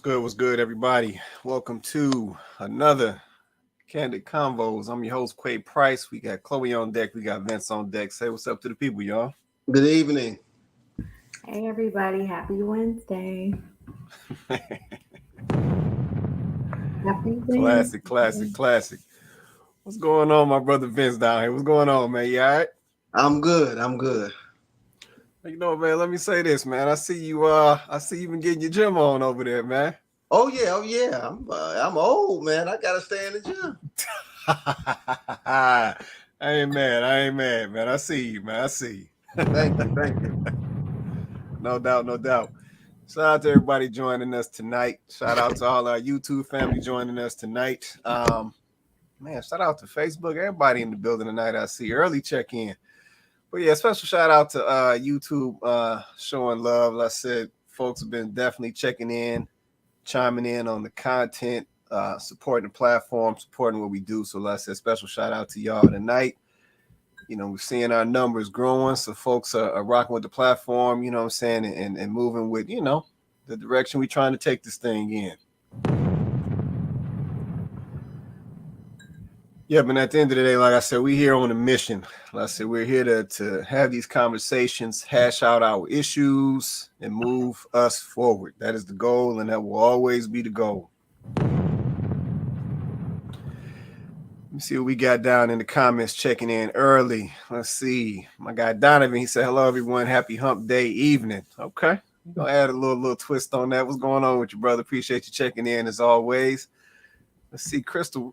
What's good, everybody? Welcome to another Candid Convos. I'm your host, Quay Price. We got Chloe on deck. We got Vince on deck. Say what's up to the people, y'all. Good evening. Hey everybody, happy Wednesday. Happy Classic, Wednesday. classic, classic. What's going on, my brother Vince down here? What's going on, man? You all right? I'm good. I'm good. Man, let me say this, man. I see you been getting your gym on over there, man. Oh yeah. Oh yeah. I'm old, man. I gotta stay in the gym. I ain't mad. I ain't mad, man. I see you, man. I see you. Thank you. Thank you. No doubt, no doubt. Shout out to everybody joining us tonight. Shout out to all our YouTube family joining us tonight. Man, shout out to Facebook. Everybody in the building tonight. I see early check in. But yeah, special shout out to YouTube showing love. Like I said, folks have been definitely checking in, chiming in on the content, supporting the platform, supporting what we do. So like I said, special shout out to y'all tonight. You know, we're seeing our numbers growing, so folks are rocking with the platform, you know what I'm saying, and moving with, the direction we're trying to take this thing in. Yeah, but at the end of the day, like I said, we're here on a mission. Like I said, we're here to have these conversations, hash out our issues, and move us forward. That is the goal, and that will always be the goal. Let me see what we got down in the comments, checking in early. Let's see. My guy Donovan, he said, hello, everyone. Happy hump day evening. Okay. We're going to add a little twist on that. What's going on with you, brother? Appreciate you checking in as always. Let's see. Crystal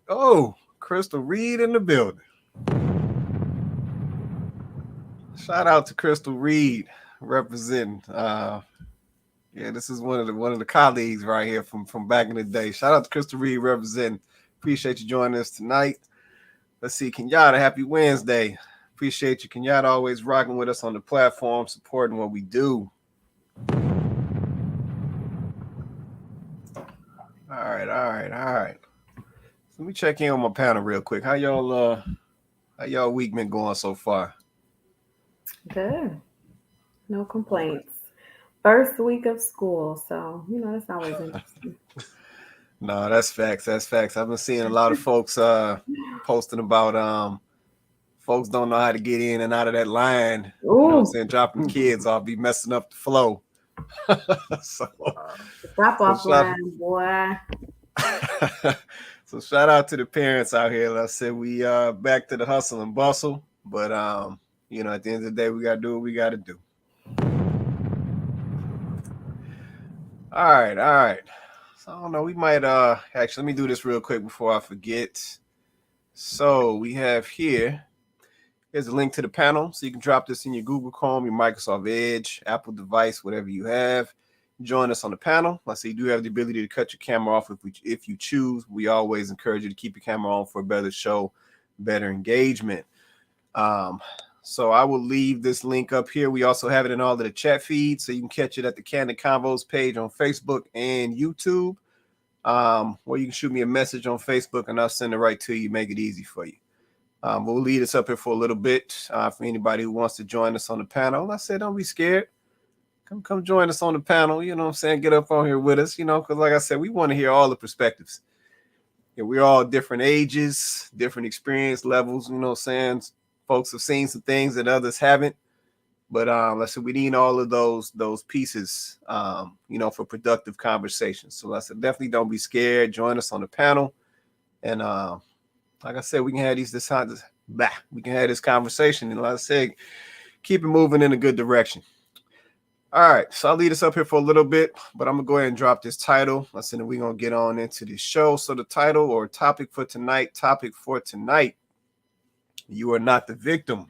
Reed in the building. Shout out to Crystal Reed representing. Yeah, this is one of the colleagues right here from back in the day. Shout out to Crystal Reed representing. Appreciate you joining us tonight. Let's see, Kenyatta, happy Wednesday. Appreciate you, Kenyatta, always rocking with us on the platform, supporting what we do. All right. So let me check in on my panel real quick. How y'all week been going so far? Good. No complaints. First week of school, so that's always interesting. No, that's facts. I've been seeing a lot of folks posting about folks don't know how to get in and out of that line. You know what I'm saying? Dropping kids off, be messing up the flow. so Drop off line, boy. So shout out to the parents out here. Like I said, we back to the hustle and bustle. But at the end of the day, we gotta do what we gotta do. All right. So I don't know. We might actually let me do this real quick before I forget. So we have here's a link to the panel. So you can drop this in your Google Chrome, your Microsoft Edge, Apple device, whatever you have. Join us on the panel. Like I say, you do have the ability to cut your camera off if you choose. We always encourage you to keep your camera on for a better show, better engagement. So I will leave this link up here. We also have it in all of the chat feeds, so you can catch it at the Candid Convos page on Facebook and YouTube. Or you can shoot me a message on Facebook, and I'll send it right to you, make it easy for you. We'll lead us up here for a little bit for anybody who wants to join us on the panel. I said, don't be scared. Come join us on the panel. You know what I'm saying? Get up on here with us, because like I said, we want to hear all the perspectives. Yeah, we're all different ages, different experience levels, you know what I'm saying? Folks have seen some things that others haven't. But let's say we need all of those pieces, for productive conversations. So I said, definitely don't be scared. Join us on the panel. And like I said, we can have this conversation. And like I said, keep it moving in a good direction. All right, so I'll lead us up here for a little bit, but I'm going to go ahead and drop this title. I said we're going to get on into the show. So the title or topic for tonight, you are not the victim.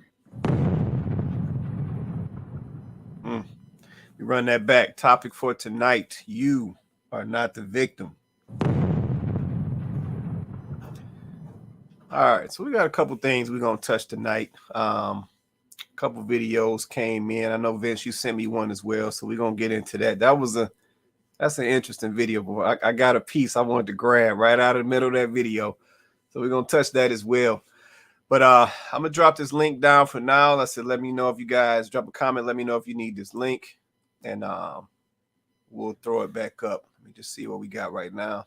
We run that back. Topic for tonight, you are not the victim. All right, so we got a couple things we're going to touch tonight. A couple videos came in. I know, Vince, you sent me one as well, so we're going to get into that. That's an interesting video, boy. I got a piece I wanted to grab right out of the middle of that video, so we're going to touch that as well. But I'm going to drop this link down for now. I said, let me know if you guys drop a comment. Let me know if you need this link. And we'll throw it back up. Let me just see what we got right now.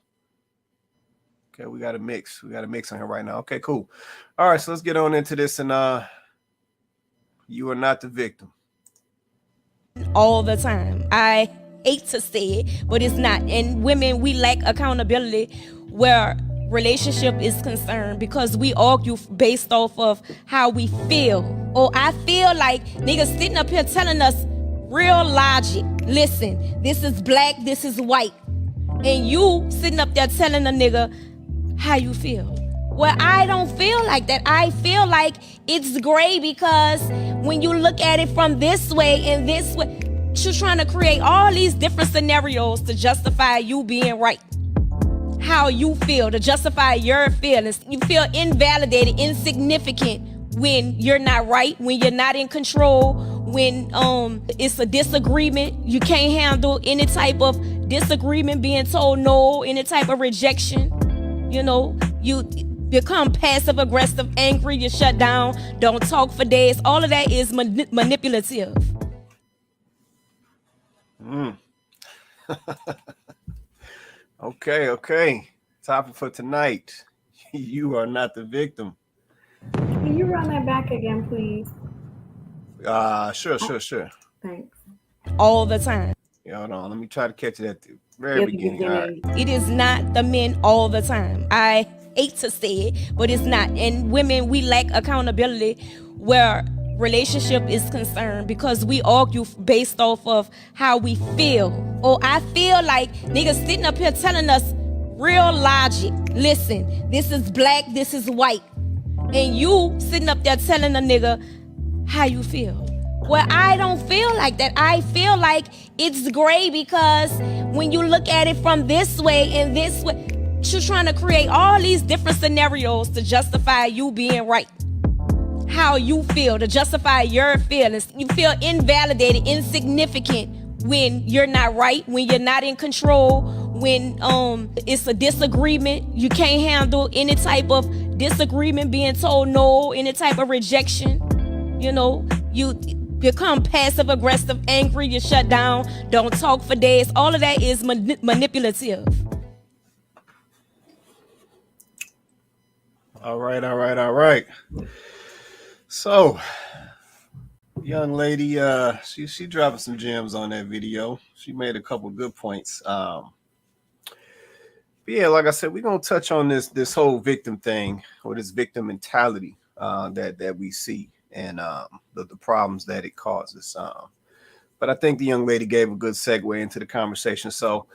Okay, we got a mix. We got a mix on here right now. Okay, cool. All right, so let's get on into this. And you are not the victim. All the time. I hate to say it, but it's not. And women, we lack accountability where relationship is concerned because we argue based off of how we feel. Or I feel like niggas sitting up here telling us real logic. Listen, this is black, this is white. And you sitting up there telling a nigga how you feel. Well, I don't feel like that. I feel like it's gray because when you look at it from this way and this way, you're trying to create all these different scenarios to justify you being right. How you feel, to justify your feelings. You feel invalidated, insignificant when you're not right, when you're not in control, when it's a disagreement. You can't handle any type of disagreement, being told no, any type of rejection. You know, you become passive aggressive, angry, you shut down, don't talk for days. All of that is manipulative. Okay. Topic for tonight. You are not the victim. Can you run that back again, please? Sure. Thanks. All the time. Yeah, hold on. Let me try to catch it at the very beginning. All right. It is not the men all the time. I hate to say it, but it's not. And women, we lack accountability where relationship is concerned because we argue based off of how we feel. Or I feel like niggas sitting up here telling us real logic. Listen, this is black, this is white. And you sitting up there telling a nigga how you feel. Well, I don't feel like that. I feel like it's gray because when you look at it from this way and this way, you're trying to create all these different scenarios to justify you being right. How you feel, to justify your feelings. You feel invalidated, insignificant when you're not right, when you're not in control, when it's a disagreement. You can't handle any type of disagreement, being told no, any type of rejection. You know, you become passive aggressive, angry, you shut down, don't talk for days. All of that is manipulative. All right. So, young lady, she dropping some gems on that video. She made a couple good points. But yeah, like I said, we're gonna touch on this whole victim thing, or this victim mentality that we see, and the problems that it causes. But I think the young lady gave a good segue into the conversation. So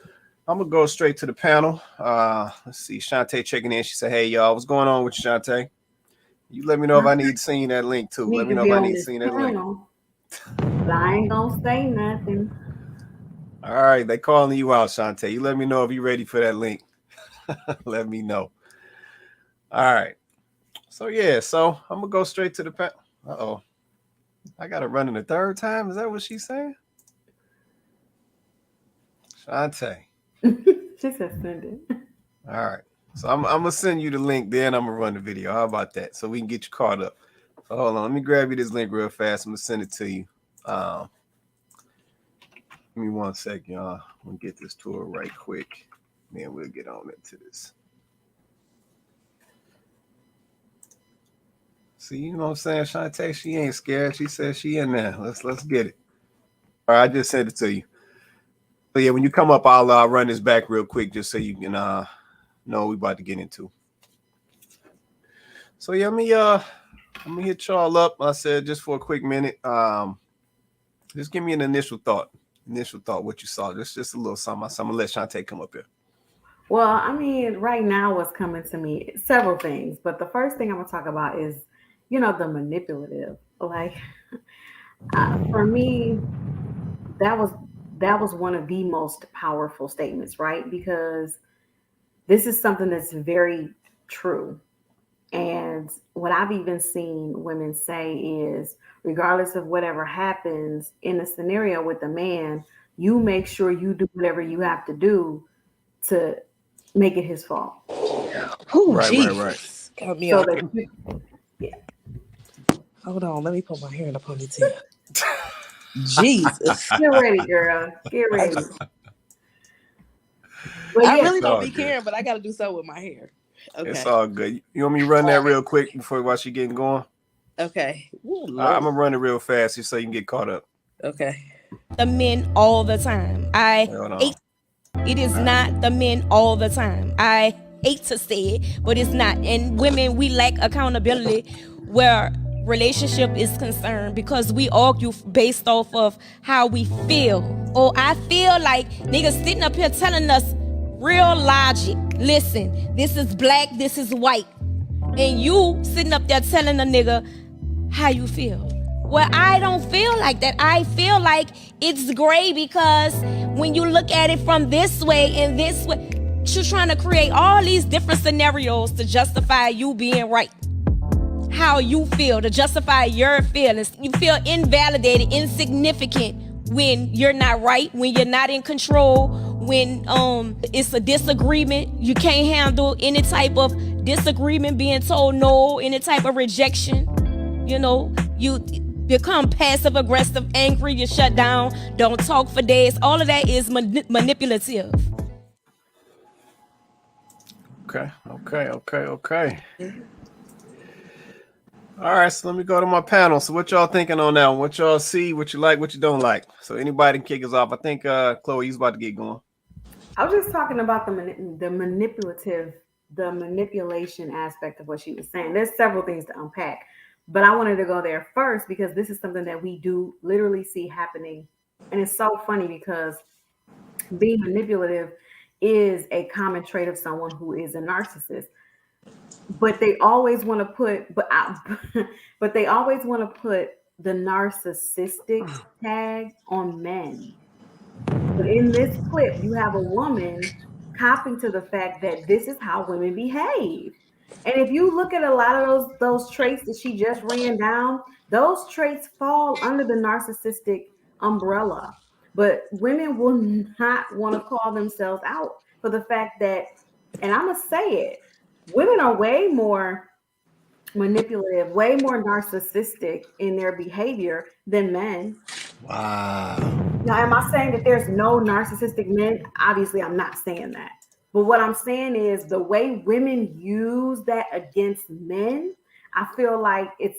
I'm gonna go straight to the panel. Let's see, Shantae checking in. She said, "Hey y'all, what's going on with you, Shantae? You let me know if I need seeing that link too. Let me know if I need seeing that link." But I ain't gonna say nothing. All right, they calling you out, Shantae. You let me know if you're ready for that link. Let me know. All right. So yeah, so I'm gonna go straight to the panel. Uh-oh. I gotta run in the third time. Is that what she's saying? Shantae. She said send it. All right. So I'm gonna send you the link, then I'm gonna run the video. How about that? So we can get you caught up. So hold on, let me grab you this link real fast. I'm gonna send it to you. Give me 1 second, y'all. I'm gonna get this to her right quick. Then we'll get on into this. See, you know what I'm saying, Shantae? She ain't scared. She says she in there. Let's get it. All right, I just sent it to you. So yeah, when you come up, I'll run this back real quick just so you can know what we about to get into. So yeah, let me hit y'all up. I said just for a quick minute. Just give me an initial thought. What you saw. Just a little something. I'm gonna let Shantae come up here. Well, I mean, right now what's coming to me, several things, but the first thing I'm gonna talk about is, the manipulative. Like, for me, that was one of the most powerful statements, right? Because this is something that's very true. And what I've even seen women say is, regardless of whatever happens in a scenario with a man, you make sure you do whatever you have to do to make it his fault. Oh, right. Got me So on. yeah. Hold on, let me put my hair in a ponytail. Jesus. Get ready, girl. Get ready. Well, I yeah, really It's all don't be good. caring, but I got to do something with my hair. It's Okay. all good. You want me to run that real quick before while she getting going? Okay. Ooh, I'm Lord. gonna run it real fast just so you can get caught up. Okay. The men all the time. I Hold on. hate it is not the men all the time. I hate to say it, but it's not. And women, we lack accountability where relationship is concerned because we argue based off of how we feel. Or I feel like niggas sitting up here telling us real logic. Listen, this is black, this is white. And you sitting up there telling a nigga how you feel. Well, I don't feel like that. I feel like it's gray because when you look at it from this way and this way, you're trying to create all these different scenarios to justify you being right. How you feel, to justify your feelings. You feel invalidated, insignificant when you're not right, when you're not in control, when it's a disagreement. You can't handle any type of disagreement, being told no, any type of rejection. You know, you become passive aggressive, angry, you shut down, don't talk for days. All of that is manipulative. Okay. All right, so let me go to my panel. So what y'all thinking on that one? What y'all see, what you like, what you don't like? So anybody can kick us off. I think Chloe, you's about to get going. I was just talking about the manipulation aspect of what she was saying. There's several things to unpack, but I wanted to go there first because this is something that we do literally see happening. And it's so funny because being manipulative is a common trait of someone who is a narcissist. But they always want to put, but they always want to put the narcissistic tag on men. But in this clip, you have a woman copping to the fact that this is how women behave. And if you look at a lot of those traits that she just ran down, those traits fall under the narcissistic umbrella. But women will not want to call themselves out for the fact that, and I'm gonna say it, women are way more manipulative, way more narcissistic in their behavior than men. Wow. Now, am I saying that there's no narcissistic men? Obviously, I'm not saying that. But what I'm saying is the way women use that against men, I feel like it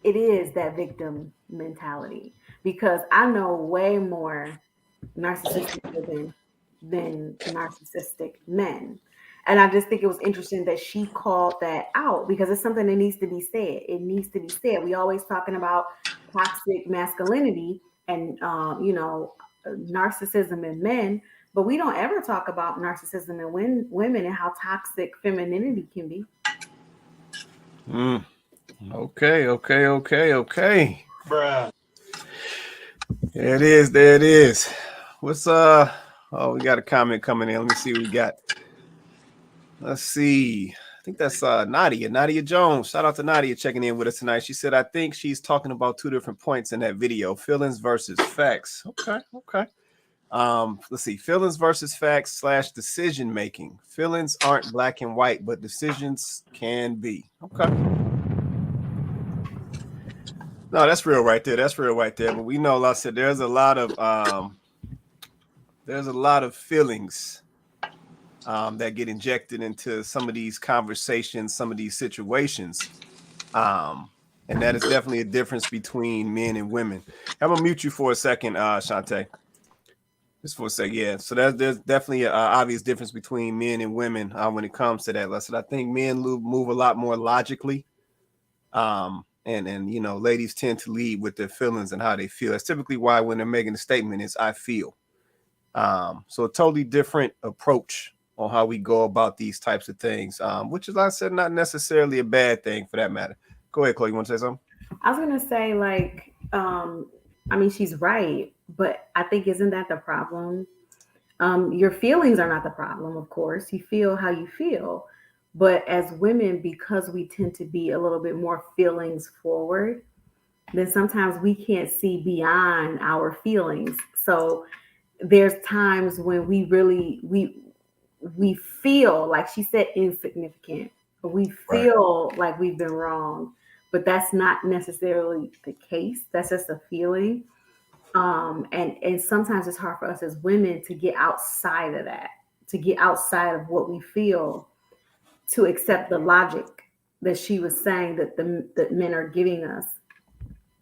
is that victim mentality because I know way more narcissistic women than narcissistic men. And I just think it was interesting that she called that out because it's something that needs to be said. It needs to be said. We always talking about toxic masculinity and narcissism in men, but we don't ever talk about narcissism in women and how toxic femininity can be. Okay. Bruh. There it is. What's we got a comment coming in. Let me see what we got. Let's see. I think that's Nadia Jones. Shout out to Nadia checking in with us tonight. She said, I think she's talking about two different points in that video, feelings versus facts. Okay. Let's see, feelings versus facts / decision making. Feelings aren't black and white, but decisions can be. Okay. No, that's real right there. But we know, like I said, there's a lot of feelings that get injected into some of these conversations, some of these situations. And that is definitely a difference between men and women. I'm gonna mute you for a second, Shantae. Just for a second, yeah. So there's definitely an obvious difference between men and women when it comes to that. Listen, I think men move a lot more logically, and ladies tend to lead with their feelings and how they feel. That's typically why when they're making a statement is "I feel." So a totally different approach on how we go about these types of things, which is, like I said, not necessarily a bad thing for that matter. Go ahead, Chloe. You want to say something? I was gonna say, like, I mean, she's right, but I think isn't that the problem? Your feelings are not the problem, of course. You feel how you feel. But as women, because we tend to be a little bit more feelings forward, then sometimes we can't see beyond our feelings. So there's times when we feel like she said insignificant, or we feel like we've been wrong, but that's not necessarily the case. That's just a feeling. And sometimes it's hard for us as women to get outside of that, to get outside of what we feel, to accept the logic that she was saying that that men are giving us.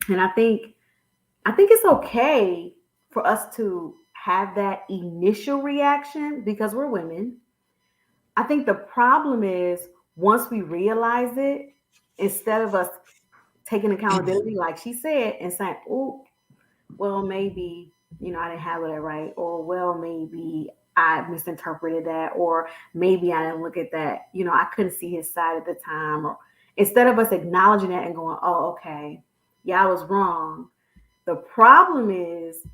And I think it's okay for us to have that initial reaction because we're women. I think the problem is once we realize it, instead of us taking accountability, like she said, and saying, "Oh, well, maybe I didn't have it right," or "Well, maybe I misinterpreted that," or "Maybe I didn't look at that. I couldn't see his side at the time." Or instead of us acknowledging that and going, "Oh, okay, yeah, I was wrong." The problem is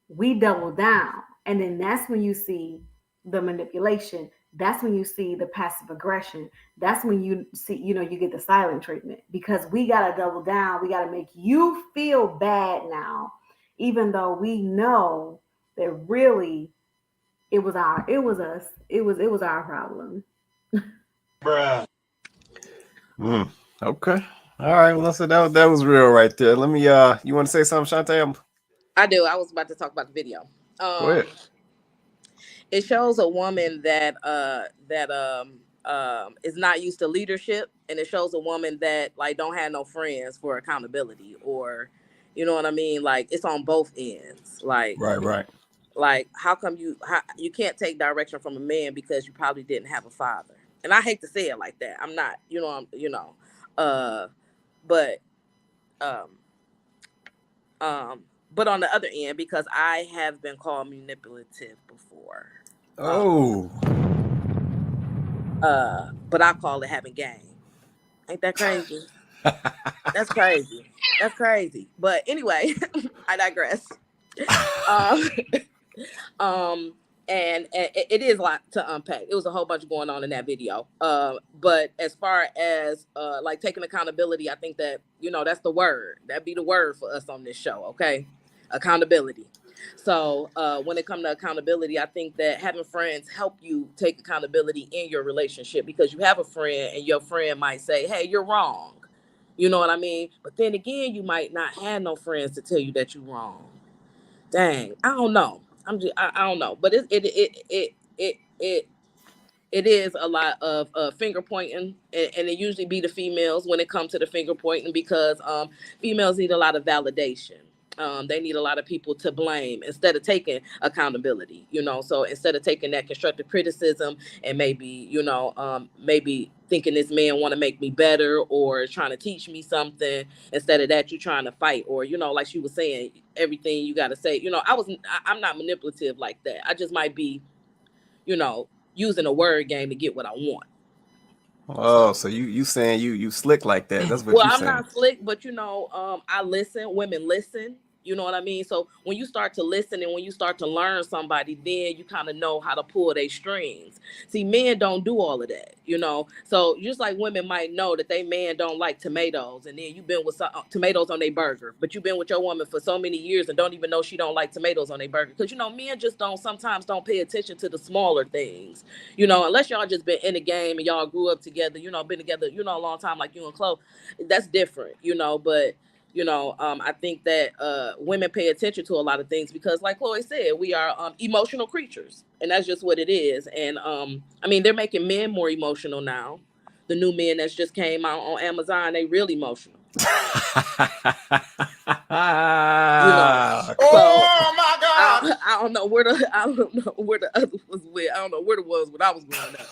we double down. And then that's when you see the manipulation. That's when you see the passive aggression. That's when you see, you get the silent treatment because we got to double down. We got to make you feel bad now, even though we know that really it was our problem. Bruh. Okay. All right. Well, listen, that was real right there. Let me. You want to say something, Shantae? I do. I was about to talk about the video. Go ahead. It shows a woman that is not used to leadership, and it shows a woman that like don't have no friends for accountability, or you know what I mean. Like it's on both ends. Right. Like how come you can't take direction from a man because you probably didn't have a father? And I hate to say it like that. I'm not. Uh, but um but on the other end, because I have been called manipulative before. Oh. But I call it having game. Ain't that crazy? That's crazy. That's crazy. But anyway, I digress. Um, and it is a lot to unpack. It was a whole bunch going on in that video. But as far as like taking accountability, I think that that's the word. That'd be the word for us on this show. Okay, accountability. So when it comes to accountability, I think that having friends help you take accountability in your relationship because you have a friend and your friend might say, "Hey, you're wrong." You know what I mean? But then again, you might not have no friends to tell you that you're wrong. Dang, I don't know. I don't know, but it is a lot of finger pointing, and it usually be the females when it comes to the finger pointing because females need a lot of validation. They need a lot of people to blame instead of taking accountability. So instead of taking that constructive criticism and maybe thinking this man want to make me better or is trying to teach me something, instead of that you trying to fight or like she was saying, everything you got to say. I'm not manipulative like that. I just might be you know, using a word game to get what I want. Oh, so you saying you slick like that? That's what Well, you I'm saying. not slick, but I listen. Women listen. You know what I mean? So when you start to listen and when you start to learn somebody, then you kind of know how to pull their strings. See, men don't do all of that. So just like women might know that they man don't like tomatoes, and then you've been with some tomatoes on their burger, but you've been with your woman for so many years and don't even know she don't like tomatoes on their burger. Because men just sometimes don't pay attention to the smaller things. Unless y'all just been in the game and y'all grew up together, been together, a long time like you and Chloe. That's different. But I think that women pay attention to a lot of things because, like Chloe said, we are emotional creatures, and that's just what it is. And I mean, they're making men more emotional now. The new men that's just came out on Amazon, they real emotional. So Oh my God! I don't know where the other was with. I don't know where the was when I was growing up,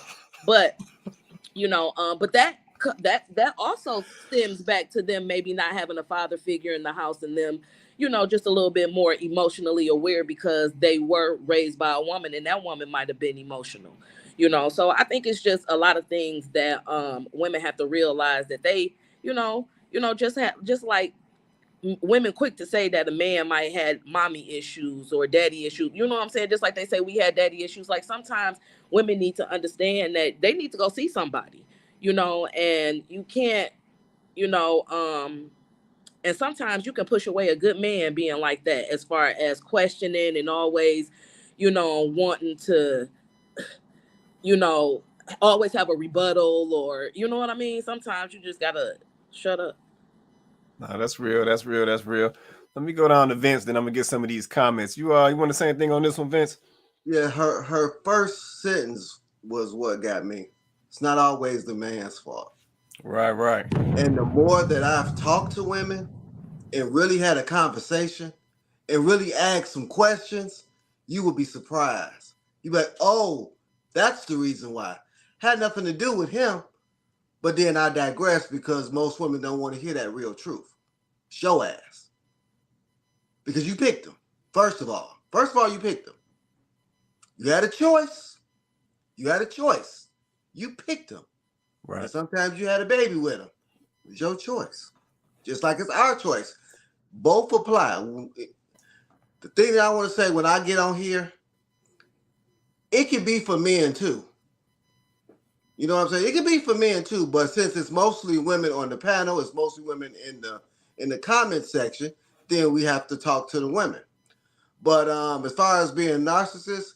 but but that also stems back to them maybe not having a father figure in the house and them just a little bit more emotionally aware because they were raised by a woman and that woman might have been emotional. So I think it's just a lot of things that women have to realize that they just like women quick to say that a man might had mommy issues or daddy issues. You know what I'm saying? Just like they say we had daddy issues. Like sometimes women need to understand that they need to go see somebody, and you can't, you know, and sometimes you can push away a good man being like that as far as questioning and always, wanting to, you know, always have a rebuttal or, you know what I mean? Sometimes you just gotta shut up. No, that's real. That's real. Let me go down to Vince, then I'm gonna get some of these comments. You want to say anything on this one, Vince? Yeah, her first sentence was what got me. It's not always the man's fault. Right. And the more that I've talked to women and really had a conversation and really asked some questions, you will be surprised. You be like, oh, that's the reason why. Had nothing to do with him. But then I digress because most women don't want to hear that real truth. Show ass. Because you picked him. First of all, you picked him. You had a choice. You picked him. Right. And sometimes you had a baby with him. It's your choice. Just like it's our choice. Both apply. The thing that I want to say when I get on here, it can be for men too. You know what I'm saying? It can be for men too, but since it's mostly women on the panel, it's mostly women in the comment section, then we have to talk to the women. But as far as being narcissists,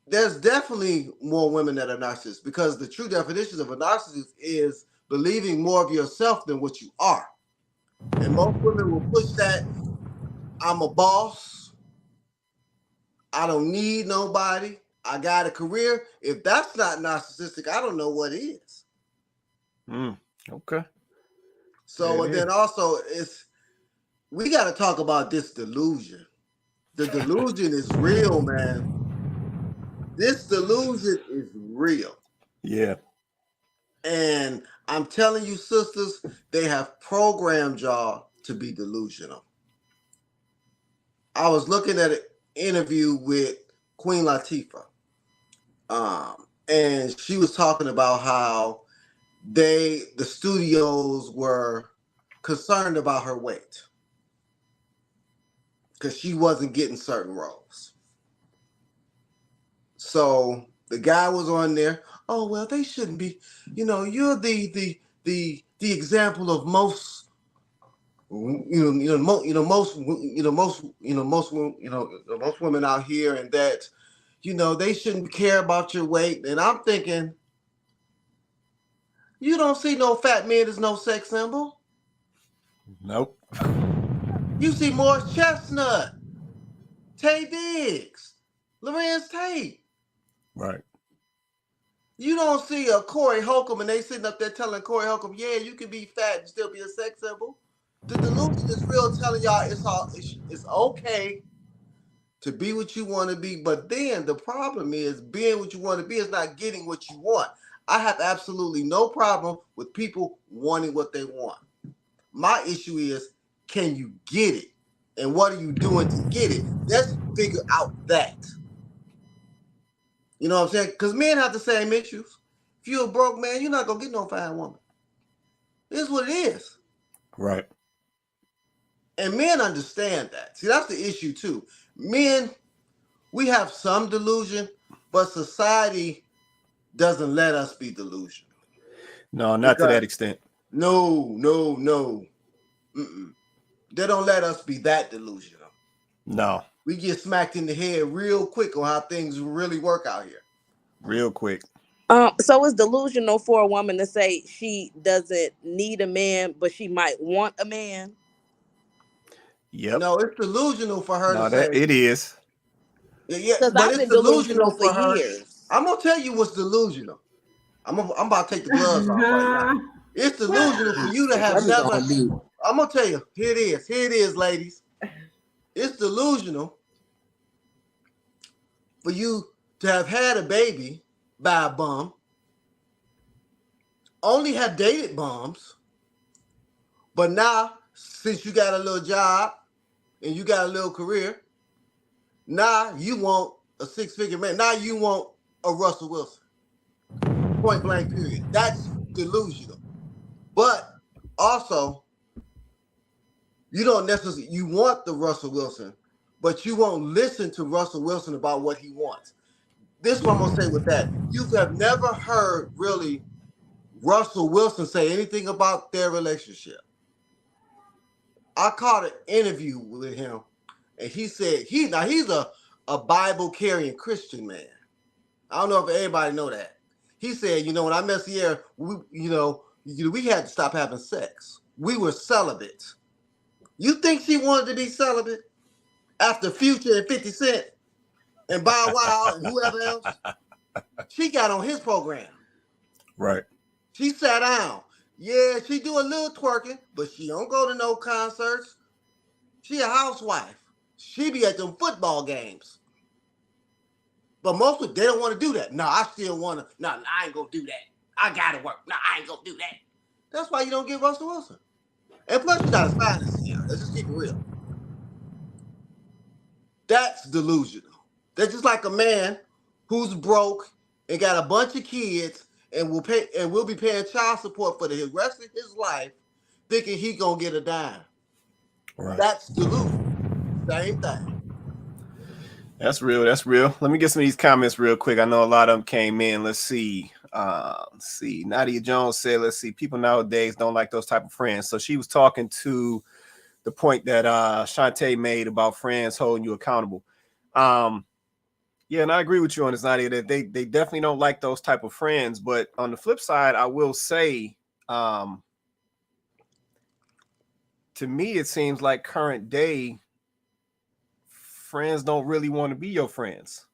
there's definitely more women that are narcissists because the true definition of a narcissist is believing more of yourself than what you are. And most women will push that, I'm a boss, I don't need nobody, I got a career. If that's not narcissistic, I don't know what is. Okay. So, and then also, we got to talk about this delusion. The delusion is real, man. This delusion is real. Yeah. And I'm telling you, sisters, they have programmed y'all to be delusional. I was looking at an interview with Queen Latifah. And she was talking about how the studios were concerned about her weight because she wasn't getting certain roles. So the guy was on there. Oh well, they shouldn't be. You know, you're the example of most. Most women out here, and that they shouldn't care about your weight. And I'm thinking, you don't see no fat men as no sex symbol. Nope. You see Morris Chestnut, Tay Diggs, Lorenz Tate. Right. You don't see a Corey Holcomb and they sitting up there telling Corey Holcomb, yeah, you can be fat and still be a sex symbol. The delusion is real, telling y'all it's okay to be what you want to be. But then the problem is being what you want to be is not getting what you want. I have absolutely no problem with people wanting what they want. My issue is, can you get it? And what are you doing to get it? Let's figure out that. You know what I'm saying? Because men have the same issues. If you're a broke man, you're not going to get no fine woman. It is what it is. Right. And men understand that. See, that's the issue too. Men, we have some delusion, but society doesn't let us be delusional. No, not to that extent. No. They don't let us be that delusional. No. We get smacked in the head real quick on how things really work out here. Real quick. So it's delusional for a woman to say she doesn't need a man, but she might want a man. Yep. No, it's delusional for her to say. It is. Yeah, but I've been delusional for her. Years. I'm gonna tell you what's delusional. I'm about to take the gloves off right now. It's delusional for you to have never. I'm gonna tell you. Here it is, ladies. It's delusional for you to have had a baby by a bum, only have dated bums, but now since you got a little job and you got a little career, now you want a six-figure man. Now you want a Russell Wilson. Point blank period. That's delusional. But also, you don't necessarily, you want the Russell Wilson, but you won't listen to Russell Wilson about what he wants. This is what I'm going to say with that. You have never heard really Russell Wilson say anything about their relationship. I caught an interview with him, and he said, he's a Bible-carrying Christian man. I don't know if everybody know that. He said, when I met Sierra, we had to stop having sex. We were celibate. You think she wanted to be celibate after Future and 50 Cent and Bow Wow and whoever else? She got on his program. Right. She sat down. Yeah, she do a little twerking, but she don't go to no concerts. She a housewife. She be at them football games. But most of they don't want to do that. No, I still want to. No, I ain't gonna do that. I gotta work. No, I ain't gonna do that. That's why you don't get Russell Wilson. And plus, you got a sign this year. Let's just keep it real. That's delusional. That's just like a man who's broke and got a bunch of kids and will be paying child support for the rest of his life, thinking he gonna get a dime. Right. That's delusional. Same thing. That's real. That's real. Let me get some of these comments real quick. I know a lot of them came in. Let's see. Nadia Jones said, let's see, people nowadays don't like those type of friends. So she was talking to the point that Shantae made about friends holding you accountable. Yeah, and I agree with you on this, Nadia, that they definitely don't like those type of friends. But on the flip side, I will say, to me, it seems like current day friends don't really want to be your friends.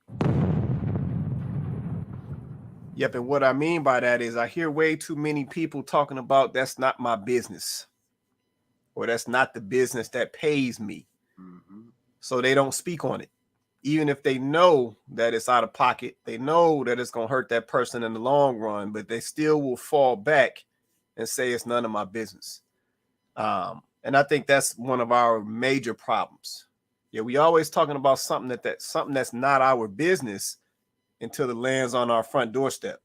Yep, and what I mean by that is I hear way too many people talking about that's not my business, or that's not the business that pays me. Mm-hmm. So they don't speak on it. Even if they know that it's out of pocket, they know that it's going to hurt that person in the long run, but they still will fall back and say it's none of my business. And I think that's one of our major problems. Yeah, we always talking about something that's not our business until it lands on our front doorstep.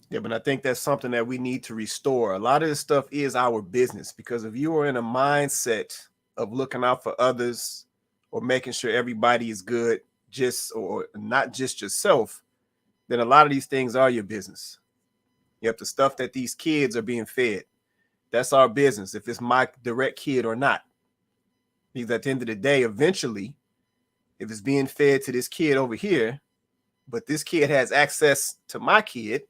Yeah, but I think that's something that we need to restore. A lot of this stuff is our business, because if you are in a mindset of looking out for others or making sure everybody is good, or not just yourself, then a lot of these things are your business. Yep, the stuff that these kids are being fed, that's our business, if it's my direct kid or not. Because at the end of the day, eventually, if it's being fed to this kid over here, but this kid has access to my kid,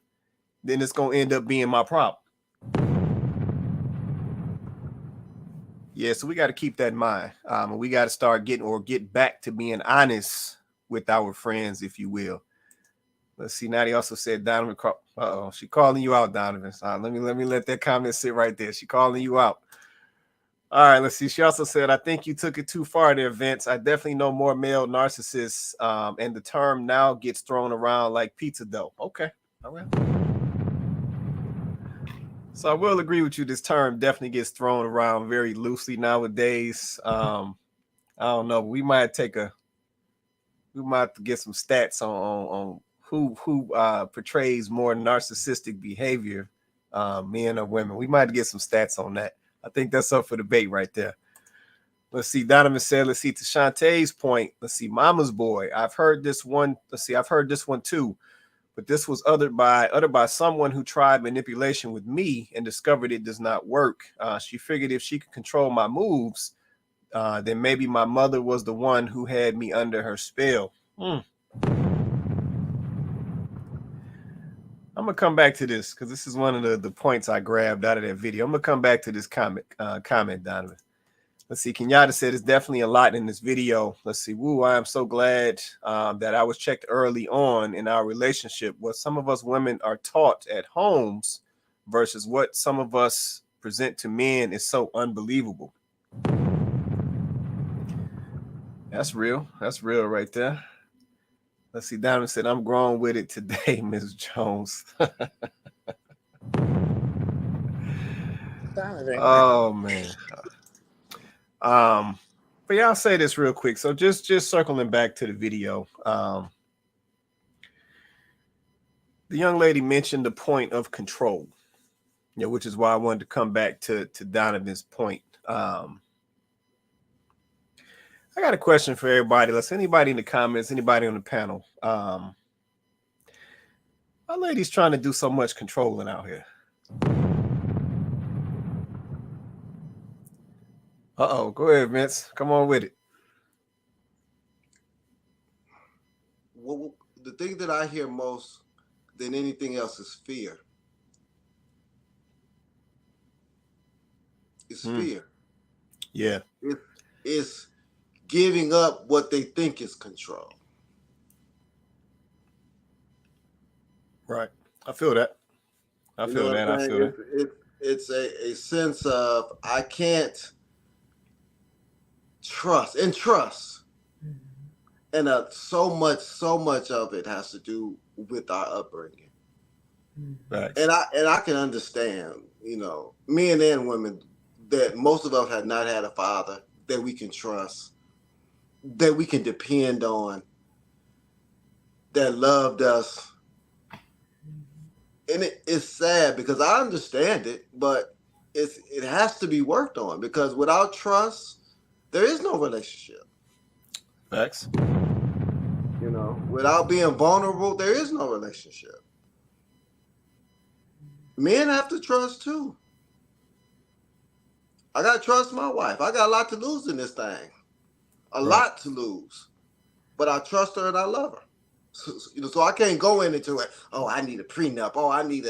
then it's going to end up being my problem. Yeah, so we got to keep that in mind. And we got to start get back to being honest with our friends, if you will. Let's see. Now they also said Donovan. She calling you out, Donovan. Let me let that comment sit right there. She calling you out. All right, let's see. She also said, I think you took it too far there, Vince. I definitely know more male narcissists, and the term now gets thrown around like pizza dough. Okay. All right. So I will agree with you. This term definitely gets thrown around very loosely nowadays. I don't know. We might have to get some stats on who portrays more narcissistic behavior, men or women. We might get some stats on that. I think that's up for debate right there. Let's see. Donovan said, let's see, to Shantae's point. Let's see. Mama's boy. I've heard this one. Let's see. I've heard this one too. But this was uttered by someone who tried manipulation with me and discovered it does not work. She figured if she could control my moves, then maybe my mother was the one who had me under her spell. I'm going to come back to this because this is one of the points I grabbed out of that video. I'm going to come back to this comment, Donovan. Let's see. Kenyatta said it's definitely a lot in this video. Let's see. Woo, I am so glad that I was checked early on in our relationship. What some of us women are taught at homes versus what some of us present to men is so unbelievable. That's real. That's real right there. Let's see. Donovan said, I'm grown with it today, Ms. Jones. Oh, man. But yeah, I'll say this real quick. So just circling back to the video, the young lady mentioned the point of control, which is why I wanted to come back to Donovan's point. I got a question for everybody. Let's anybody in the comments, anybody on the panel. Our lady's trying to do so much controlling out here. Go ahead, Vince. Come on with it. Well, the thing that I hear most than anything else is fear. It's fear. Yeah. It's giving up what they think is control. Right. I feel that. I You know feel what that. I'm I saying? feel that. It's a sense of I can't trust and trust. And so much of it has to do with our upbringing. Facts. And I can understand, men and women, that most of us have not had a father that we can trust, that we can depend on, that loved us. And it's sad because I understand it, but it has to be worked on, because without trust, there is no relationship. Facts. Without being vulnerable, there is no relationship. Men have to trust too. I gotta trust my wife. I got a lot to lose in this thing. A Right. lot to lose. But I trust her and I love her. So I can't go into it. Oh, I need a prenup. Oh, I need.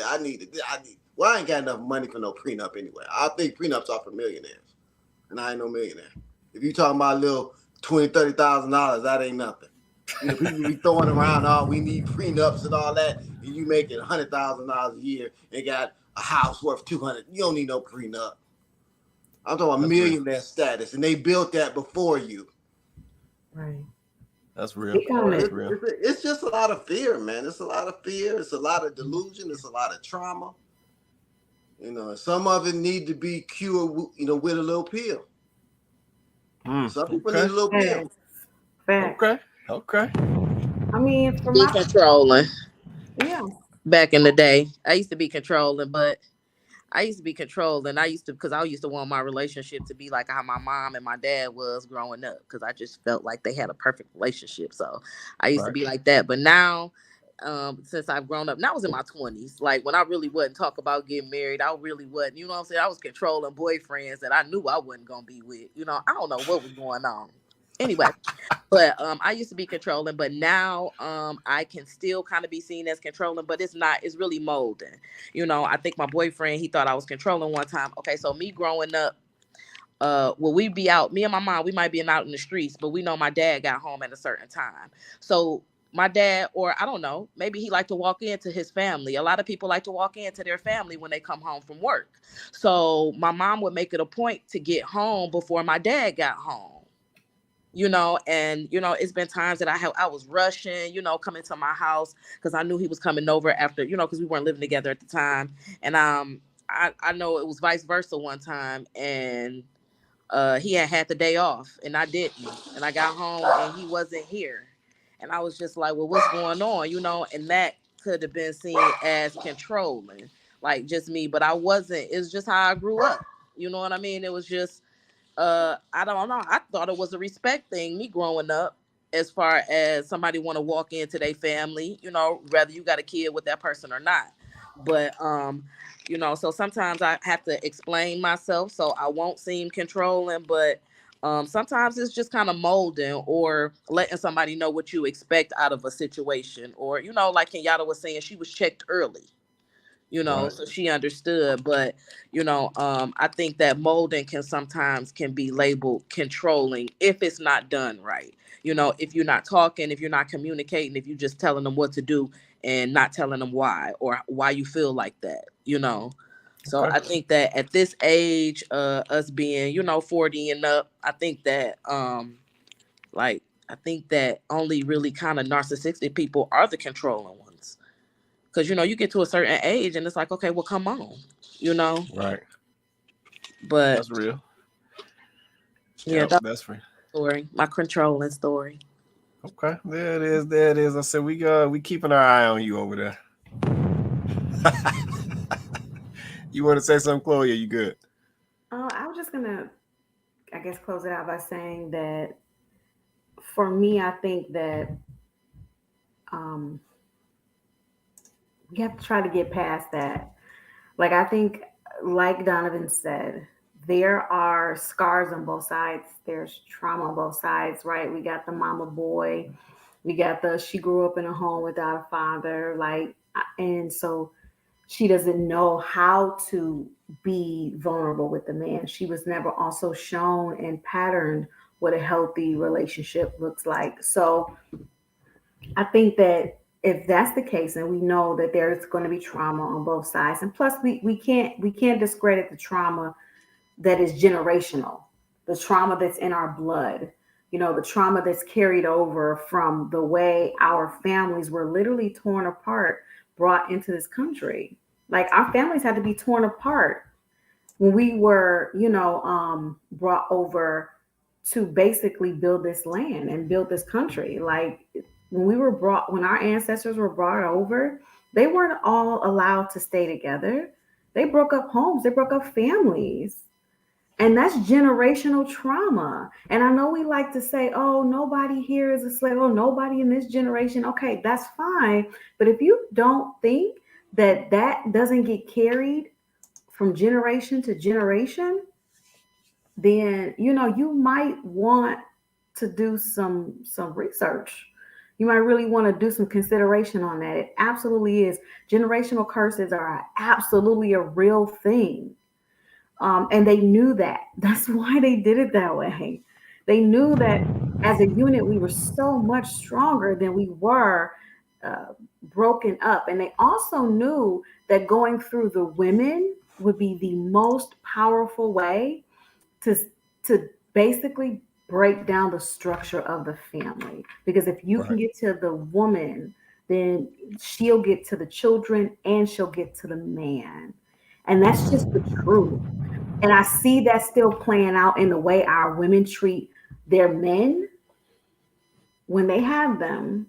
Well, I ain't got enough money for no prenup anyway. I think prenups are for millionaires, and I ain't no millionaire. If you talking about a little $20,000-$30,000, that ain't nothing. People be throwing around, oh, we need prenups and all that, and you making $100,000 a year and got a house worth 200. You don't need no prenup. I'm talking about millionaire status, and they built that before you. Right. That's real. Speak on That's it. real. It's just a lot of fear, man. It's a lot of fear. It's a lot of delusion. It's a lot of trauma. Some of it need to be cured, with a little pill. Some people need a little pill. Facts. Okay. I mean, for Be my controlling. yeah. Back in the day, I used to be controlling, but I used to be controlling. Because I used to want my relationship to be like how my mom and my dad was growing up, because I just felt like they had a perfect relationship. So I used to Right. be like that. But now, since I've grown up, now I was in my 20s. Like when I really wasn't talk about getting married, I really wasn't. You know what I'm saying? I was controlling boyfriends that I knew I wasn't gonna be with. I don't know what was going on. Anyway, but I used to be controlling, but now I can still kind of be seen as controlling, but it's not. It's really molding. I think my boyfriend, he thought I was controlling one time. Okay, so me growing up, we be out, me and my mom, we might be out in the streets, but we know my dad got home at a certain time. So my dad, or I don't know, maybe he liked to walk into his family. A lot of people like to walk into their family when they come home from work. So my mom would make it a point to get home before my dad got home. And it's been times that I was rushing, coming to my house because I knew he was coming over after, because we weren't living together at the time. And I know it was vice versa one time, and he had the day off and I didn't, and I got home and he wasn't here, and I was just like, well, what's going on? And that could have been seen as controlling, like just me, but I wasn't. It's just how I grew up. You know what I mean? It was just I don't know. I thought it was a respect thing, me growing up, as far as somebody want to walk into their family, whether you got a kid with that person or not. But so sometimes I have to explain myself so I won't seem controlling, but sometimes it's just kind of molding or letting somebody know what you expect out of a situation. Or, like Kenyatta was saying, she was checked early, Right. so she understood. But I think that molding can be labeled controlling if it's not done right. If you're not talking, if you're not communicating, if you're just telling them what to do and not telling them why, or why you feel like that. So Okay. I think that at this age, us being 40 and up, I think that only really kind of narcissistic people are the controlling ones. Because, you get to a certain age and it's like, okay, well, come on, you know? Right. But That's real. yeah, Yep. that's That's real. my story, my controlling story. Okay. There it is. There it is. I said we keeping our eye on you over there. You want to say something, Chloe? Are you good? I was just gonna, I guess, close it out by saying that for me, I think that um, we have to try to get past that. Like I think, like Donovan said, there are scars on both sides. There's trauma on both sides, right? We got the mama boy, we got the she grew up in a home without a father, and so She doesn't know how to be vulnerable with the man. She was never also shown and patterned what a healthy relationship looks like. So I think that if that's the case, and we know that there's going to be trauma on both sides, and plus we can't discredit the trauma that is generational, the trauma that's in our blood, the trauma that's carried over from the way our families were literally torn apart, brought into this country. Like our families had to be torn apart when we were, brought over to basically build this land and build this country. Like when our ancestors were brought over, they weren't all allowed to stay together. They broke up homes, they broke up families. And that's generational trauma. And I know we like to say, oh, nobody here is a slave. Oh, nobody in this generation. Okay, that's fine. But if you don't think that that doesn't get carried from generation to generation, then, you might want to do some research. You might really want to do some consideration on that. It absolutely is. Generational curses are absolutely a real thing. And they knew that. That's why they did it that way. They knew that as a unit, we were so much stronger than we were broken up. And they also knew that going through the women would be the most powerful way to basically break down the structure of the family. Because if you can get to the woman, then she'll get to the children and she'll get to the man. And that's just the truth. And I see that still playing out in the way our women treat their men when they have them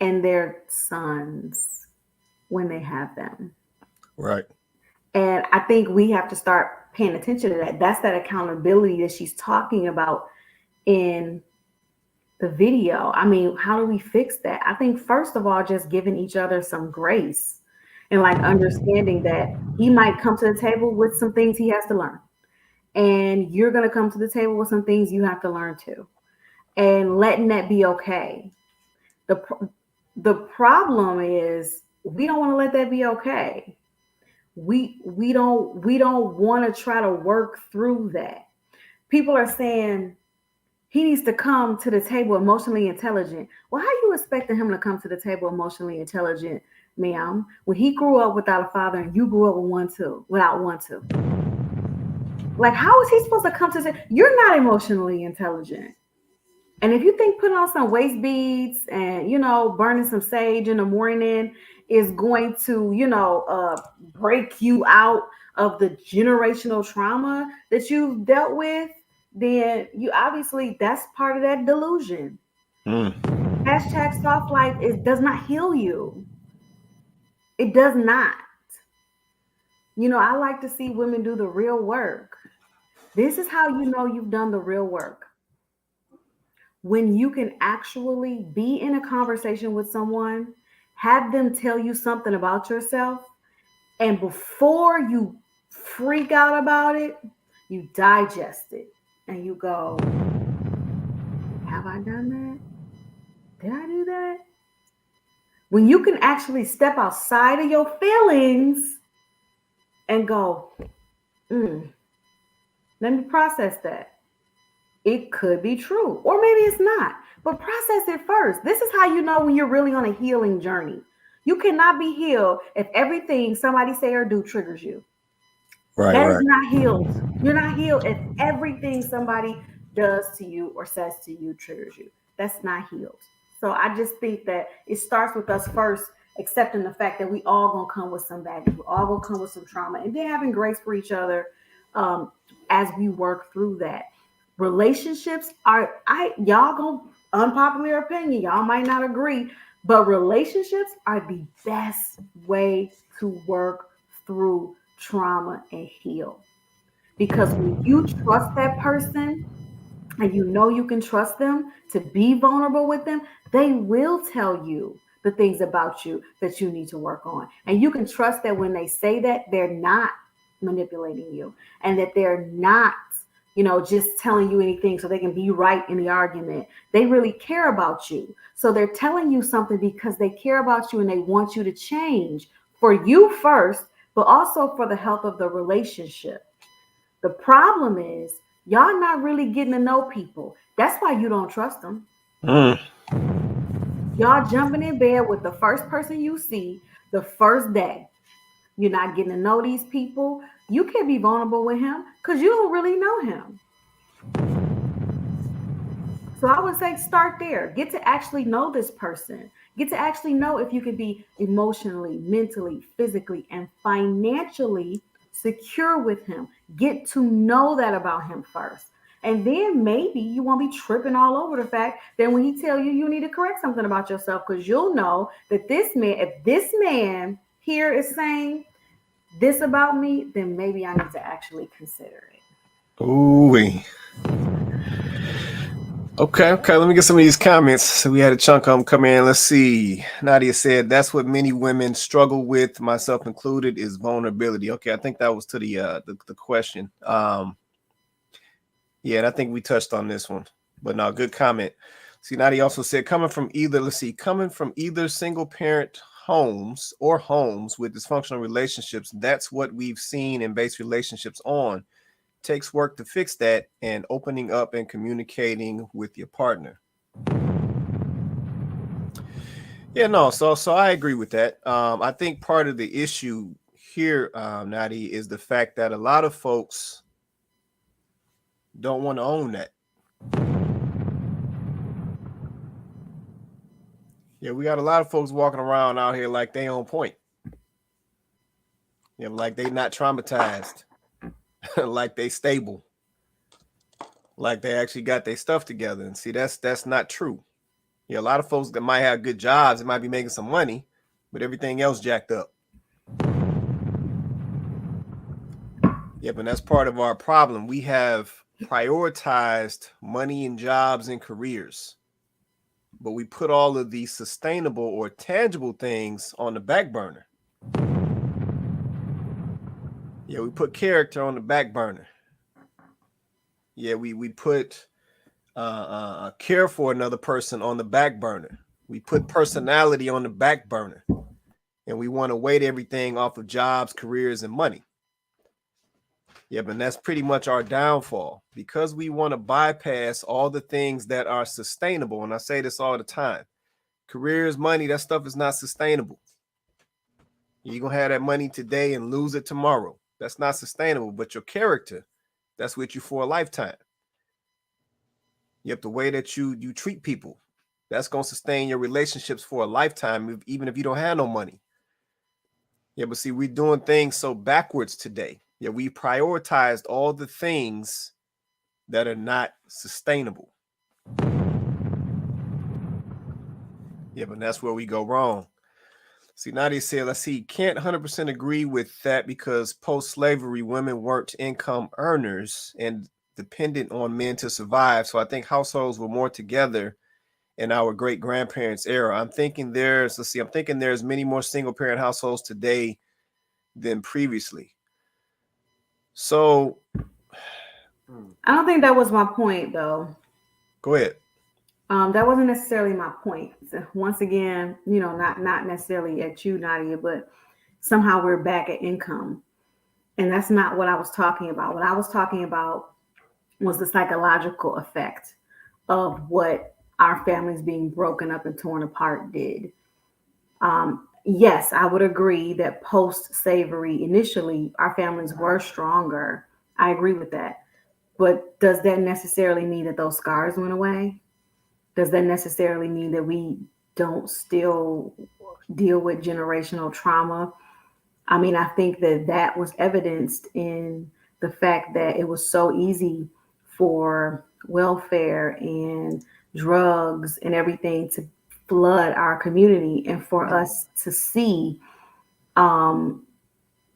and their sons when they have them. Right. And I think we have to start paying attention to that. That's that accountability that she's talking about in the video. I mean, how do we fix that? I think first of all, just giving each other some grace. And like understanding that he might come to the table with some things he has to learn. And you're going to come to the table with some things you have to learn too. And letting that be okay. The problem is we don't want to let that be okay. We don't want to try to work through that. People are saying he needs to come to the table emotionally intelligent. Well, how you expecting him to come to the table emotionally intelligent, ma'am, when he grew up without a father and you grew up with one too, without one too? Like, how is he supposed to come to say you're not emotionally intelligent? And if you think putting on some waist beads and, burning some sage in the morning is going to, break you out of the generational trauma that you've dealt with, then you obviously, that's part of that delusion. Hashtag soft life does not heal you. It does not. I like to see women do the real work. This is how you know you've done the real work. When you can actually be in a conversation with someone, have them tell you something about yourself, and before you freak out about it, you digest it and you go, have I done that? Did I do that? When you can actually step outside of your feelings and go, let me process that. It could be true, or maybe it's not, but process it first. This is how you know when you're really on a healing journey. You cannot be healed if everything somebody say or do triggers you. That is not healed. You're not healed if everything somebody does to you or says to you triggers you. That's not healed. So I just think that it starts with us first accepting the fact that we all gonna come with some baggage. We're all gonna come with some trauma, and then having grace for each other as we work through that. Relationships are, y'all gonna, unpopular opinion, y'all might not agree, but relationships are the best way to work through trauma and heal. Because when you trust that person and you can trust them to be vulnerable with them, they will tell you the things about you that you need to work on. And you can trust that when they say that, they're not manipulating you and that they're not, just telling you anything so they can be right in the argument. They really care about you. So they're telling you something because they care about you and they want you to change for you first, but also for the health of the relationship. The problem is y'all not really getting to know people. That's why you don't trust them. Mm. Y'all jumping in bed with the first person you see the first day. You're not getting to know these people. You can't be vulnerable with him because you don't really know him. So I would say start there. Get to actually know this person. Get to actually know if you can be emotionally, mentally, physically, and financially secure with him. Get to know that about him first. And then maybe you won't be tripping all over the fact that when he tell you you need to correct something about yourself, because you'll know that this man, if this man here is saying this about me, then maybe I need to actually consider it. Ooh. Okay. Let me get some of these comments. So we had a chunk of them come in. Let's see. Nadia said that's what many women struggle with, myself included, is vulnerability. Okay, I think that was to the question. Yeah, and I think we touched on this one. But no, good comment. See, Nadia also said coming from either single parent homes or homes with dysfunctional relationships, that's what we've seen and based relationships on. Takes work to fix that, and opening up and communicating with your partner. Yeah, no, so I agree with that. I think part of the issue here, Nadi, is the fact that a lot of folks don't want to own that. Yeah, we got a lot of folks walking around out here like they on point. You know, like they not traumatized, like they stable, like they actually got their stuff together. And see, that's not true. Yeah, a lot of folks that might have good jobs, they might be making some money, but everything else jacked up. Yeah, but that's part of our problem. We have prioritized money and jobs and careers, but we put all of the sustainable or tangible things on the back burner. Yeah, we put character on the back burner. Yeah, we put care for another person on the back burner. We put personality on the back burner, and we want to weight everything off of jobs, careers, and money. Yeah, but that's pretty much our downfall because we want to bypass all the things that are sustainable. And I say this all the time: careers, money, that stuff is not sustainable. You're going to have that money today and lose it tomorrow. That's not sustainable. But your character, that's with you for a lifetime. You have the way that you treat people. That's going to sustain your relationships for a lifetime, even if you don't have no money. Yeah, but see, we're doing things so backwards today. Yeah, we prioritized all the things that are not sustainable. Yeah, but that's where we go wrong. See, Nadia said, let's see, can't 100% agree with that because post-slavery women weren't income earners and dependent on men to survive. So I think households were more together in our great-grandparents' era. I'm thinking there's many more single-parent households today than previously. So I don't think that was my point, though. go ahead. That wasn't necessarily my point. Once again, not necessarily at you, Nadia, but somehow we're back at income, and that's not what I was talking about. What I was talking about was the psychological effect of what our families being broken up and torn apart did. Yes, I would agree that post slavery, initially, our families were stronger. I agree with that. But does that necessarily mean that those scars went away? Does that necessarily mean that we don't still deal with generational trauma? I mean, I think that was evidenced in the fact that it was so easy for welfare and drugs and everything to flood our community, and for us to see um,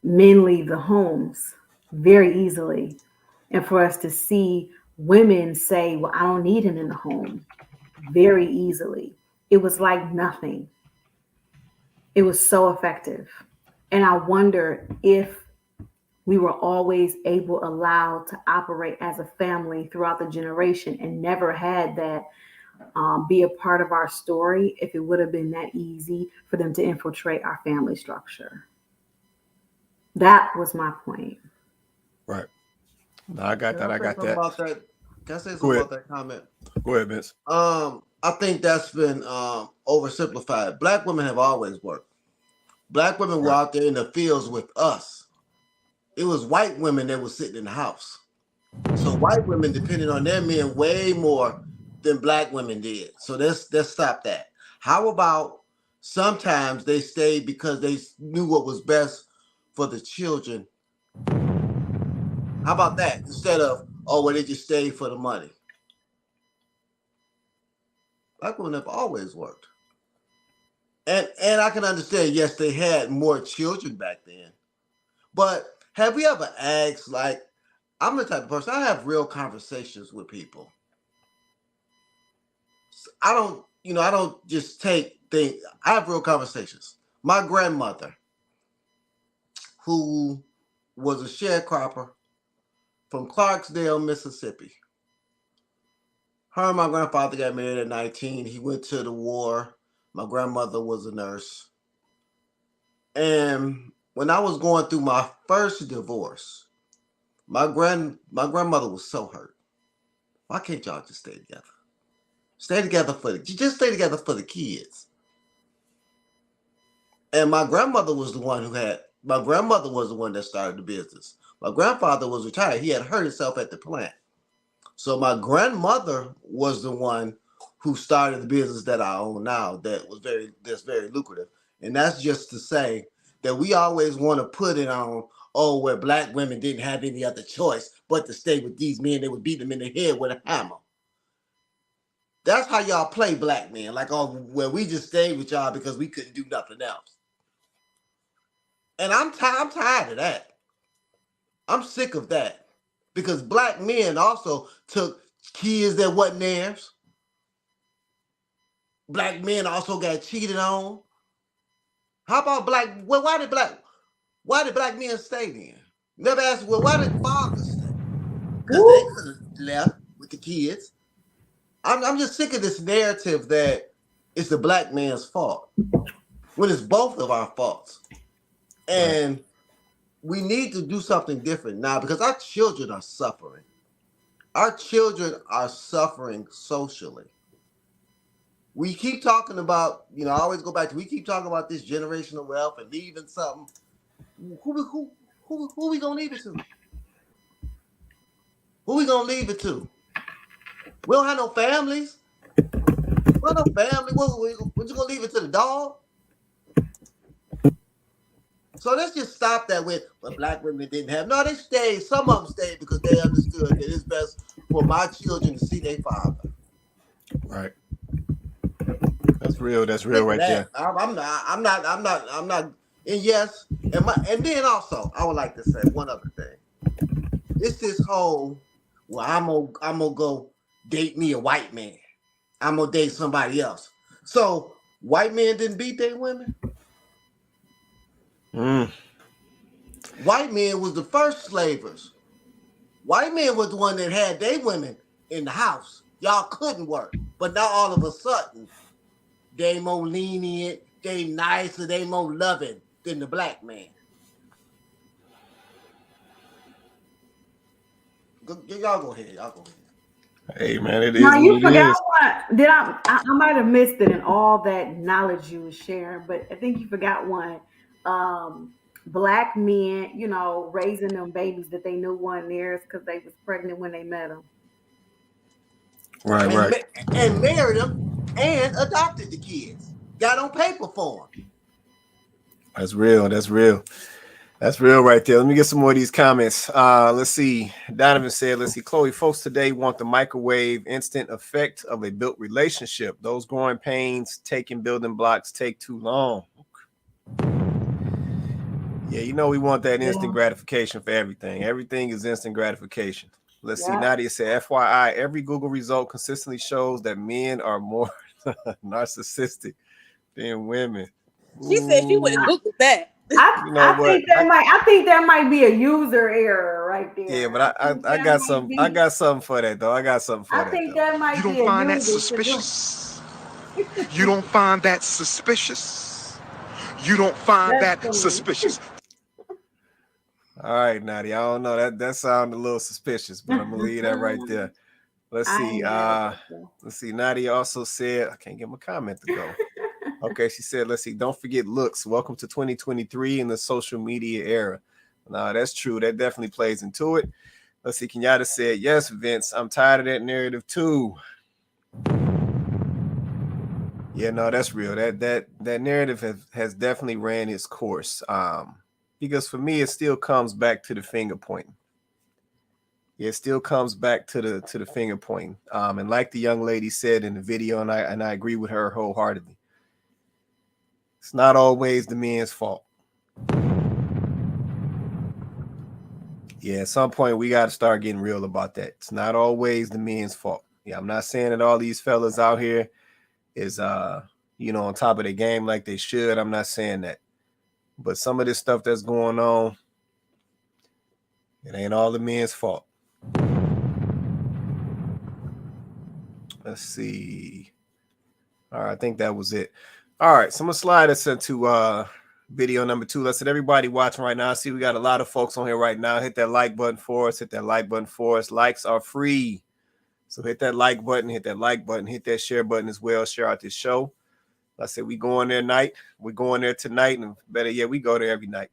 men leave the homes very easily, and for us to see women say, well, I don't need him in the home very easily. It was like nothing. It was so effective. And I wonder if we were always allowed to operate as a family throughout the generation and never had that be a part of our story, if it would have been that easy for them to infiltrate our family structure. That was my point. Right. No, I got Can that. I I say got something that. about that? Can I say Go something ahead. about that comment? Go ahead, Vince. I think that's been oversimplified. Black women have always worked. Black women were Right. out there in the fields with us. It was white women that were sitting in the house. So white women depended on their men way more than black women did. So let's stop that. How about sometimes they stayed because they knew what was best for the children? How about that? Instead of, oh, well, they just stayed for the money. Black women have always worked. And I can understand, yes, they had more children back then. But have we ever asked, like, I'm the type of person, I have real conversations with people. I don't just take things, I have real conversations. My grandmother, who was a sharecropper from Clarksdale, Mississippi. Her and my grandfather got married at 19. He went to the war. My grandmother was a nurse. And when I was going through my first divorce, my grandmother was so hurt. Why can't y'all just stay together? Just stay together for the kids. And my grandmother was the one that started the business. My grandfather was retired. He had hurt himself at the plant. So my grandmother was the one who started the business that I own now that's very lucrative. And that's just to say that we always want to put it on, oh, where black women didn't have any other choice but to stay with these men. They would beat them in the head with a hammer. That's how y'all play black men. Like, oh, well, we just stayed with y'all because we couldn't do nothing else. And I'm tired of that. I'm sick of that. Because black men also took kids that wasn't theirs. Black men also got cheated on. How about why did black men stay then? Never asked, well, why did fathers stay? Because they could have left with the kids. I'm just sick of this narrative that it's the black man's fault when it's both of our faults. And we need to do something different now because our children are suffering. Our children are suffering socially. We keep talking about, I always go back to, we keep talking about this generational wealth and leaving something. Who we gonna leave it to? Who we gonna leave it to? We don't have no families. We don't have no family. What you gonna leave it to the dog? So let's just stop that with, but black women didn't have. No, they stayed. Some of them stayed because they understood that it's best for my children to see their father. Right. That's real. That's real right there. I'm not. And yes, and then also, I would like to say one other thing. It's this whole, well, I'm gonna go date me a white man. I'm gonna date somebody else. So white men didn't beat their women. White men was the first slavers. White men was the one that had their women in the house. Y'all couldn't work, but now all of a sudden, they more lenient, they nicer, they more loving than the black man. Y'all go ahead. Hey man, it is Now you what it forgot is. one. Did I might have missed it in all that knowledge you was sharing, but I think you forgot one. Black men, raising them babies that they knew weren't theirs because they was pregnant when they met them. Right. And married them and adopted the kids. Got on paper for them. That's real. That's real right there. Let me get some more of these comments. Let's see. Donovan said, let's see. Chloe, folks today want the microwave instant effect of a built relationship. Those growing pains taking building blocks take too long. Yeah, we want that instant gratification for everything. Everything is instant gratification. Let's see. Nadia said, FYI, every Google result consistently shows that men are more narcissistic than women. She said she would have Googled that. I think that might be a user error right there. Yeah, but I got something. I got something for that though. I think that might you be don't a find that user suspicious? You don't find that suspicious? You don't find that suspicious? All right, Nadia. I don't know. That sounded a little suspicious, but I'm gonna leave that right there. Let's I see. ain't mad at that though. Let's see. Nadia also said, I can't get my comment to go. Okay, she said, let's see, don't forget looks. Welcome to 2023 in the social media era. No, that's true. That definitely plays into it. Let's see, Kenyatta said, yes, Vince, I'm tired of that narrative too. Yeah, no, that's real. That narrative has definitely ran its course. Because for me, it still comes back to the finger pointing. It still comes back to the finger pointing. And like the young lady said in the video, and I agree with her wholeheartedly. It's not always the men's fault. Yeah, at some point we got to start getting real about that. It's not always the men's fault. Yeah, I'm not saying that all these fellas out here is on top of the game like they should. I'm not saying that. But some of this stuff that's going on, it ain't all the men's fault. Let's see. All right, I think that was it. All right, so I'm gonna slide us into video number 2. Let's let everybody watching right now. I see we got a lot of folks on here right now. Hit that like button for us. Hit that like button for us. Likes are free. So hit that like button, hit that share button as well. Share out this show. Like I said, we going there tonight. We're going there tonight, and better yet, we go there every night.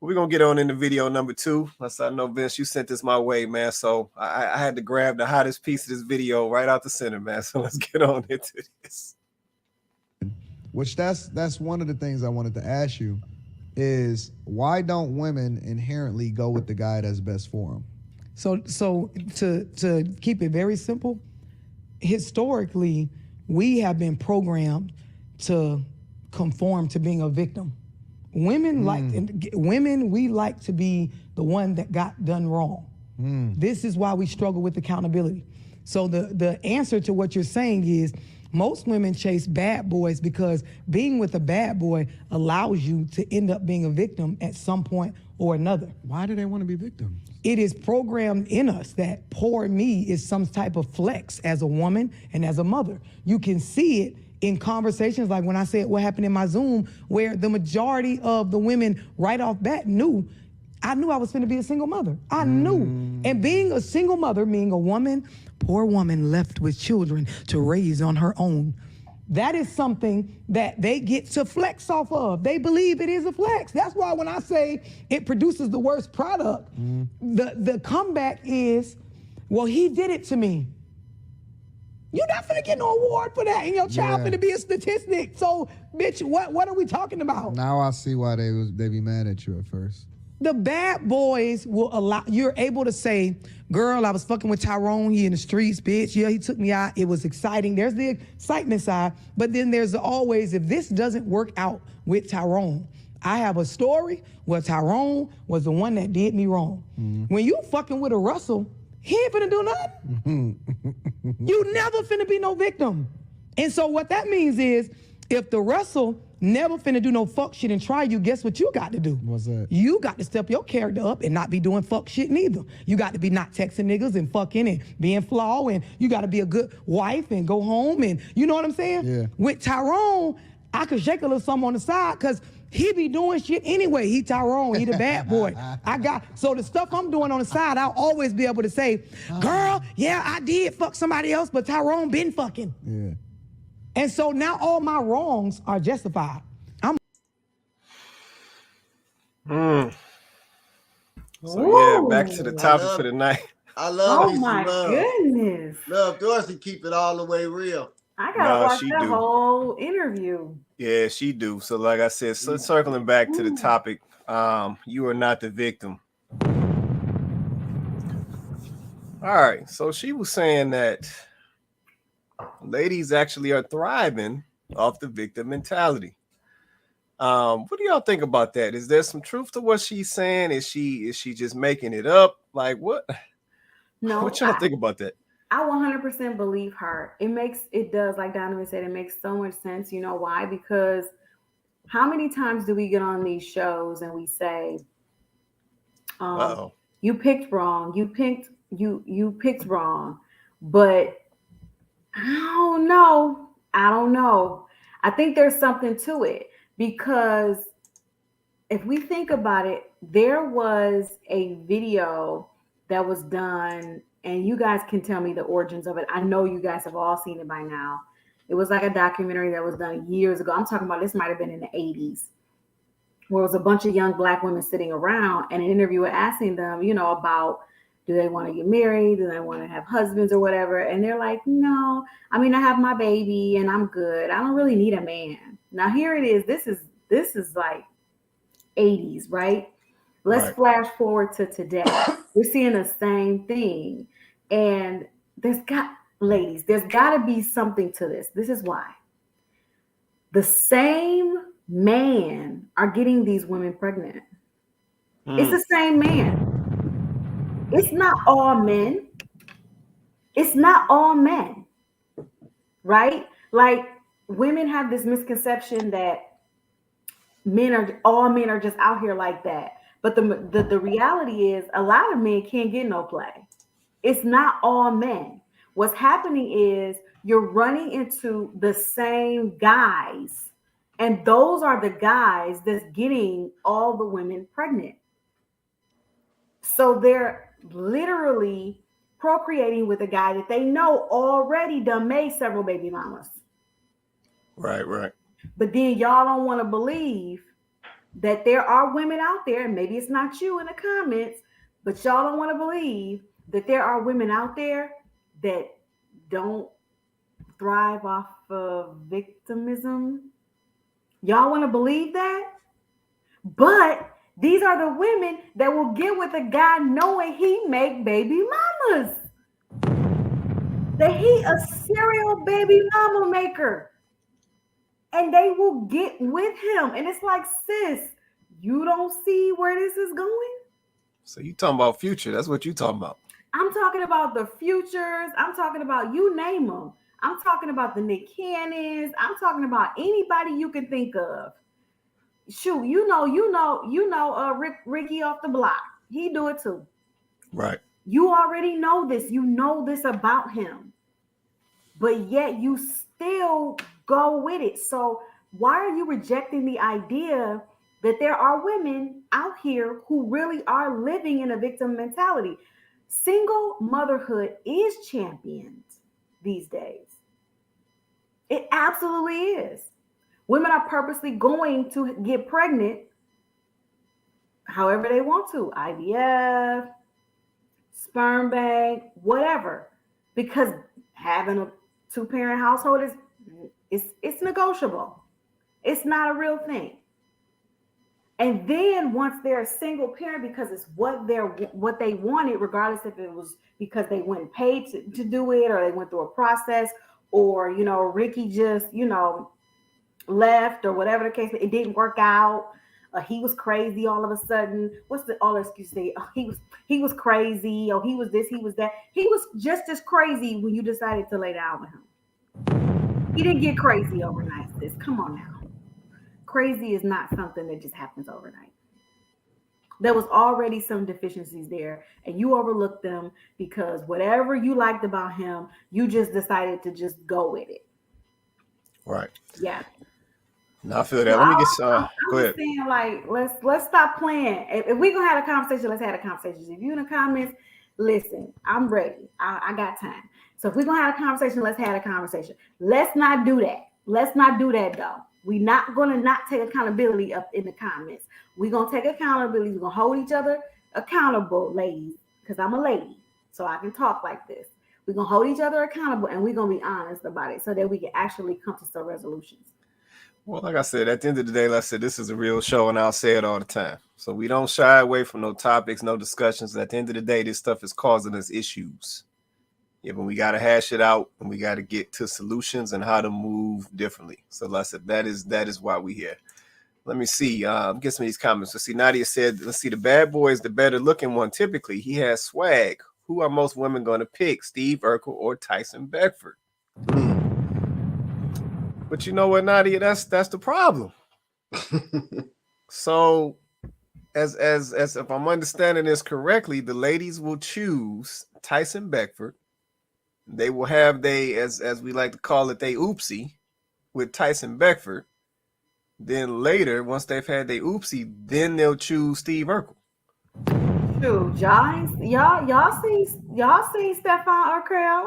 But we're gonna get on into video number 2. I know, Vince, you sent this my way, man. So I had to grab the hottest piece of this video right out the center, man. So let's get on into this. Which that's one of the things I wanted to ask you is why don't women inherently go with the guy that's best for them? So to keep it very simple, historically, we have been programmed to conform to being a victim. Women we like to be the one that got done wrong. This is why we struggle with accountability. So the answer to what you're saying is most women chase bad boys because being with a bad boy allows you to end up being a victim at some point or another. Why do they want to be victims? It is programmed in us that poor me is some type of flex as a woman and as a mother. You can see it in conversations like when I said what happened in my Zoom, where the majority of the women right off bat knew I was going to be a single mother. I knew. And being a single mother, meaning a woman, poor woman left with children to raise on her own. That is something that they get to flex off of. They believe it is a flex. That's why when I say it produces the worst product, the comeback is, well, he did it to me. You're not finna get no award for that, and your child finna be a statistic. So, bitch, what are we talking about? Now I see why they be mad at you at first. The bad boys will allow, you're able to say, girl, I was fucking with Tyrone, he in the streets, bitch. Yeah, he took me out, it was exciting. There's the excitement side, but then there's always, if this doesn't work out with Tyrone, I have a story where Tyrone was the one that did me wrong. When you fucking with a Russell, he ain't finna do nothing. You never finna be no victim. And so what that means is, if the Russell never finna do no fuck shit and try you, guess what you got to do? What's that? You got to step your character up and not be doing fuck shit neither. You got to be not texting niggas and fucking and being flaw, and you got to be a good wife and go home, and you know what I'm saying? Yeah. With Tyrone, I could shake a little something on the side because he be doing shit anyway. He Tyrone, he the bad boy. So the stuff I'm doing on the side, I'll always be able to say, girl, yeah, I did fuck somebody else, but Tyrone been fucking. Yeah. And so now all my wrongs are justified. So yeah, back to the topic for the night. I love Oh my goodness. Love Dorsey keep it all the way real. I gotta watch that whole interview. Yeah, she do. So like I said, so circling back to the topic, you are not the victim. All right, so she was saying that ladies actually are thriving off the victim mentality. What do y'all think about that? Is there some truth to what she's saying? Is she just making it up? Like what? No. What y'all think about that? I 100% believe her. It does, like Donovan said, it makes so much sense. You know why? Because how many times do we get on these shows and we say, you picked wrong, you picked wrong, but I don't know. I think there's something to it because if we think about it, there was a video that was done, and you guys can tell me the origins of it. I know you guys have all seen it by now. It was like a documentary that was done years ago. I'm talking about this might have been in the 80s, where it was a bunch of young black women sitting around and an interviewer asking them, about do they want to get married? Do they want to have husbands or whatever? And they're like, no, I mean, I have my baby and I'm good. I don't really need a man. Now here it is. This is like 80s, right? Let's Right. flash forward to today. We're seeing the same thing. And ladies, there's got to be something to this. This is why. The same man are getting these women pregnant. It's the same man. It's not all men. It's not all men, right? Like women have this misconception that all men are just out here like that. But the reality is a lot of men can't get no play. It's not all men. What's happening is you're running into the same guys, and those are the guys that's getting all the women pregnant. So they're literally procreating with a guy that they know already done made several baby mamas. Right. But then y'all don't want to believe that there are women out there, and maybe it's not you in the comments, but y'all don't want to believe that there are women out there that don't thrive off of victimism. Y'all want to believe that? But these are the women that will get with a guy knowing he make baby mamas. That he a serial baby mama maker. And they will get with him. And it's like, sis, you don't see where this is going? So you talking about Future. That's what you talking about. I'm talking about the Futures. I'm talking about you name them. I'm talking about the Nick Cannons. I'm talking about anybody you can think of. Shoot, Ricky off the block. He do it too. Right. You already know this. You know this about him. But yet you still go with it. So why are you rejecting the idea that there are women out here who really are living in a victim mentality? Single motherhood is championed these days. It absolutely is. Women are purposely going to get pregnant however they want to, IVF, sperm bank, whatever, because having a two-parent household it's negotiable. It's not a real thing. And then once they're a single parent, because it's what they wanted, regardless if it was because they went paid to do it, or they went through a process, or Ricky just left, or whatever the case. It didn't work out. He was crazy all of a sudden. What's all excuse say? Oh, he was crazy. Oh, he was this, he was that. He was just as crazy when you decided to lay down with him. He didn't get crazy overnight, sis. Come on now. Crazy is not something that just happens overnight. There was already some deficiencies there, and you overlooked them because whatever you liked about him, you just decided to just go with it. Right. Yeah. No, I feel that. Let me get I'm go ahead. saying, like, let's stop playing. If we're gonna have a conversation, let's have a conversation. If you in the comments, listen, I'm ready. I got time. So if we're gonna have a conversation, let's have a conversation. Let's not do that. Let's not do that though. We're not gonna not take accountability up in the comments. We're gonna take accountability. We're gonna hold each other accountable, ladies, because I'm a lady, so I can talk like this. We're gonna hold each other accountable, and we're gonna be honest about it so that we can actually come to some resolutions. Well, like I said, at the end of the day, like I said, this is a real show, and I'll say it all the time. So we don't shy away from no topics, no discussions. At the end of the day, this stuff is causing us issues. Yeah, but we got to hash it out, and we got to get to solutions and how to move differently. So like I said, that is why we're here. Let me see. Get some of these comments. Let's see. Nadia said, let's see. The bad boy is the better looking one. Typically, he has swag. Who are most women going to pick? Steve Urkel or Tyson Beckford? But you know what, Nadia? That's the problem. So, as if I'm understanding this correctly, the ladies will choose Tyson Beckford. They will have as we like to call it, they oopsie with Tyson Beckford. Then later, once they've had their oopsie, then they'll choose Steve Urkel. Shoot, y'all seen Stefan Urkel?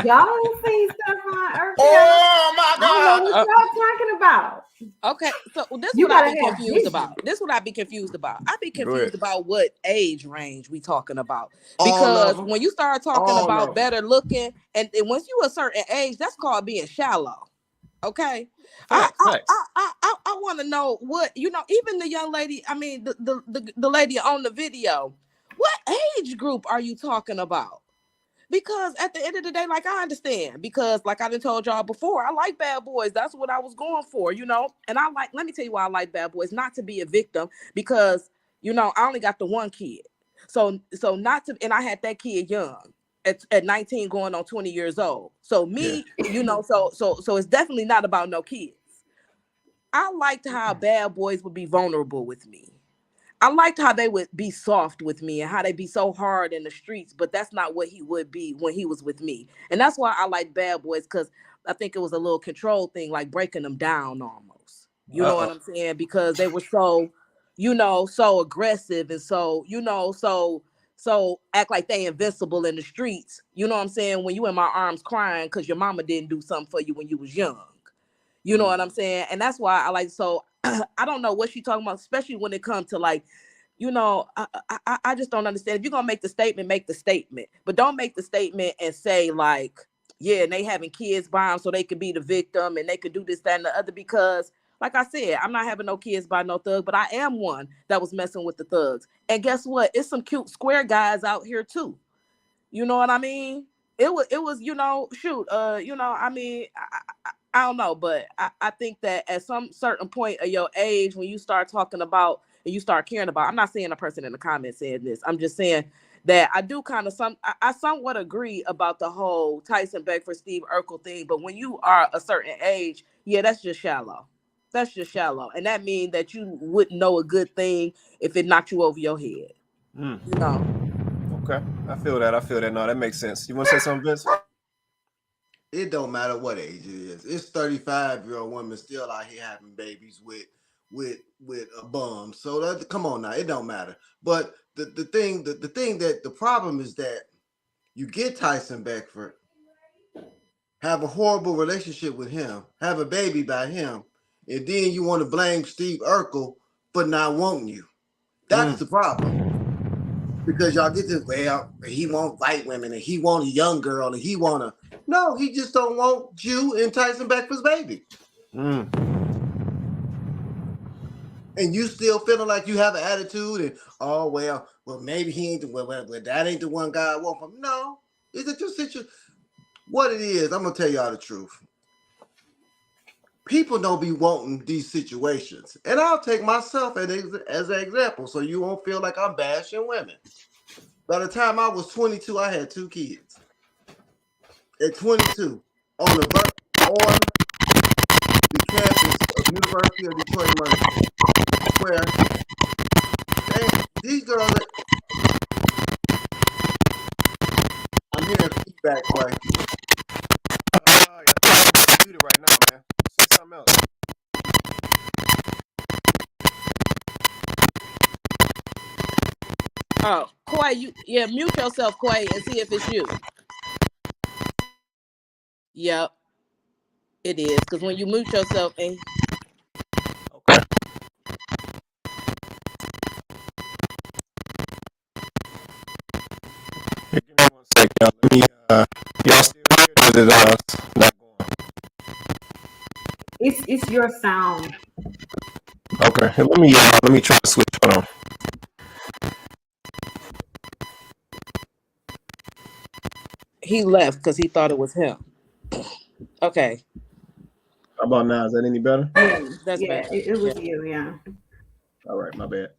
Y'all ain't seen Stefan Urkel. Oh my I don't know God! what y'all talking about. Okay, so this is You what I gotta be have confused vision. about. This is what I be confused about. I be Go ahead. confused about what age range we talking about. All Because of them. when you start talking All about of them. better looking, and once you a certain age, that's called being shallow. Okay. Facts. I want to know what, even the young lady, I mean the lady on the video, what age group are you talking about? Because at the end of the day, like, I understand, because like I done told y'all before, I like bad boys. That's what I was going for, and let me tell you why I like bad boys, not to be a victim, because I only got the one kid. So not to, and I had that kid young at 19 going on 20 years old. So me, so it's definitely not about no kids. I liked how bad boys would be vulnerable with me. I liked how they would be soft with me and how they be so hard in the streets, but that's not what he would be when he was with me. And that's why I like bad boys, because I think it was a little control thing, like breaking them down almost. You know what I'm saying? Because they were so, so aggressive and so, so act like they invincible in the streets. You know what I'm saying? When you in my arms crying because your mama didn't do something for you when you was young. You know what I'm saying? And that's why I like, so I don't know what she's talking about, especially when it comes to like, I just don't understand. If you're going to make the statement, but don't make the statement and say like, yeah, and they having kids by them so they could be the victim and they could do this, that, and the other, because like I said, I'm not having no kids by no thug, but I am one that was messing with the thugs. And guess what? It's some cute square guys out here too. You know what I mean? It was, shoot, I mean, I don't know, but I think that at some certain point of your age, when you start talking about and you start caring about, I'm not saying a person in the comments said this, I'm just saying that I do kind of I somewhat agree about the whole Tyson Beckford Steve Urkel thing, but when you are a certain age, yeah, that's just shallow. That's just shallow. And that means that you wouldn't know a good thing if it knocked you over your head. Okay. I feel that. No, that makes sense. You want to say something, Vince? It don't matter what age it is. It's 35-year-old women still out here having babies with a bum. So come on now, it don't matter. But the problem is that you get Tyson Beckford, have a horrible relationship with him, have a baby by him, and then you want to blame Steve Urkel for not wanting you. That's the problem. Because y'all get this, well, he want white women and he want a young girl and he want a, no, he just don't want you and Tyson Beckford's baby. And you still feeling like you have an attitude and, oh, well, maybe he ain't, well, that ain't the one guy I want from. No, is it your situation? What it is, I'm going to tell y'all the truth. People don't be wanting these situations. And I'll take myself as an example so you won't feel like I'm bashing women. By the time I was 22, I had 2 kids. At 22, on the campus of University of Detroit Mercy, where these girls, I'm hearing feedback, boy. You're muted right now, man. Say something else. Oh, Quay, mute yourself, Quay, and see if it's you. Yep, it is, because when you mute yourself, and okay. Here, give me 1 second. Let me. Y'all still here? Is it not going? It's your sound. Okay. Let me try to switch. Hold on. he left because he thought it was him. Okay. How about now? Is that any better? That's Yeah, better. it was you, yeah. All right, my bad.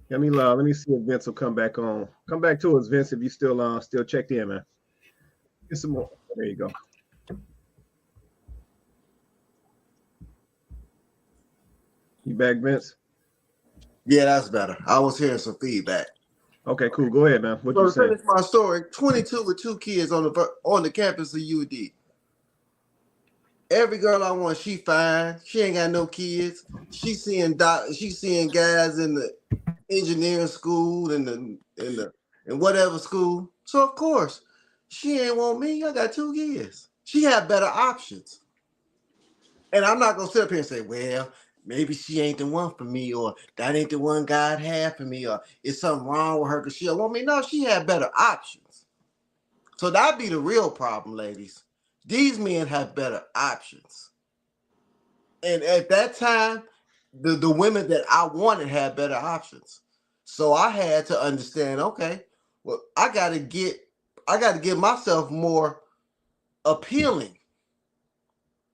Let me see if Vince will come back on. Come back to us, Vince, if you still checked in, man. Get some more. There you go. You back, Vince? Yeah, that's better. I was hearing some feedback. Okay, cool. Go ahead, man. What So you to saying? finish my story, 22 with 2 kids on the campus of UD. Every girl I want, she fine. She ain't got no kids. She seeing guys in the engineering school and whatever school. So of course, she ain't want me. I got 2 kids. She had better options. And I'm not gonna sit up here and say, well, maybe she ain't the one for me, or that ain't the one God had for me, or is something wrong with her because she don't want me. No, she had better options. So that'd be the real problem, ladies. These men have better options. And at that time, the women that I wanted had better options. So I had to understand, okay, well, I gotta get myself more appealing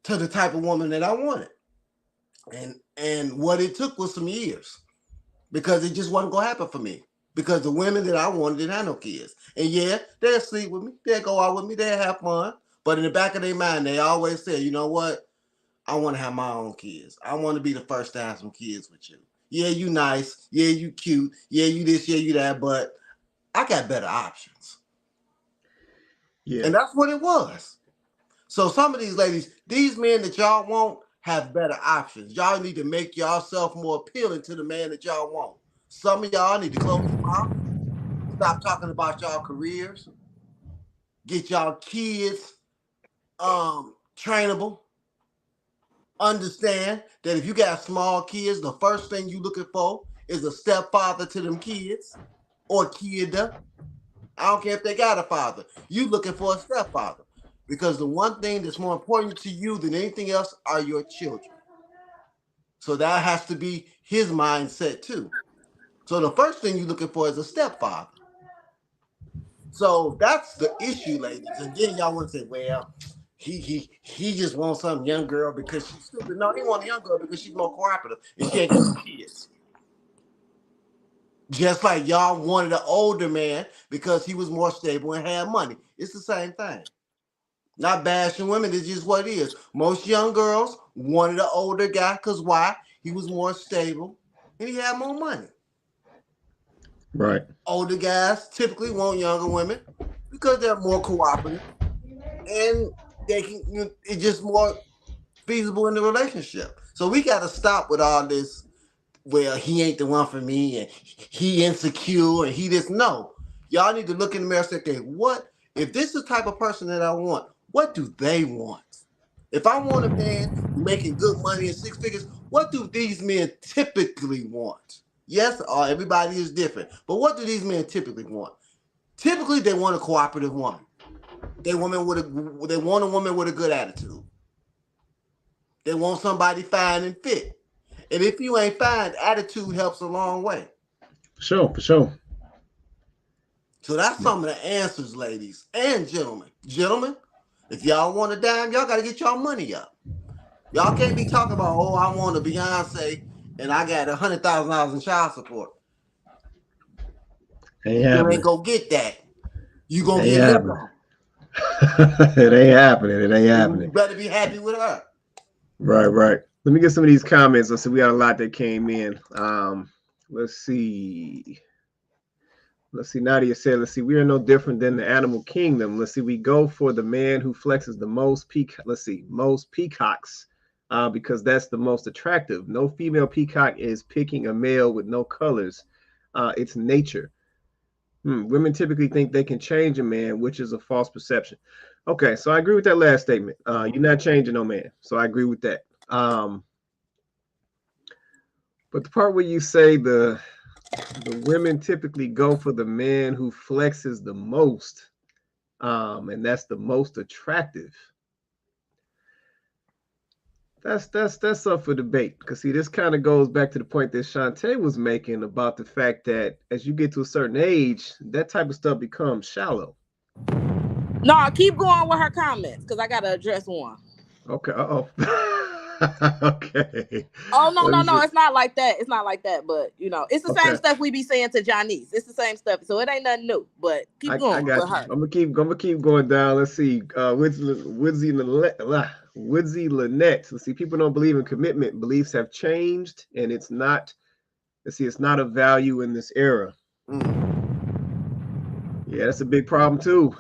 to the type of woman that I wanted. And what it took was some years, because it just wasn't gonna happen for me. Because the women that I wanted didn't have no kids. And yeah, they'll sleep with me, they'll go out with me, they'll have fun. But in the back of their mind, they always say, you know what? I want to have my own kids. I want to be the first to have some kids with you. Yeah, you nice. Yeah, you cute. Yeah, you this, yeah, you that. But I got better options. Yeah. And that's what it was. So some of these ladies, these men that y'all want, have better options. Y'all need to make yourself more appealing to the man that y'all want. Some of y'all need to close your mouth. Stop talking about y'all careers. Get y'all kids trainable. Understand that if you got small kids, the first thing you looking for is a stepfather to them kids or kid. I don't care if they got a father. You looking for a stepfather, because the one thing that's more important to you than anything else are your children. So that has to be his mindset too. So the first thing you're looking for is a stepfather. So that's the issue, ladies. And then y'all want to say, well, he just wants some young girl because she's stupid. No, he want a young girl because she's more cooperative and she ain't got no kids. Just like y'all wanted an older man because he was more stable and had money. It's the same thing. Not bashing women, it's just what it is. Most young girls wanted an older guy because why? He was more stable and he had more money. Right. Older guys typically want younger women because they're more cooperative and they can, it's just more feasible in the relationship. So we got to stop with all this. Well, he ain't the one for me, and he insecure, and he just no. Y'all need to look in the mirror and say, okay, what if this is the type of person that I want? What do they want? If I want a man making good money in 6 figures, what do these men typically want? Yes, everybody is different, but what do these men typically want? Typically, they want a cooperative woman. They want a woman with a good attitude. They want somebody fine and fit. And if you ain't fine, attitude helps a long way. For sure. So that's some of the answers, ladies and gentlemen. Gentlemen, if y'all want a dime, y'all got to get y'all money up. Y'all can't be talking about, oh, I want a Beyonce and I got $100,000 in child support. You ain't gonna get that. You gonna get liquor. It ain't happening. You better be happy with her. Right. Let me get some of these comments. Let's see. We got a lot that came in. Let's see. Nadia said, let's see. We are no different than the animal kingdom. Let's see. We go for the man who flexes the most most peacocks, because that's the most attractive. No female peacock is picking a male with no colors. It's nature. Women typically think they can change a man, which is a false perception. Okay, so I agree with that last statement. You're not changing no man. So I agree with that. But the part where you say the women typically go for the man who flexes the most, and that's the most attractive. That's up for debate, because see, this kind of goes back to the point that Shantae was making about the fact that as you get to a certain age, that type of stuff becomes shallow. No, keep going with her comments because I gotta address one. Okay. Okay. Oh no, it's not like that. It's not like that, but it's the same stuff we be saying to Janice. It's the same stuff, so it ain't nothing new. But keep going. I got you. Her. I'm gonna keep going down. Let's see. Woodsy Lynette. Let's see. People don't believe in commitment. Beliefs have changed, and it's not. Let's see. It's not a value in this era. Yeah, that's a big problem too.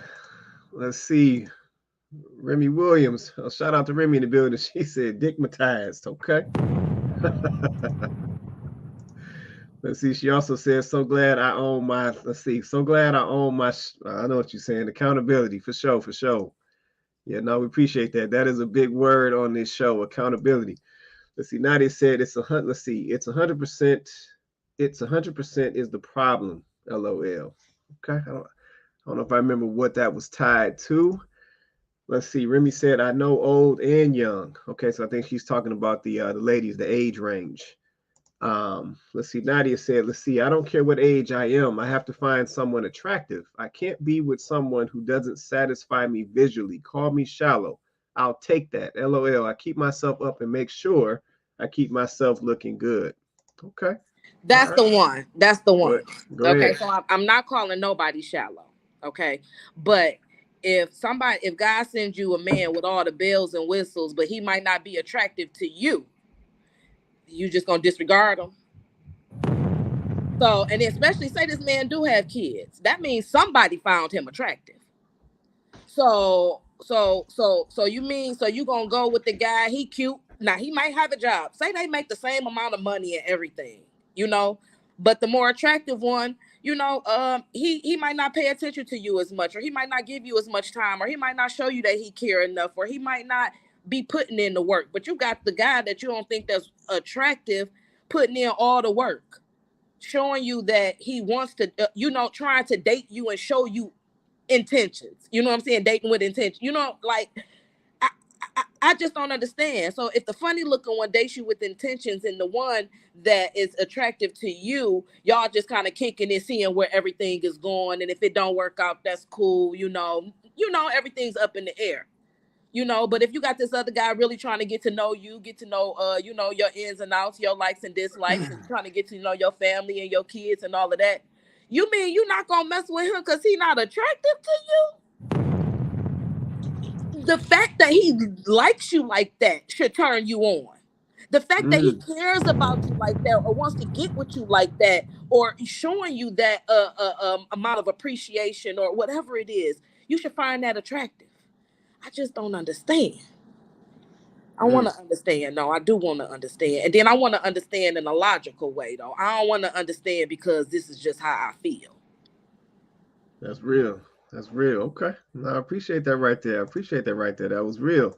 Let's see. Remy Williams. Shout out to Remy in the building. She said digmatized. Okay. Let's see. She also says, "So glad I own my." Let's see. So glad I own my. I know what you're saying. Accountability for sure. For sure. Yeah. No, we appreciate that. That is a big word on this show. Accountability. Let's see. Nadia said it's 100. Let's see. It's 100%. It's 100% is the problem. LOL. Okay. I don't know if I remember what that was tied to. Let's see. Remy said, "I know old and young." Okay, so I think she's talking about the ladies, the age range. Let's see. Nadia said, "Let's see. I don't care what age I am. I have to find someone attractive. I can't be with someone who doesn't satisfy me visually. Call me shallow. I'll take that. LOL. I keep myself up and make sure I keep myself looking good." Okay. That's All right. the one. That's the Go one. ahead. Go Okay, ahead. so I'm not calling nobody shallow. Okay, but if God sends you a man with all the bells and whistles, but he might not be attractive to you, you just gonna disregard him. So, and especially say this man do have kids, that means somebody found him attractive. So you mean so you gonna go with the guy? He cute. Now he might have a job. Say they make the same amount of money and everything, you know. But the more attractive one, he might not pay attention to you as much, or he might not give you as much time, or he might not show you that he care enough, or he might not be putting in the work. But you got the guy that you don't think that's attractive, putting in all the work, showing you that he wants to, trying to date you and show you intentions. You know what I'm saying? Dating with intention. Like I, I just don't understand. So if the funny looking one dates you with intentions and the one that is attractive to you, y'all just kind of kicking it, seeing where everything is going. And if it don't work out, that's cool. Everything's up in the air. But if you got this other guy really trying to get to know you, get to know, your ins and outs, your likes and dislikes, and trying to get to know your family and your kids and all of that, you mean you not gonna mess with him because he not attractive to you? The fact that he likes you like that should turn you on. The fact that he cares about you like that, or wants to get with you like that, or showing you that amount of appreciation or whatever it is, you should find that attractive. I just don't understand. I want to understand. No, I do want to understand. And then I want to understand in a logical way, though. I don't want to understand because this is just how I feel. That's real. That's real. Okay. No, I appreciate that right there. I appreciate that right there. That was real.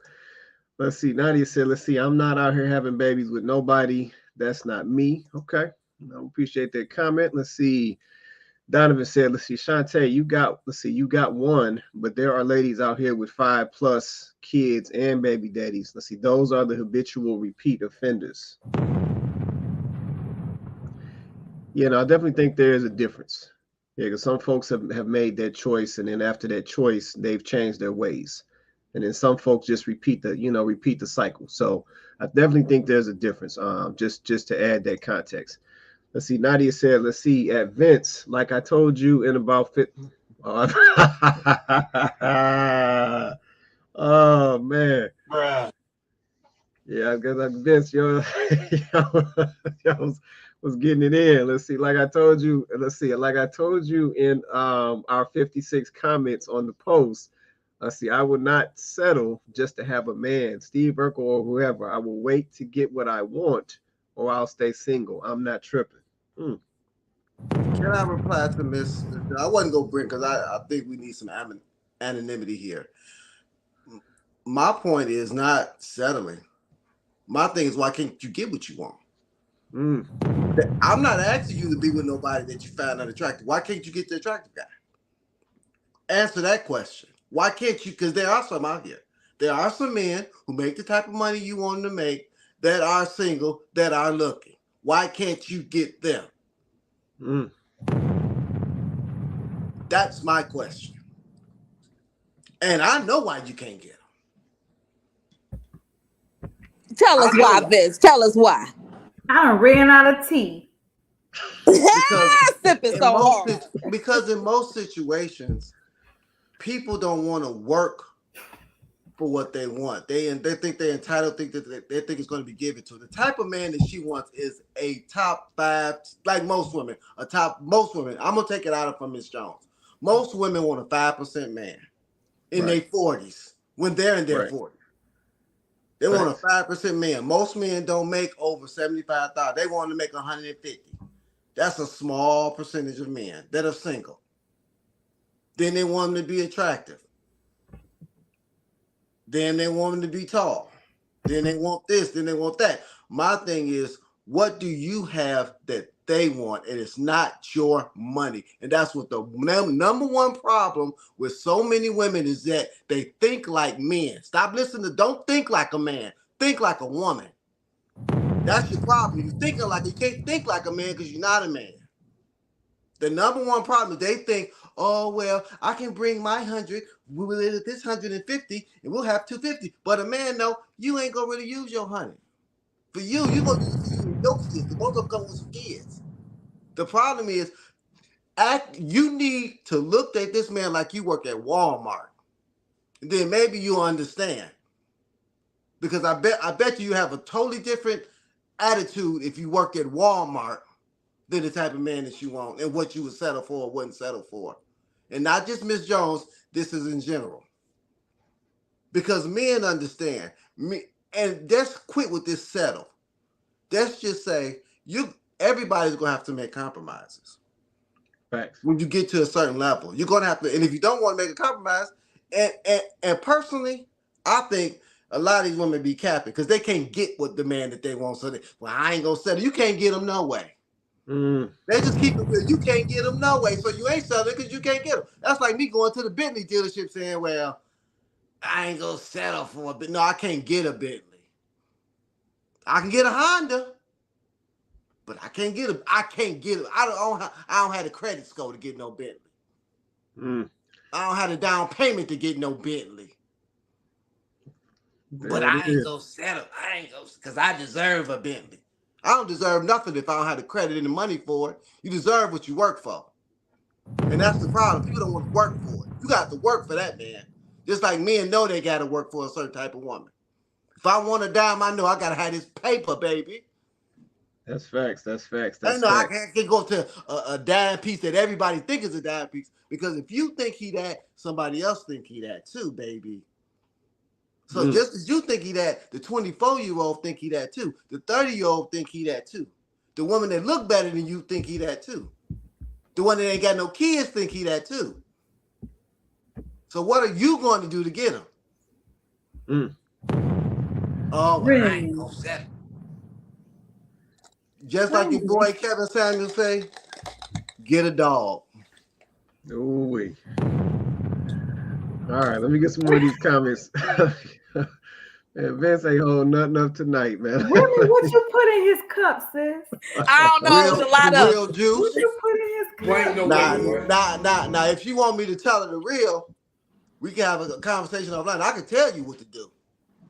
Let's see. Nadia said, "Let's see. I'm not out here having babies with nobody. That's not me." Okay. I appreciate that comment. Let's see. Donovan said, "Let's see, Shantae, you got one, but there are ladies out here with 5+ kids and baby daddies. Let's see, those are the habitual repeat offenders." I definitely think there is a difference. Yeah, because some folks have made that choice, and then after that choice, they've changed their ways. And then some folks just repeat the cycle. So I definitely think there's a difference. Just to add that context. Let's see. Nadia said, "Let's see, at Vince, like I told you in about 50." Oh man. Bruh. Yeah, I guess like Vince, was getting it in. Let's see. Like I told you, in our 56 comments on the post. Let's see, I would not settle just to have a man, Steve Urkel or whoever. I will wait to get what I want, or I'll stay single. I'm not tripping. Can I reply to Miss? I wasn't gonna bring because I think we need some anonymity here. My point is not settling. My thing is, why can't you get what you want? I'm not asking you to be with nobody that you find unattractive. Why can't you get the attractive guy? Answer that question. Why can't you? Because there are some out here. There are some men who make the type of money you want them to make, that are single, that are looking. Why can't you get them? That's my question. And I know why you can't get them. Tell us why, Vince. Tell us why. I done ran out of tea. Because in most situations, people don't want to work for what they want. They think they're entitled, think that they think it's going to be given to. The type of man that she wants is a top 5, like most women. Most women. I'm gonna take it out of from Miss Jones. Most women want a 5% man in their 40s when they're in their Right. 40s. They want a Facts. 5% man. Most men don't make over 75,000. They want to make 150. That's a small percentage of men that are single. Then they want them to be attractive. Then they want them to be tall. Then they want this. Then they want that. My thing is, what do you have that they want? And it's not your money. And that's what the number one problem with so many women is, that they think like men. Stop listening to, don't think like a man. Think like a woman. That's your problem. You're thinking like, you can't think like a man because you're not a man. The number one problem is they think, oh, well, I can bring my 100, we will live at this 150, and we'll have 250. But a man, no, you ain't going to really use your 100. For you, you're going to use it for you and your kids. The both of them come with some kids. The problem is, you need to look at this man like you work at Walmart. And then maybe you'll understand. Because I bet you have a totally different attitude if you work at Walmart than the type of man that you want and what you would settle for or wouldn't settle for. And not just Miss Jones, this is in general. Because men understand. And let's quit with this settle. Let's just say everybody's gonna have to make compromises. Facts. When you get to a certain level, you're gonna have to. And if you don't want to make a compromise, and personally, I think a lot of these women be capping because they can't get what the man that they want. So I ain't gonna settle. You can't get them no way. They just keep it real. You can't get them no way, so you ain't selling because you can't get them. That's like me going to the Bentley dealership saying, well, I ain't gonna settle for a Bentley. No, I can't get a Bentley. I can get a Honda, but I can't get a. I can't get it. I don't have the credit score to get no Bentley. I don't have the down payment to get no Bentley. But I ain't gonna settle. I ain't gonna, because I deserve a Bentley. I don't deserve nothing if I don't have the credit and the money for it. You deserve what you work for. And that's the problem. People don't want to work for it. You got to work for that, man. Just like men know they got to work for a certain type of woman. If I want a dime, I know I got to have this paper, baby. That's facts. That's facts. I know I can't go to a dime piece that everybody thinks is a dime piece. Because if you think he that, somebody else think he that too, baby. So just as you think he that, the 24-year-old think he that too. The 30-year-old think he that too. The woman that look better than you think he that too. The one that ain't got no kids think he that too. So what are you going to do to get him? Oh, well, I ain't gonna settle. Just like your boy Kevin Samuel say, get a dog. Oh wait. All right, let me get some more of these comments. Man, Vince ain't holding nothing up tonight, man. Really, what you put in his cup, sis? I don't know. There's a lot of real juice. What you put in his cup? Nah. If you want me to tell her the real, we can have a conversation offline. I can tell you what to do.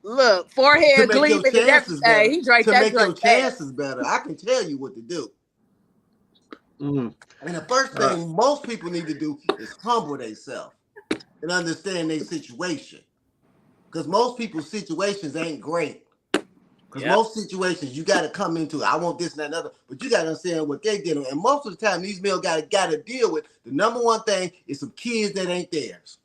Look, forehead gleaming and everything. He drank that drink. To make your chances better, I can tell you what to do. And the first thing most people need to do is humble themselves and understand their situation. Because most people's situations ain't great. Because most situations you got to come into, I want this and that and other, but you got to understand what they dealing with. And most of the time, these men got to deal with the number one thing is some kids that ain't theirs.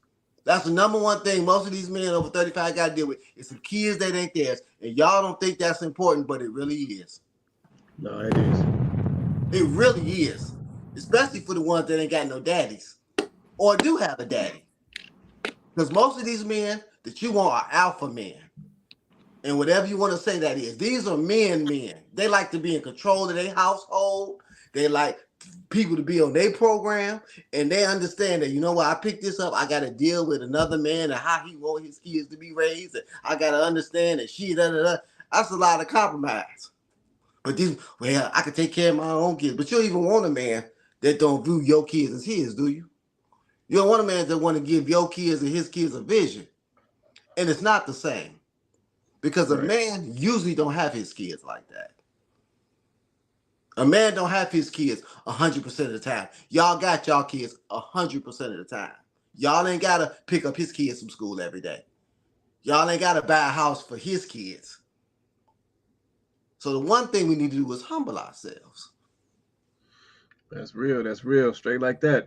That's the number one thing most of these men over 35 got to deal with is some kids that ain't theirs. And y'all don't think that's important, but it really is. No, it is. It really is. Especially for the ones that ain't got no daddies or do have a daddy. Because most of these men that you want are alpha men. And whatever you want to say that is. These are men. They like to be in control of their household. They like people to be on their program. And they understand that, you know what, I picked this up. I got to deal with another man and how he wants his kids to be raised. And I got to understand that That's a lot of compromise. But I can take care of my own kids. But you don't even want a man that don't view your kids as his, do you? You don't want a man that want to give your kids and his kids a vision. And it's not the same. Because a man usually don't have his kids like that. A man don't have his kids 100% of the time. Y'all got y'all kids 100% of the time. Y'all ain't got to pick up his kids from school every day. Y'all ain't got to buy a house for his kids. So the one thing we need to do is humble ourselves. That's real. That's real. Straight like that.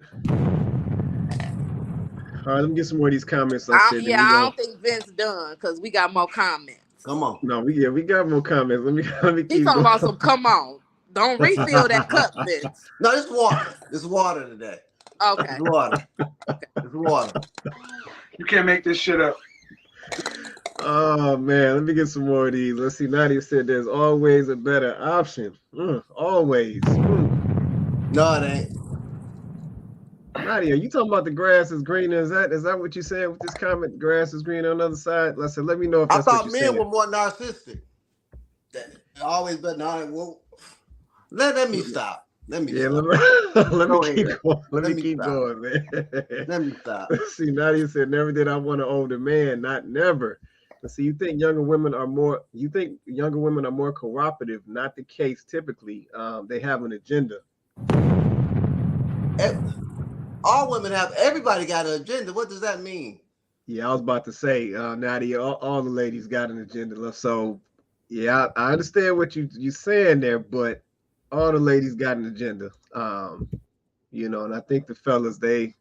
All right, let me get some more of these comments. Like I said, then we I go. don't think Vince done because we got more comments. Come on. No, we got more comments. Let me He keep talking going. about some. Come on, don't refill that cup, Vince. No, it's water. It's water today. Okay. It's water. It's water. You can't make this shit up. Oh man, let me get some more of these. Let's see. Nadia said there's always a better option. Always. No, it ain't. Nadia, you talking about the grass is greener? Is that what you said with this comment? Grass is greener on the other side. I said, let me know if I that's what thought you're men saying. were more narcissistic. Always been well, let me stop. Let me stop. Let me keep going. Let me keep stop. going, man. Let me stop. See, Nadia said, never did I want an older man, not never. Let's see, you think younger women are more cooperative? Not the case typically. They have an agenda. All women have, everybody got an agenda. What does that mean? Yeah, I was about to say, Nadia, all the ladies got an agenda. So yeah, I understand what you saying there, but all the ladies got an agenda. And I think the fellas they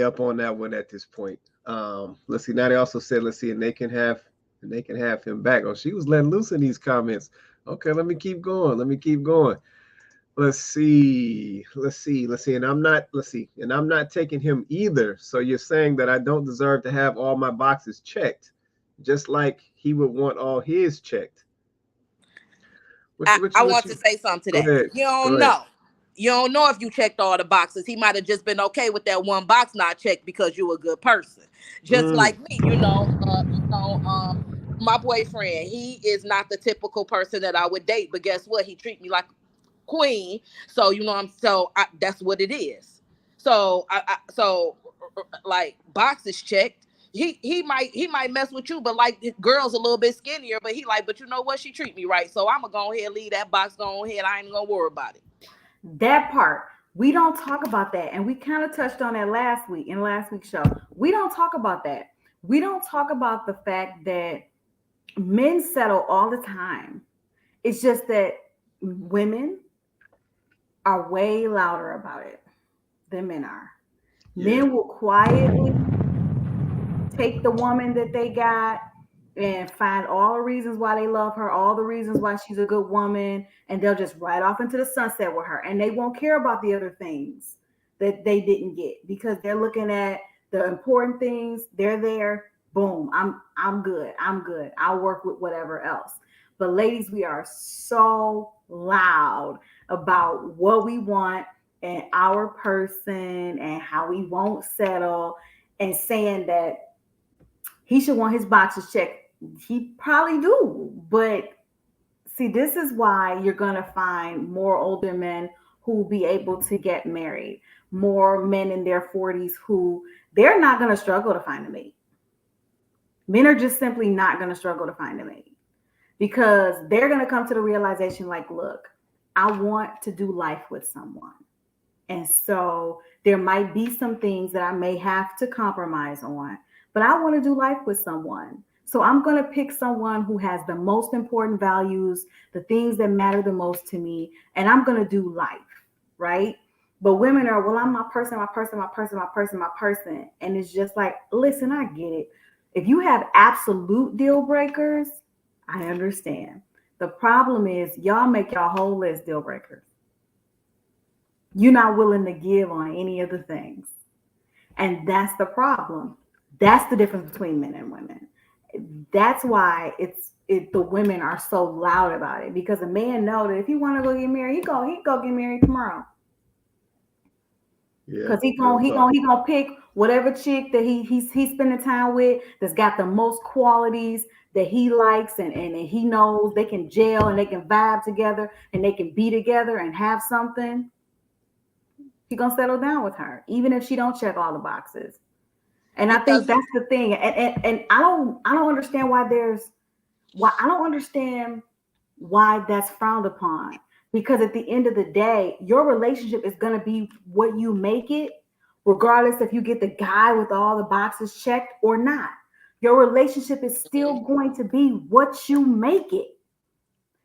up on that one at this point. Let's see. Nadia also said, let's see, and they can have him back. Oh, she was letting loose in these comments. Okay, let me keep going. Let's see. And I'm not taking him either. So you're saying that I don't deserve to have all my boxes checked, just like he would want all his checked. I want to say something to that. You don't know. You don't know if you checked all the boxes. He might have just been okay with that one box not checked because you're a good person. Just like me, my boyfriend, he is not the typical person that I would date, but guess what? He treat me like a queen. So that's what it is. So like boxes checked. He might mess with you, but like girl's a little bit skinnier, but he like, but you know what? She treat me right. So I'm gonna go ahead and leave that box, go ahead. I ain't gonna worry about it. That part, we don't talk about that. And we kind of touched on that last week's show. We don't talk about that. We don't talk about the fact that men settle all the time. It's just that women are way louder about it than men are. Yeah. Men will quietly take the woman that they got and find all the reasons why they love her, all the reasons why she's a good woman, and they'll just ride off into the sunset with her. And they won't care about the other things that they didn't get because they're looking at the important things. They're there. Boom. I'm good. I'll work with whatever else. But ladies, we are so loud about what we want and our person and how we won't settle, and saying that he should want his boxes checked. He probably do, but see, this is why you're going to find more older men who will be able to get married, more men in their 40s who they're not going to struggle to find a mate. Men are just simply not going to struggle to find a mate because they're going to come to the realization like, look, I want to do life with someone. And so there might be some things that I may have to compromise on, but I want to do life with someone. So I'm going to pick someone who has the most important values, the things that matter the most to me, and I'm going to do life, right? But women are, well, I'm my person. And it's just like, listen, I get it. If you have absolute deal breakers, I understand. The problem is y'all make your whole list deal breakers. You're not willing to give on any of the things. And that's the problem. That's the difference between men and women. That's why the women are so loud about it, because a man know that if he want to go get married, he go get married tomorrow. Because he gonna pick whatever chick that he's spending time with that's got the most qualities that he likes, and he knows they can gel and they can vibe together and they can be together and have something. He gonna settle down with her, even if she don't check all the boxes. And I think that's the thing. And I don't understand why that's frowned upon. Because at the end of the day, your relationship is going to be what you make it, regardless if you get the guy with all the boxes checked or not. Your relationship is still going to be what you make it.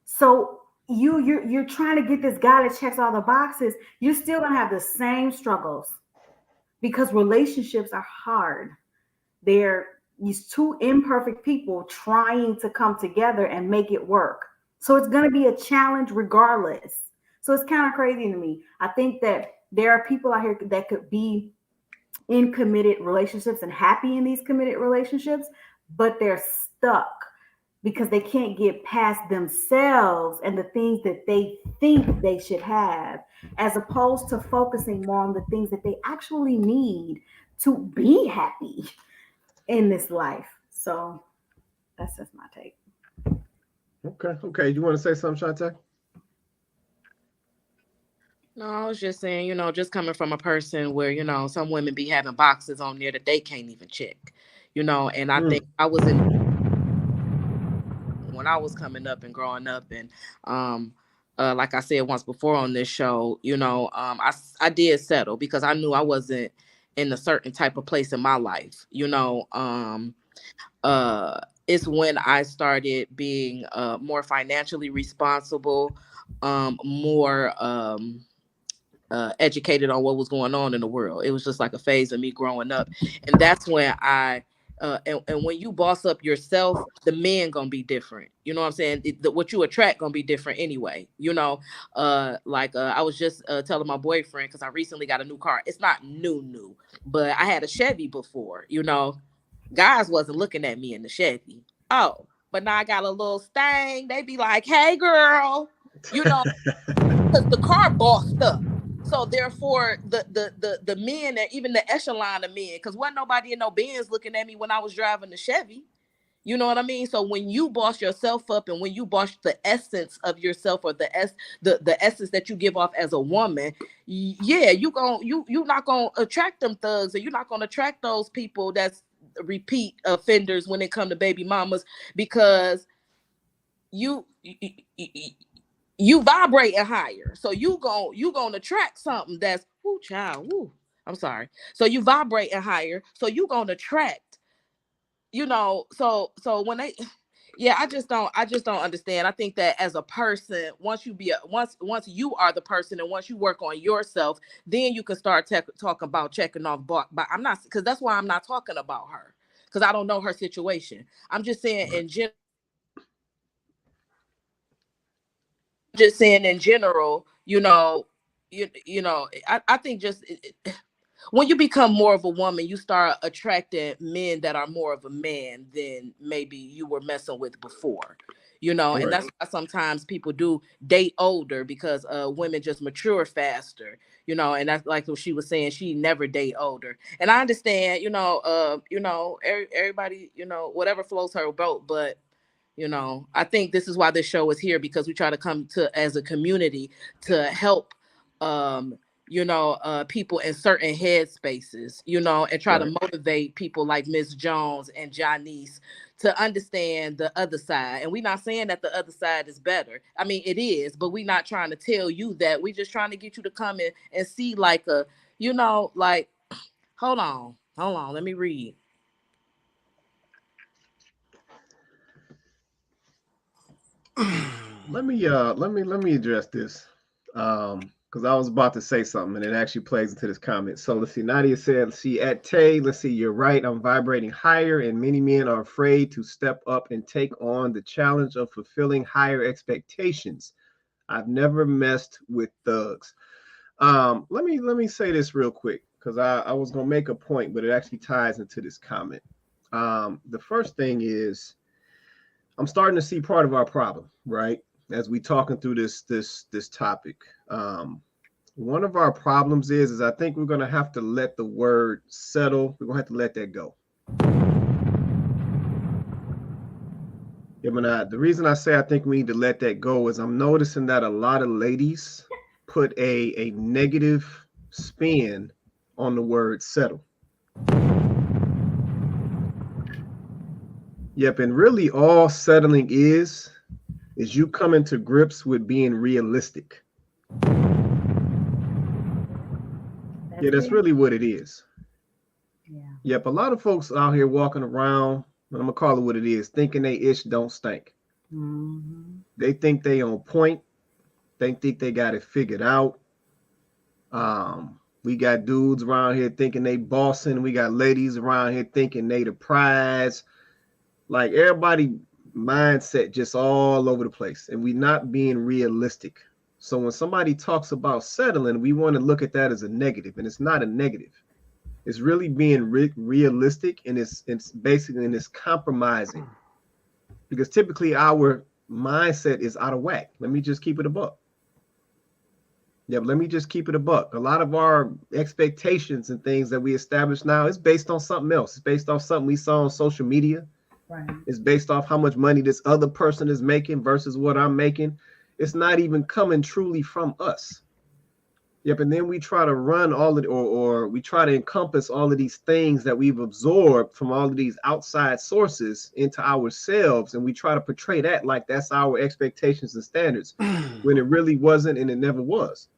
So you're trying to get this guy that checks all the boxes. You're still going to have the same struggles. because relationships are hard. They're these two imperfect people trying to come together and make it work. So it's going to be a challenge regardless. So it's kind of crazy to me. I think that there are people out here that could be in committed relationships and happy in these committed relationships, but they're stuck because they can't get past themselves and the things that they think they should have, as opposed to focusing more on the things that they actually need to be happy in this life. So that's just my take. Okay. You want to say something, Shantae? No, I was just saying, just coming from a person where, some women be having boxes on there that they can't even check, and I think I was when I was coming up and growing up, and like I said once before on this show, I did settle because I knew I wasn't in a certain type of place in my life. It's when I started being more financially responsible, more educated on what was going on in the world. It was just like a phase of me growing up, and that's when and when you boss up yourself, the men gonna be different. You know what I'm saying? What you attract gonna be different anyway. I was just telling my boyfriend, because I recently got a new car. It's not new, but I had a Chevy before. Guys wasn't looking at me in the Chevy. Oh, but now I got a little Stang. They be like, "Hey, girl," because the car bossed up. So therefore, the men and even the echelon of men, because wasn't nobody in no Benz looking at me when I was driving the Chevy. You know what I mean? So when you boss yourself up and when you boss the essence of yourself, or the essence that you give off as a woman, yeah, you not gonna attract them thugs, or you're not gonna attract those people that's repeat offenders when it come to baby mamas, because you vibrating higher. So you gonna attract something that's I'm sorry. So you vibrating higher. So you gonna attract, so when they yeah, I just don't understand. I think that as a person, once you are the person, and once you work on yourself, then you can start talking about checking off. But I'm not, because that's why I'm not talking about her, because I don't know her situation. I'm just saying in general. Just saying in general, I think just when you become more of a woman, you start attracting men that are more of a man than maybe you were messing with before. Right. And that's why sometimes people do date older, because women just mature faster. And that's like what she was saying. She never date older, and I understand. Everybody, whatever floats her boat, but. I think this is why this show is here, because we try to come to as a community to help, people in certain head spaces, and try to motivate people like Miss Jones and Janice to understand the other side. And we're not saying that the other side is better. I mean, it is, but we're not trying to tell you that. We're just trying to get you to come in and see like hold on, let me read. Let me address this, because I was about to say something and it actually plays into this comment. So let's see. Nadia said, let's see, at Tay, let's see, you're right. I'm vibrating higher, and many men are afraid to step up and take on the challenge of fulfilling higher expectations. I've never messed with thugs. Let me say this real quick, because I was gonna make a point, but it actually ties into this comment. The first thing is, I'm starting to see part of our problem, right? As we talking through this topic. One of our problems is I think we're gonna have to let the word settle. We're gonna have to let that go. Yeah, but the reason I say I think we need to let that go is I'm noticing that a lot of ladies put a negative spin on the word settle. Yep, and really all settling is you coming to grips with being realistic. That's really what it is. Yeah. Yep, a lot of folks out here walking around, and I'm gonna call it what it is, thinking they ish don't stink. Mm-hmm. They think they on point. They think they got it figured out. We got dudes around here thinking they bossing. We got ladies around here thinking they the prize. Like everybody mindset just all over the place, and we not being realistic. So when somebody talks about settling, we want to look at that as a negative, and it's not a negative. It's really being realistic, and it's basically and it's compromising, because typically our mindset is out of whack. Let me just keep it a buck. Yeah, but let me just keep it a buck. A lot of our expectations and things that we establish now is based on something else. It's based off something we saw on social media. Right. It's based off how much money this other person is making versus what I'm making. It's not even coming truly from us. Yep, and then we try to run all of it, or we try to encompass all of these things that we've absorbed from all of these outside sources into ourselves, and we try to portray that like that's our expectations and standards, when it really wasn't, and it never was.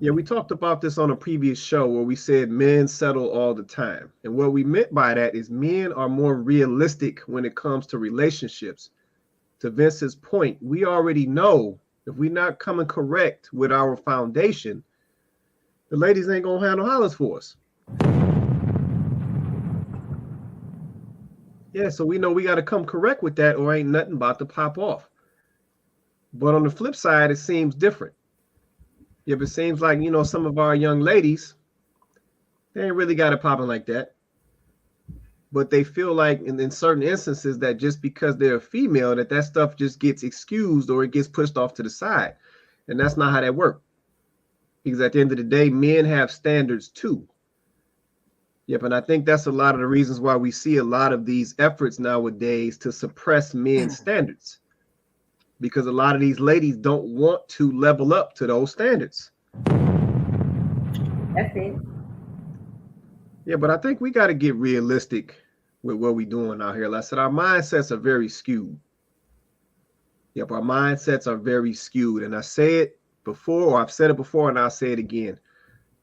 Yeah, we talked about this on a previous show where we said men settle all the time. And what we meant by that is men are more realistic when it comes to relationships. To Vince's point, we already know if we're not coming correct with our foundation, the ladies ain't gonna have no hollers for us. Yeah, so we know we got to come correct with that, or ain't nothing about to pop off. But on the flip side, it seems different. Yeah, but it seems like, you know, some of our young ladies, they ain't really got it popping like that. But they feel like in certain instances that just because they're a female, that stuff just gets excused or it gets pushed off to the side. And that's not how that works. Because at the end of the day, men have standards too. Yep, and I think that's a lot of the reasons why we see a lot of these efforts nowadays to suppress men's standards. Because a lot of these ladies don't want to level up to those standards. That's it. Yeah, but I think we got to get realistic with what we're doing out here. Like I said, our mindsets are very skewed. Yep, our mindsets are very skewed. And I say it before, or I've said it before, and I'll say it again.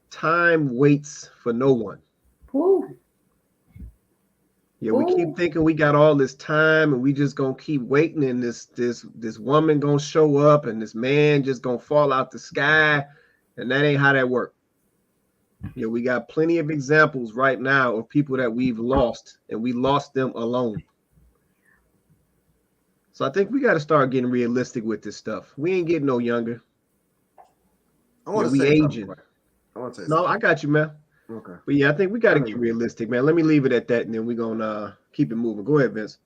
Time waits for no one. Ooh. Yeah, we keep thinking we got all this time and we just gonna keep waiting, and this woman gonna show up and this man just gonna fall out the sky, and that ain't how that works. Yeah, we got plenty of examples right now of people that we've lost, and we lost them alone. So I think we got to start getting realistic with this stuff. We ain't getting no younger. I want to we say aging. something. I want to say no, something. I got you, man. Okay. But yeah, I think we got to get realistic, man. Let me leave it at that, and then we're gonna keep it moving. Go ahead, Vince.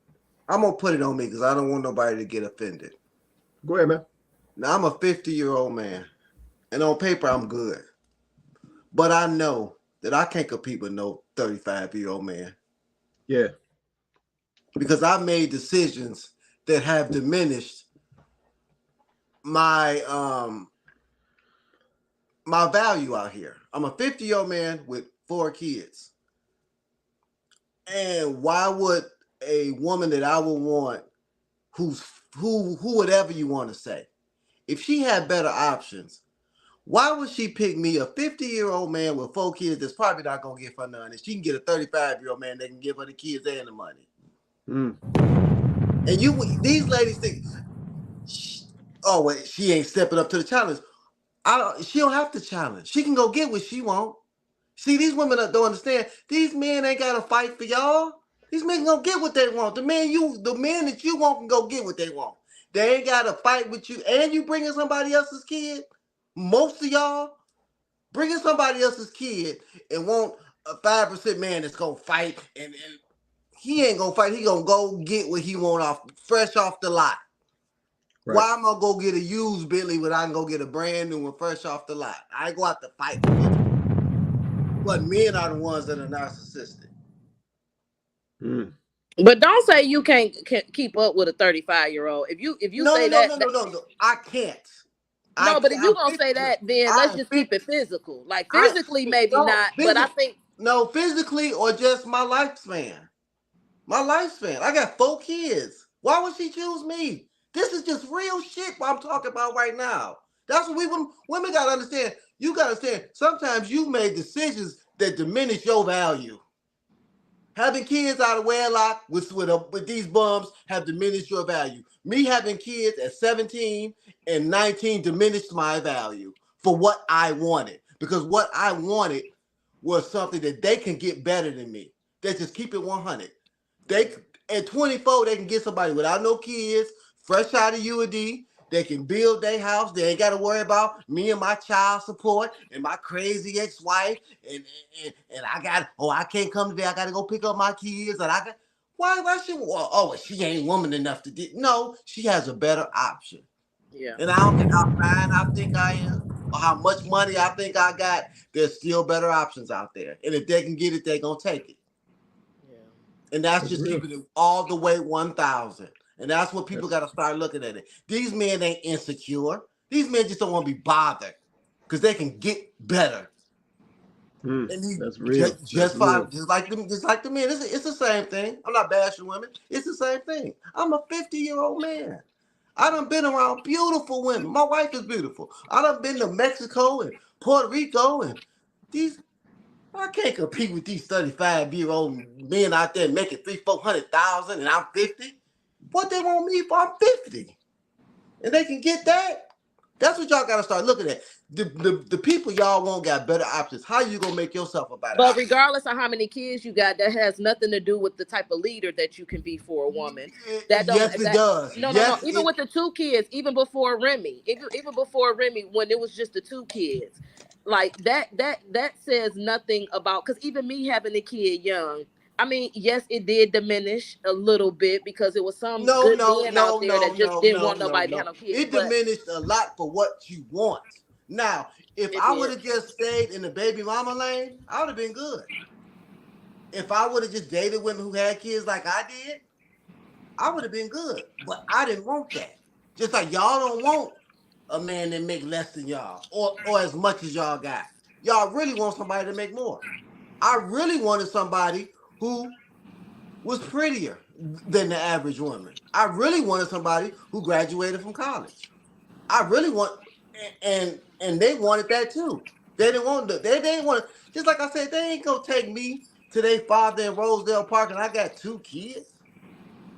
I'm gonna put it on me because I don't want nobody to get offended. Go ahead, man. Now I'm a 50-year-old man, and on paper I'm good, but I know that I can't compete with no 35-year-old man. Yeah. Because I made decisions that have diminished my my value out here. I'm a 50-year-old man with 4 kids. And why would a woman that I would want, who whatever you want to say, if she had better options, why would she pick me, a 50-year-old man with 4 kids that's probably not gonna give her none, and she can get a 35-year-old man that can give her the kids and the money? And these ladies think, oh wait, she ain't stepping up to the challenge. She don't have to challenge. She can go get what she want. See, these women don't understand. These men ain't got to fight for y'all. These men gonna get what they want. The men that you want can go get what they want. They ain't got to fight with you. And you bringing somebody else's kid. Most of y'all bringing somebody else's kid and want a 5% man that's gonna fight, and he ain't gonna fight. He gonna go get what he want fresh off the lot. Right. Why am I gonna go get a used Bentley when I can go get a brand new one fresh off the lot? I ain't gonna have to fight with it. But men are the ones that are narcissistic. But don't say you can't keep up with a 35-year-old. If you say that, no, I can't. No, but if you're gonna say that, then let's just keep it physical. Like physically, maybe not, but I think physically or just my lifespan. My lifespan. I got 4 kids. Why would she choose me? This is just real shit what I'm talking about right now. That's what women gotta understand. You gotta understand. Sometimes you made decisions that diminish your value. Having kids out of wedlock with these bums have diminished your value. Me having kids at 17 and 19 diminished my value for what I wanted, because what I wanted was something that they can get better than me. They just keep it 100. They at 24 they can get somebody without no kids, fresh out of UD. They can build their house. They ain't got to worry about me and my child support and my crazy ex-wife. And I can't come today. I got to go pick up my kids. And I got why she? She ain't woman enough to do. No, she has a better option. Yeah. And I don't care how fine I think I am or how much money I think I got. There's still better options out there. And if they can get it, they're gonna take it. Yeah. And that's just keeping it all the way 1,000. And that's what people got to start looking at it. These men ain't insecure. These men just don't want to be bothered because they can get better. And that's real. Just like the men. It's the same thing. I'm not bashing women. It's the same thing. I'm a 50-year-old man. I done been around beautiful women. My wife is beautiful. I done been to Mexico and Puerto Rico and these. I can't compete with these 35-year-old men out there making $300,000-400,000 and I'm 50. What they want me for? I'm 50. And they can get that. That's what y'all gotta start looking at. The people y'all want got better options. How you gonna make yourself a better But option? regardless of how many kids you got, that has nothing to do with the type of leader that you can be for a woman. That don't, yes, it does. No, yes, no. Even with the 2 kids, even before Remy, even before Remy, when it was just the 2 kids, like that says nothing about. Because even me having a kid young, I mean, yes, it did diminish a little bit because it was some good men out there that just didn't want nobody to have no kids. It diminished a lot for what you want. Now, if I would have just stayed in the baby mama lane, I would have been good. If I would have just dated women who had kids like I did, I would have been good. But I didn't want that. Just like y'all don't want a man that make less than y'all or as much as y'all got. Y'all really want somebody to make more. I really wanted somebody who was prettier than the average woman. I really wanted somebody who graduated from college. I really want, and they wanted that too. They didn't want they didn't want it. Just like I said, they ain't gonna take me to their father in Rosedale Park, and I got 2 kids.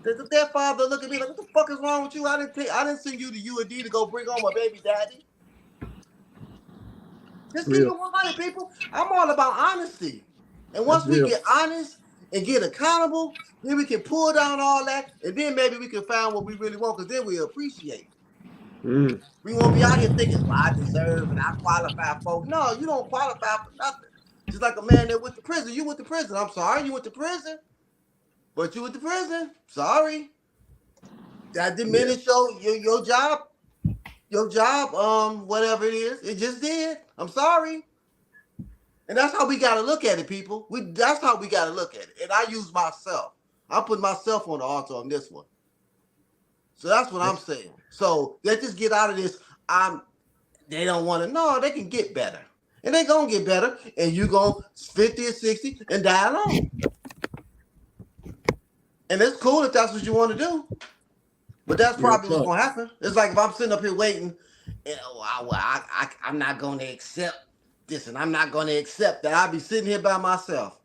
Their father look at me like, "What the fuck is wrong with you? I didn't send you to UAD to go bring home a baby daddy." Just keep it 100, people. I'm all about honesty, and once we get honest and get accountable, then we can pull down all that, and then maybe we can find what we really want, because then we appreciate it. We won't be out here thinking, well, I deserve and I qualify for. No, you don't qualify for nothing. Just like a man that went to prison. You went to prison. I'm sorry, you went to prison. But you went to prison. Sorry. That diminished your job. Your job, whatever it is. It just did. I'm sorry. And that's how we gotta look at it, people. That's how we gotta look at it. And I use myself. I'm putting myself on the altar on this one. So that's what I'm saying. So let's just get out of this. They don't want to. No, they can get better. And they gonna get better. And you gonna 50 or 60 and die alone. And it's cool if that's what you want to do. But that's probably what's gonna happen. It's like if I'm sitting up here waiting, and, I'm not gonna accept this, and I'm not gonna accept that. I'll be sitting here by myself.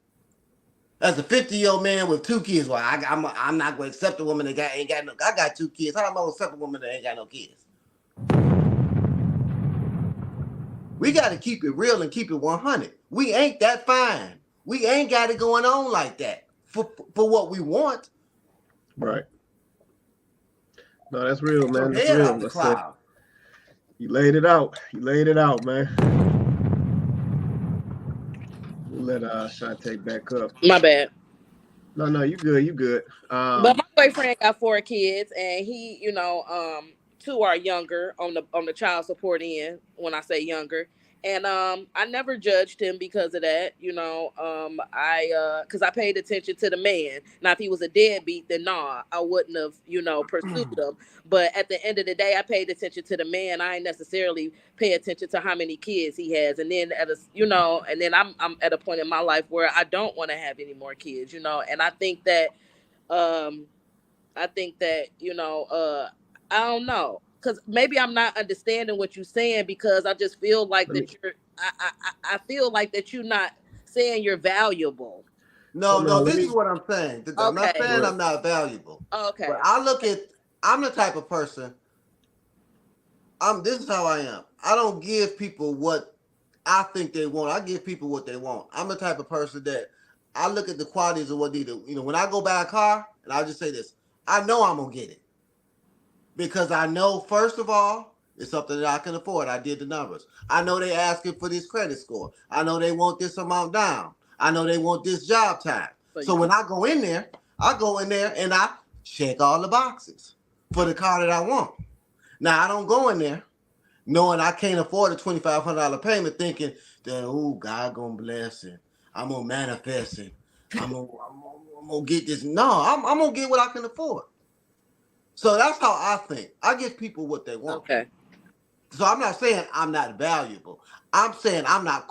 As a 50-year-old man with 2 kids, well, I'm not gonna accept a woman that ain't got no. I got 2 kids. How am I gonna accept a woman that ain't got no kids? We got to keep it real and keep it 100. We ain't that fine. We ain't got it going on like that for what we want. Right. No, that's real, man. That's Head real. off the cloud. You laid it out. You laid it out, man. We'll let Shantae back up. My bad. No, you good. You good. But my boyfriend got 4 kids, and he, 2 are younger on the child support end. When I say younger, and I never judged him because of that. Because I paid attention to the man. Now, if he was a deadbeat, then I wouldn't have, pursued him. But at the end of the day, I paid attention to the man. I ain't necessarily pay attention to how many kids he has. And then and then I'm at a point in my life where I don't want to have any more kids. And I think that. I don't know, because maybe I'm not understanding what you're saying, because I just feel like I feel like that you're not saying you're valuable. No, this is what I'm saying. I'm not saying I'm not valuable. Okay. But I look at I'm the type of person. This is how I am. I don't give people what I think they want. I give people what they want. I'm the type of person that I look at the qualities of what they do. When I go buy a car, and I'll just say this, I know I'm gonna get it. Because I know, first of all, it's something that I can afford. I did the numbers. I know they asking for this credit score. I know they want this amount down. I know they want this job time. So when I go in there and I check all the boxes for the car that I want. Now, I don't go in there knowing I can't afford a $2,500 payment thinking that, oh, God gonna bless it. I'm gonna manifest it. I'm gonna get this. No, I'm gonna get what I can afford. So that's how I think. I give people what they want. Okay. So I'm not saying I'm not valuable. I'm saying I'm not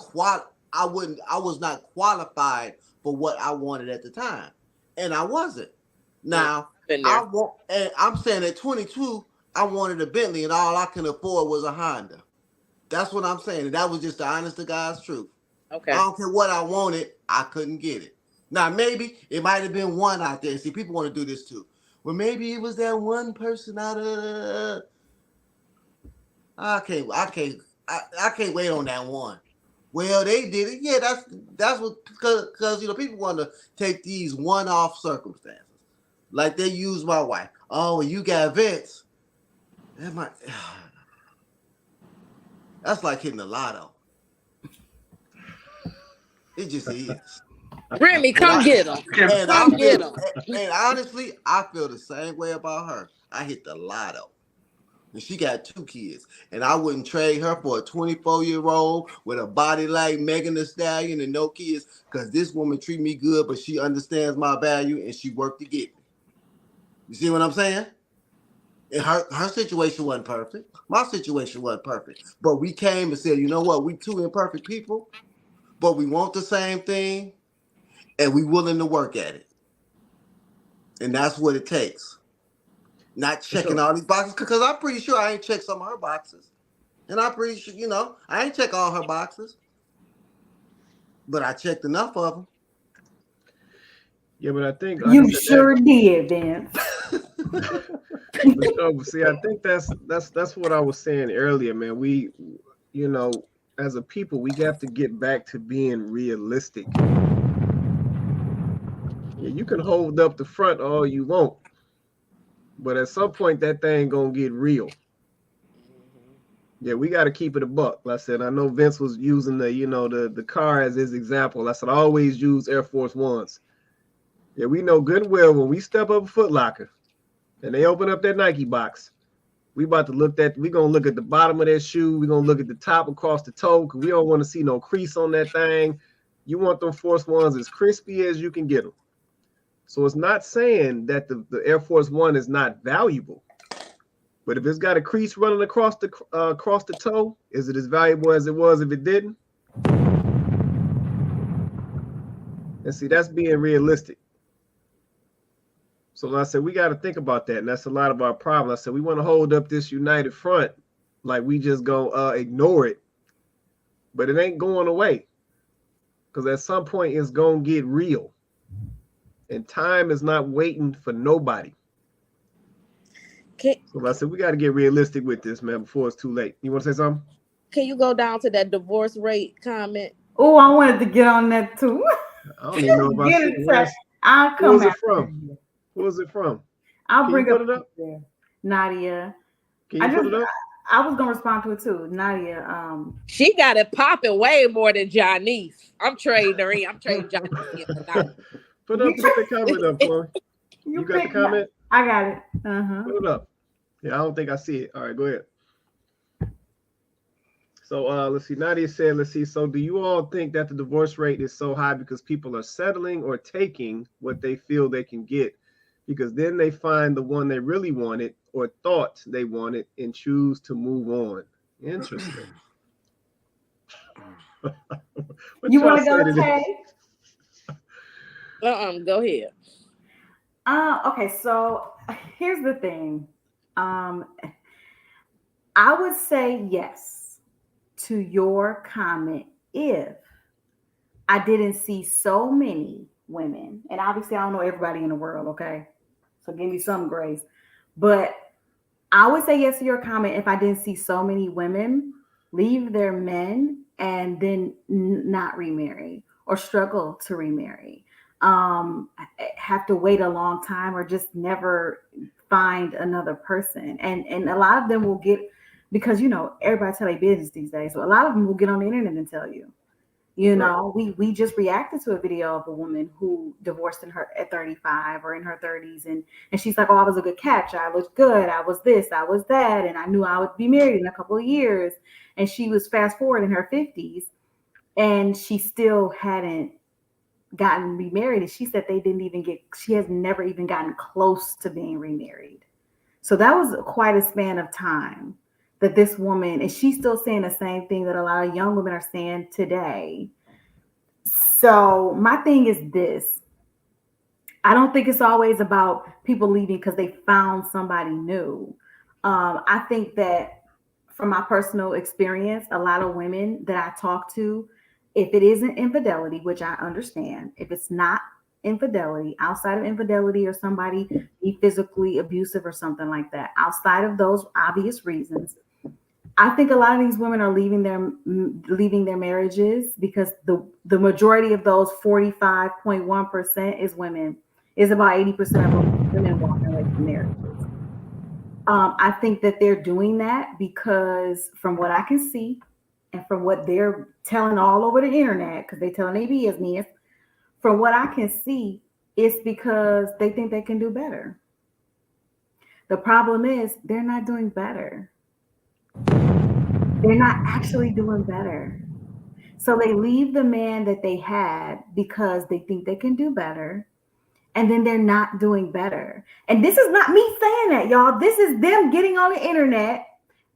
I was not qualified for what I wanted at the time. And I wasn't. Now, I'm saying at 22, I wanted a Bentley and all I can afford was a Honda. That's what I'm saying. And that was just the honest to God's truth. Okay. I don't care what I wanted, I couldn't get it. Now, maybe it might have been one out there. See, people want to do this too. Well, maybe it was that one person out of. I can't wait on that one. Well, they did it. Yeah, that's what because people want to take these one-off circumstances, like they use my wife. Oh, you got vets. That's like hitting the lotto. It just is. Remy, come get them. Come get them. And honestly, I feel the same way about her. I hit the lotto. And she got 2 kids. And I wouldn't trade her for a 24-year-old with a body like Megan Thee Stallion and no kids. Because this woman treat me good, but she understands my value and she worked to get me. You see what I'm saying? And her situation wasn't perfect. My situation wasn't perfect. But we came and said, you know what? We 2 imperfect people, but we want the same thing. And we willing to work at it. And that's what it takes. Not checking all these boxes, because I'm pretty sure I ain't checked some of her boxes. And I'm pretty sure, I ain't check all her boxes. But I checked enough of them. Yeah, but I think you sure did, Vince. See, I think that's what I was saying earlier, man. We, as a people, we have to get back to being realistic. Yeah, you can hold up the front all you want, but at some point that thing gonna get real. Yeah, we got to keep it a buck. Like I said, I know Vince was using the car as his example. I said I always use Air Force Ones. Yeah, we know good and well when we step up a Foot Locker and they open up that Nike box, we gonna look at the bottom of that shoe. We're gonna look at the top across the toe because we don't want to see no crease on that thing. You want them Force Ones as crispy as you can get them. So it's not saying that the Air Force One is not valuable, but if it's got a crease running across the toe, is it as valuable as it was if it didn't? And see, that's being realistic. So I said we got to think about that, and that's a lot of our problem. I said we want to hold up this united front like we just gonna ignore it, but it ain't going away because at some point it's gonna get real. And time is not waiting for nobody. So I said, we got to get realistic with this, man, before it's too late. You want to say something? Can you go down to that divorce rate comment? Oh, I wanted to get on that too. I don't even know if I see it. I'll come Who is it from? Who is it from? I'll bring it up. Nadia. Can you put it up? I was gonna respond to it too. Nadia. She got it popping way more than Janice. I'm trading her in. I'm trading Janice in. Put the comment up, Chloe. You got the comment? I got it. Put it up. Yeah, I don't think I see it. All right, go ahead. So let's see. Nadia said, let's see. So do you all think that the divorce rate is so high because people are settling or taking what they feel they can get? Because then they find the one they really wanted or thought they wanted and choose to move on. Interesting. You want to go, Tay? Go ahead. Okay, so here's the thing. I would say yes to your comment if I didn't see so many women, and obviously I don't know everybody in the world, okay? So give me some grace. But I would say yes to your comment if I didn't see so many women leave their men and then not remarry or struggle to remarry. Have to wait a long time or just never find another person. And a lot of them will get, because everybody tell their business these days. So a lot of them will get on the internet and tell you. We just reacted to a video of a woman who divorced in her at 35 or in her 30s, and she's like, "Oh, I was a good catch. I looked good. I was this. I was that, and I knew I would be married in a couple of years." And she was fast forward in her 50s, and she still hadn't gotten remarried. And she said she has never even gotten close to being remarried. So that was quite a span of time that this woman, and she's still saying the same thing that a lot of young women are saying today. So my thing is this. I don't think it's always about people leaving because they found somebody new. I think that from my personal experience, a lot of women that I talk to, if it isn't infidelity, which I understand, if it's not infidelity, outside of infidelity or somebody be physically abusive or something like that, outside of those obvious reasons, I think a lot of these women are leaving their marriages because the majority of those 45.1% is women. Is about 80% of women walking away from marriages. I think that they're doing that because from what I can see and from what they're telling all over the internet, because they're telling their business, from what I can see, it's because they think they can do better. The problem is they're not doing better. They're not actually doing better. So they leave the man that they had because they think they can do better. And then they're not doing better. And this is not me saying that, y'all. This is them getting on the internet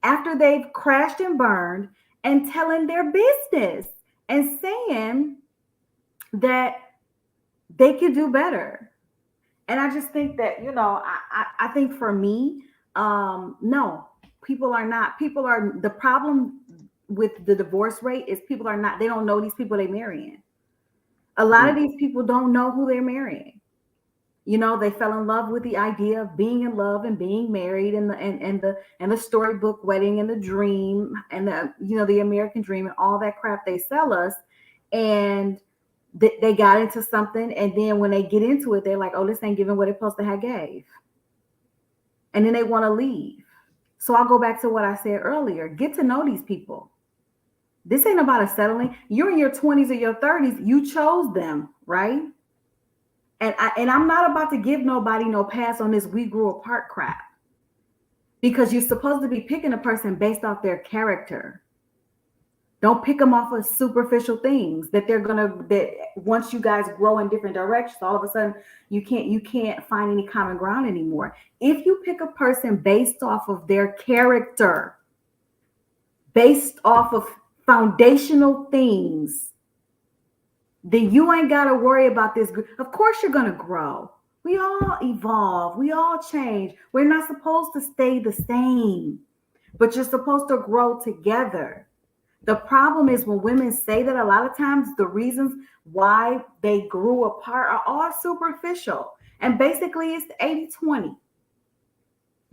after they've crashed and burned and telling their business and saying that they can do better. And I just think that, I think for me, no, people are not. The problem with the divorce rate is people are not, they don't know these people they're marrying. A lot of these people don't know who they're marrying. They fell in love with the idea of being in love and being married and the storybook wedding and the dream and the American dream and all that crap they sell us. And they got into something, and then when they get into it, they're like, "Oh, this ain't giving what it's supposed to have gave," and then they want to leave. So I'll go back to what I said earlier: get to know these people. This ain't about a settling. You're in your 20s or your 30s. You chose them, right? And I'm not about to give nobody no pass on this "we grew apart" crap, because you're supposed to be picking a person based off their character. Don't pick them off of superficial things that once you guys grow in different directions, all of a sudden you can't find any common ground anymore. If you pick a person based off of their character, based off of foundational things, then you ain't got to worry about this. Of course you're going to grow. We all evolve. We all change. We're not supposed to stay the same, but you're supposed to grow together. The problem is when women say that, a lot of times the reasons why they grew apart are all superficial. And basically it's 80-20.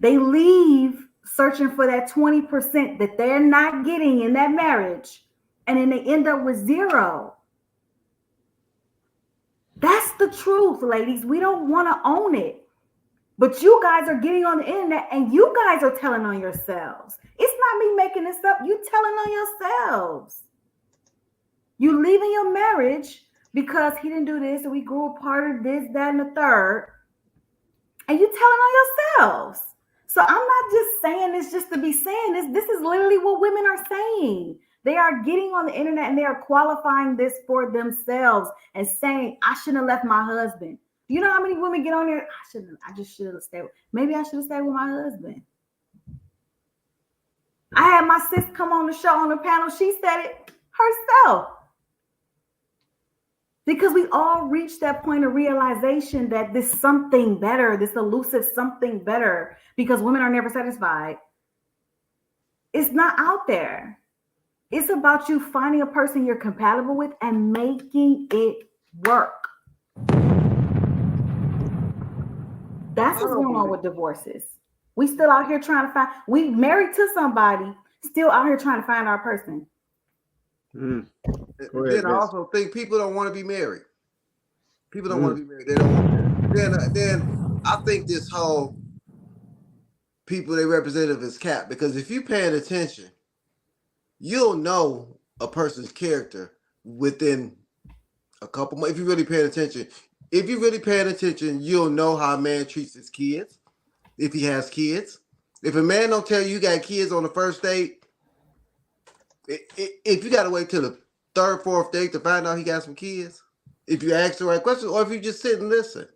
They leave searching for that 20% that they're not getting in that marriage, and then they end up with zero. That's the truth, ladies. We don't want to own it. But you guys are getting on the internet and you guys are telling on yourselves. It's not me making this up. You telling on yourselves. You leaving your marriage because he didn't do this and we grew apart of this, that, and the third. And you telling on yourselves. So I'm not just saying this just to be saying this. This is literally what women are saying. They are getting on the internet and they are qualifying this for themselves and saying, "I shouldn't have left my husband." You know how many women get on there? I just should have stayed. Maybe I should have stayed with my husband. I had my sis come on the show on the panel. She said it herself. Because we all reach that point of realization that this something better, this elusive something better, because women are never satisfied, it's not out there. It's about you finding a person you're compatible with and making it work. That's what's going on with divorces. We still out here trying to find. We married to somebody, still out here trying to find our person. And then I also think people don't want to be married. People don't want to be married. They don't want to be married. Then I think this whole people they representative is cap, because if you're paying attention, you'll know a person's character within a couple months. If you're really paying attention, you'll know how a man treats his kids. If he has kids, if a man don't tell you got kids on the first date, if you got to wait till the third, fourth date to find out he got some kids, if you ask the right question, or if you just sit and listen,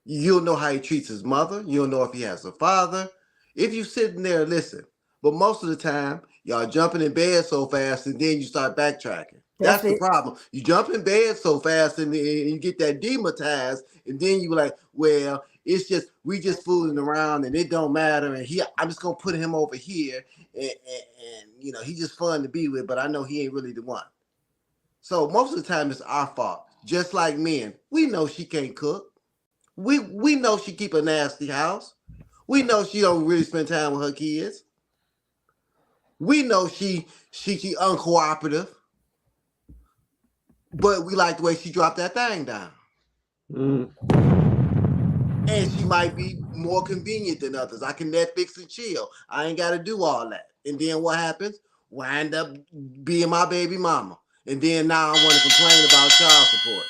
you'll know how he treats his mother. You'll know if he has a father. If you sitting there and listen. But most of the time, y'all jumping in bed so fast and then you start backtracking. That's the problem. You jump in bed so fast and you get that demonetized, and then you like, well, it's just we just fooling around and it don't matter. And I'm just gonna put him over here, and you know he's just fun to be with, but I know he ain't really the one. So most of the time it's our fault. Just like men, we know she can't cook. We know she keep a nasty house. We know she don't really spend time with her kids. We know she uncooperative. But we like the way she dropped that thing down. And she might be more convenient than others. I can Netflix and chill. I ain't got to do all that. And then what happens? Wind up being my baby mama. And then now I want to complain about child support.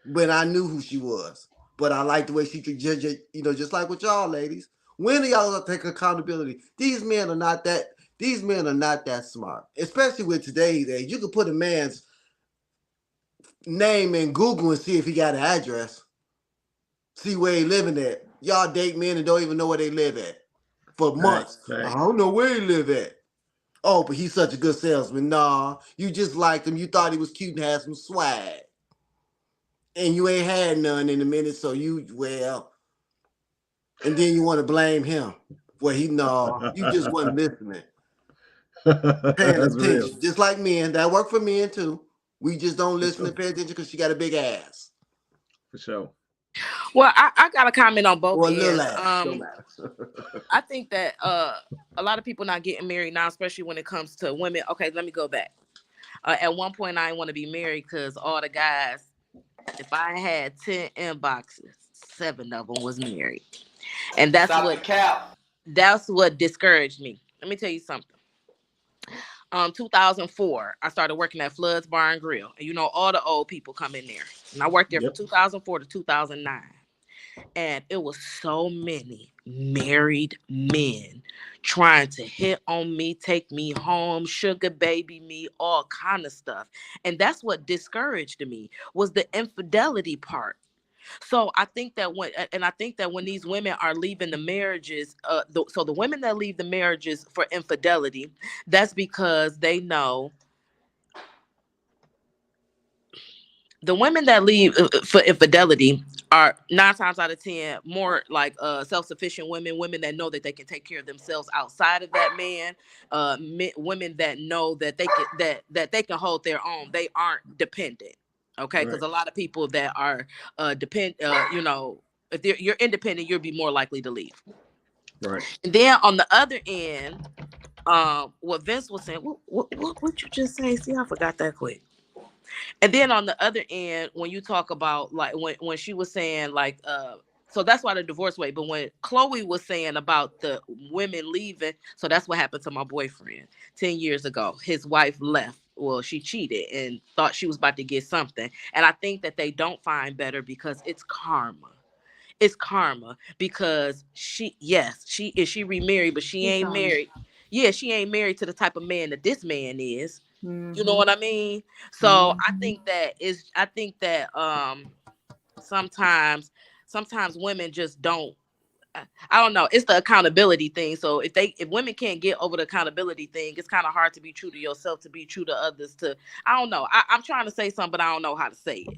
But I knew who she was. But I like the way she treated, just like with y'all ladies. When are y'all gonna take accountability? These men are not that smart. Especially with today's age. You can put a man's name in Google and see if he got an address. See where he living at. Y'all date men and don't even know where they live at for months. Right. I don't know where he live at. Oh, but he's such a good salesman. Nah, you just liked him. You thought he was cute and had some swag. And you ain't had none in a minute, so and then you want to blame him. Well, you just wasn't listening. Paying attention. Real. Just like men. That work for men too. We just don't listen and pay attention because she got a big ass. For sure. Well, I got a comment on both ends. I think that a lot of people not getting married now, especially when it comes to women. Okay, let me go back. At one point, I didn't want to be married because all the guys, if I had 10 inboxes, 7 of them was married. And that's what discouraged me. Let me tell you something. 2004, I started working at Flood's Bar and Grill. And all the old people come in there. And I worked there from 2004 to 2009. And it was so many married men trying to hit on me, take me home, sugar baby me, all kind of stuff. And that's what discouraged me, was the infidelity part. So I think that when these women are leaving the marriages, so the women that leave the marriages for infidelity, that's because they know. The women that leave for infidelity are 9 times out of 10 more like self-sufficient women that know that they can take care of themselves outside of that man. Women that know that they can hold their own. They aren't dependent. Okay, because a lot of people that are if you're independent, you'll be more likely to leave. Right. And then on the other end, what Vince was saying, what you just say? See, I forgot that quick. And then on the other end, when you talk about like when she was saying like so that's why the divorce rate. But when Chloe was saying about the women leaving, so that's what happened to my boyfriend 10 years ago. His wife left. Well, she cheated and thought she was about to get something. And I think that they don't find better because it's karma. It's karma because she remarried, but she ain't married. Yeah, she ain't married to the type of man that this man is. Mm-hmm. You know what I mean? So I think that sometimes women just don't. I don't know. It's the accountability thing. So if women can't get over the accountability thing, it's kind of hard to be true to yourself, to be true to others. I don't know. I'm trying to say something, but I don't know how to say it.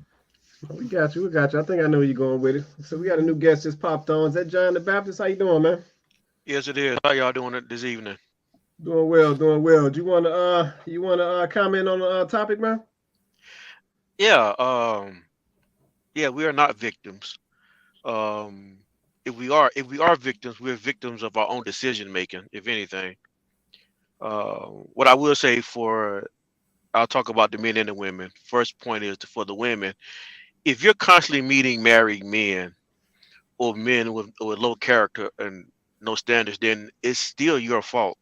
We got you. I think I know where you're going with it. So we got a new guest just popped on. Is that John the Baptist? How you doing, man? Yes, it is. How y'all doing this evening? Doing well. Do you want to comment on the topic, man? Yeah. Yeah, we are not victims. if we are victims, we're victims of our own decision making, if anything. What I will say I'll talk about the men and the women. First point is for the women. If you're constantly meeting married men or men with low character and no standards, then it's still your fault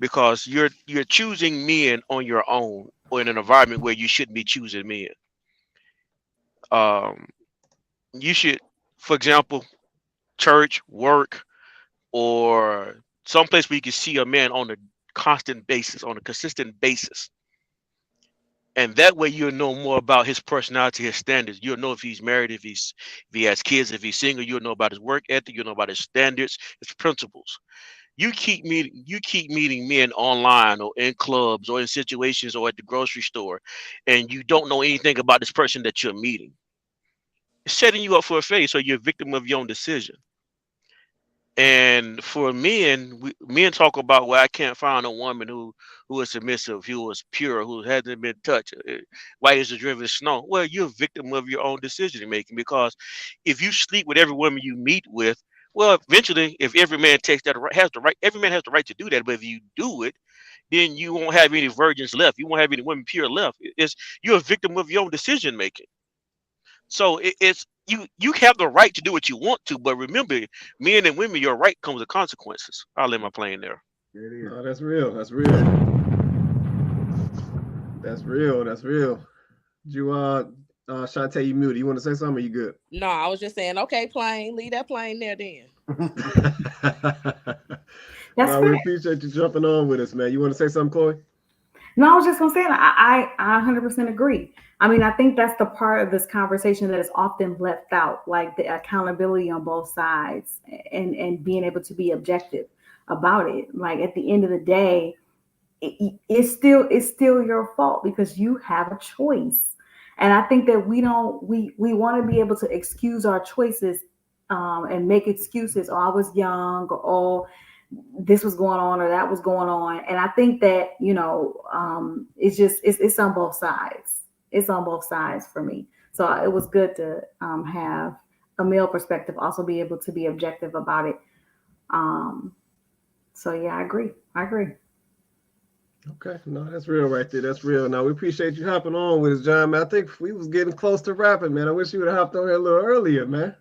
because you're choosing men on your own or in an environment where you shouldn't be choosing men. Um, you should, for example, church, work, or someplace where you can see a man on a constant basis, on a consistent basis. And that way you'll know more about his personality, his standards. You'll know if he's married, if he has kids, if he's single, you'll know about his work ethic, you'll know about his standards, his principles. You keep meeting men online or in clubs or in situations or at the grocery store, and you don't know anything about this person that you're meeting. It's setting you up for a failure, so you're a victim of your own decision. And for men, men talk about, well, I can't find a woman who is submissive, who is pure, who hasn't been touched. Why is the driven snow? Well, you're a victim of your own decision making because if you sleep with every woman you meet with, well, eventually, if every man takes that has the right, every man has the right to do that. But if you do it, then you won't have any virgins left. You won't have any women pure left. You're a victim of your own decision making. So it's you have the right to do what you want to, but remember, men and women, your right comes with consequences. I'll let my plane there. No, that's real. That's real. That's real. That's real. You Shantae, you muted. You want to say something? Or you good? No, I was just saying, okay, plane, leave that plane there then. That's We fair. appreciate you jumping on with us, man. You want to say something, Chloe? No, I was just gonna say that I 100% agree. I mean, I think that's the part of this conversation that is often left out, like the accountability on both sides and being able to be objective about it. Like at the end of the day, it's still your fault because you have a choice. And I think that we want to be able to excuse our choices and make excuses. Oh, I was young, or oh, this was going on or that was going on. And I think that it's on both sides. It's on both sides for me. So it was good to have a male perspective, also be able to be objective about it. So yeah, I agree. Okay, no, that's real right there. That's real. Now we appreciate you hopping on with us, John. Man, I think we was getting close to wrapping, man. I wish you would have hopped on here a little earlier, man.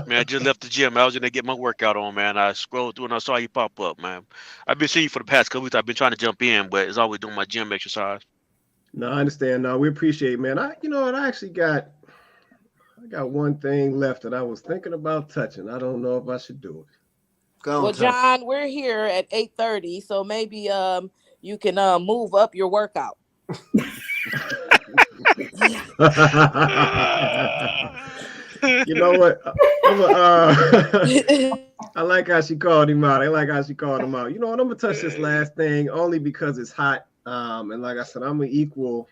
Man, I just left the gym. I was gonna get my workout on, man. I scrolled through and I saw you pop up, man. I've been seeing you for the past couple weeks. I've been trying to jump in, but it's always doing my gym exercise. No, I understand. No, we appreciate it, man. I actually got one thing left that I was thinking about touching. I don't know if I should do it. Well, John, we're here at 8:30, so maybe you can move up your workout. You know what? I like how she called him out. You know what? I'm gonna touch this last thing only because it's hot. And like I said, I'm an equal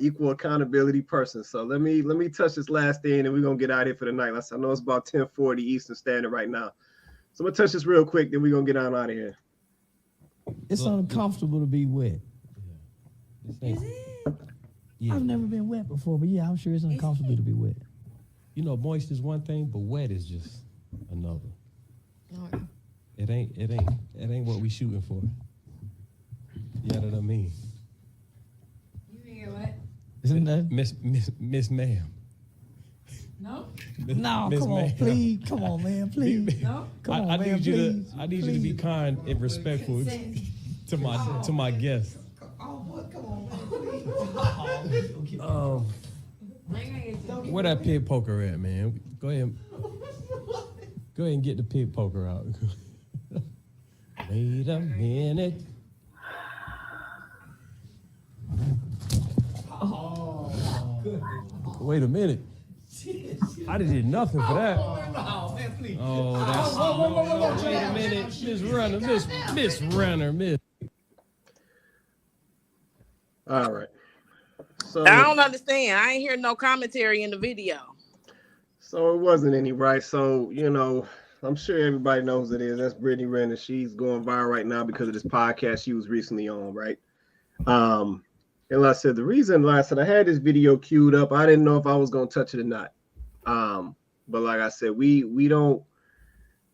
accountability person. So let me touch this last thing, and we're gonna get out of here for the night. I know it's about 10:40 Eastern Standard right now. So I'm gonna touch this real quick, then we're gonna get on out of here. It's uncomfortable to be wet. Is it? Yeah. I've never been wet before, but yeah, I'm sure it's uncomfortable to be wet. You know, moist is one thing, but wet is just another. Oh. It ain't what we shooting for. You know what I mean? You hear what? Isn't that Miss Ma'am? No. No, come on, please. Come on, man, please. No. Come on, man, please. I need you to be kind and respectful to my guests. Oh, boy, come on, man, please. Where that pig poker at, man? Go ahead and get the pig poker out. Wait a minute. Oh. Wait a minute. I did nothing for that. Oh, man, please. Oh, that's no, wait a minute. Miss Runner. All right. So I don't understand. I ain't hear no commentary in the video. So it wasn't any, right? So, I'm sure everybody knows it is. That's Brittany Renner. She's going viral right now because of this podcast she was recently on, right? And like I said, the reason, like I said, I had this video queued up. I didn't know if I was going to touch it or not. But like I said, we don't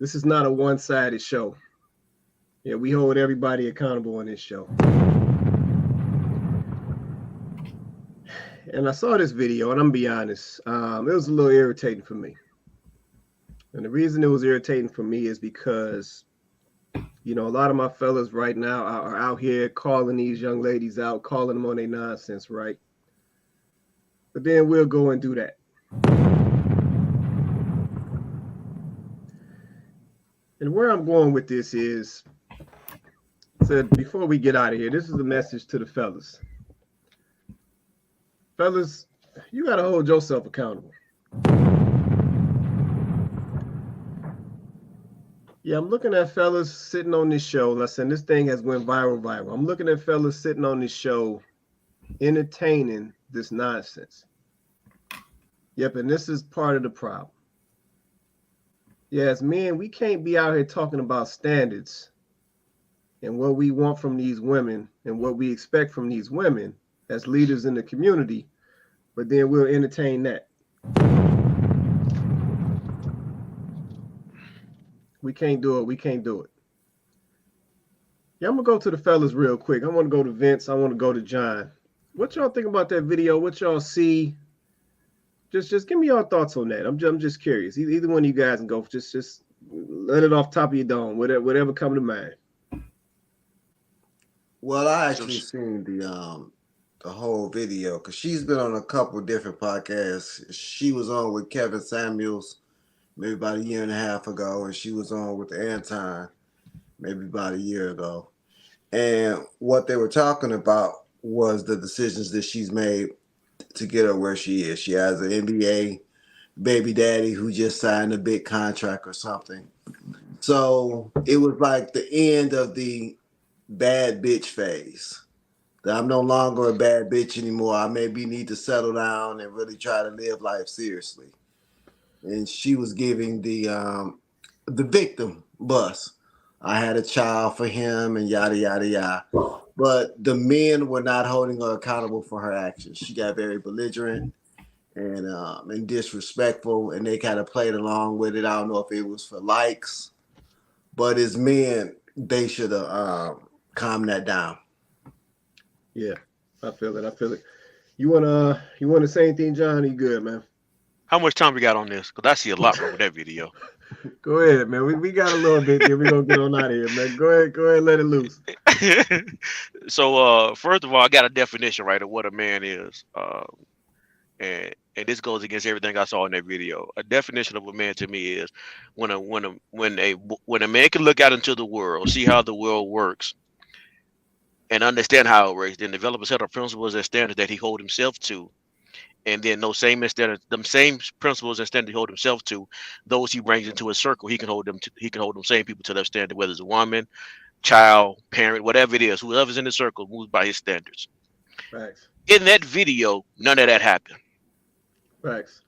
This is not a one-sided show. Yeah, we hold everybody accountable on this show. And I saw this video, and I'm gonna be honest, it was a little irritating for me. And the reason it was irritating for me is because, you know, a lot of my fellas right now are out here calling these young ladies out, calling them on their nonsense, right? But then we'll go and do that. And where I'm going with this is, so before we get out of here, this is a message to the fellas. Fellas, you got to hold yourself accountable. Yeah, I'm looking at fellas sitting on this show. Listen, this thing has went viral. I'm looking at fellas sitting on this show entertaining this nonsense. Yep, and this is part of the problem. Yeah, as men, we can't be out here talking about standards and what we want from these women and what we expect from these women as leaders in the community, but then we'll entertain that. We can't do it. We can't do it. Yeah, I'm going to go to the fellas real quick. I want to go to Vince. I want to go to John. What y'all think about that video? What y'all see? Just give me your thoughts on that. I'm just curious. Either one of you guys can go. Just let it off top of your dome. Whatever come to mind. Well, I actually seen the whole video because she's been on a couple different podcasts. She was on with Kevin Samuels maybe about a year and a half ago, and she was on with Anton maybe about a year ago. And what they were talking about was the decisions that she's made to get her where she is. She has an NBA baby daddy who just signed a big contract or something. So it was like the end of the bad bitch phase. That I'm no longer a bad bitch anymore. I maybe need to settle down and really try to live life seriously. And she was giving the victim bus. I had a child for him and yada yada yada. But the men were not holding her accountable for her actions. She got very belligerent and disrespectful, and they kind of played along with it. I don't know if it was for likes, but as men, they should have calmed that down. Yeah, I feel it. You wanna say anything, John? You good, man? How much time we got on this? Because I see a lot wrong with that video. Go ahead, man. We got a little bit here. We're gonna get on out of here, man. Go ahead, let it loose. So first of all, I got a definition right of what a man is. And this goes against everything I saw in that video. A definition of a man to me is when a man can look out into the world, see how the world works, and understand how it works, then develop a set of principles and standards that he hold himself to. And then those same standards, them same principles and standards he hold himself to, those he brings into a circle, he can hold them same people to that standard, whether it's a woman, child, parent, whatever it is, whoever's in the circle moves by his standards. Facts. In that video, none of that happened. Facts.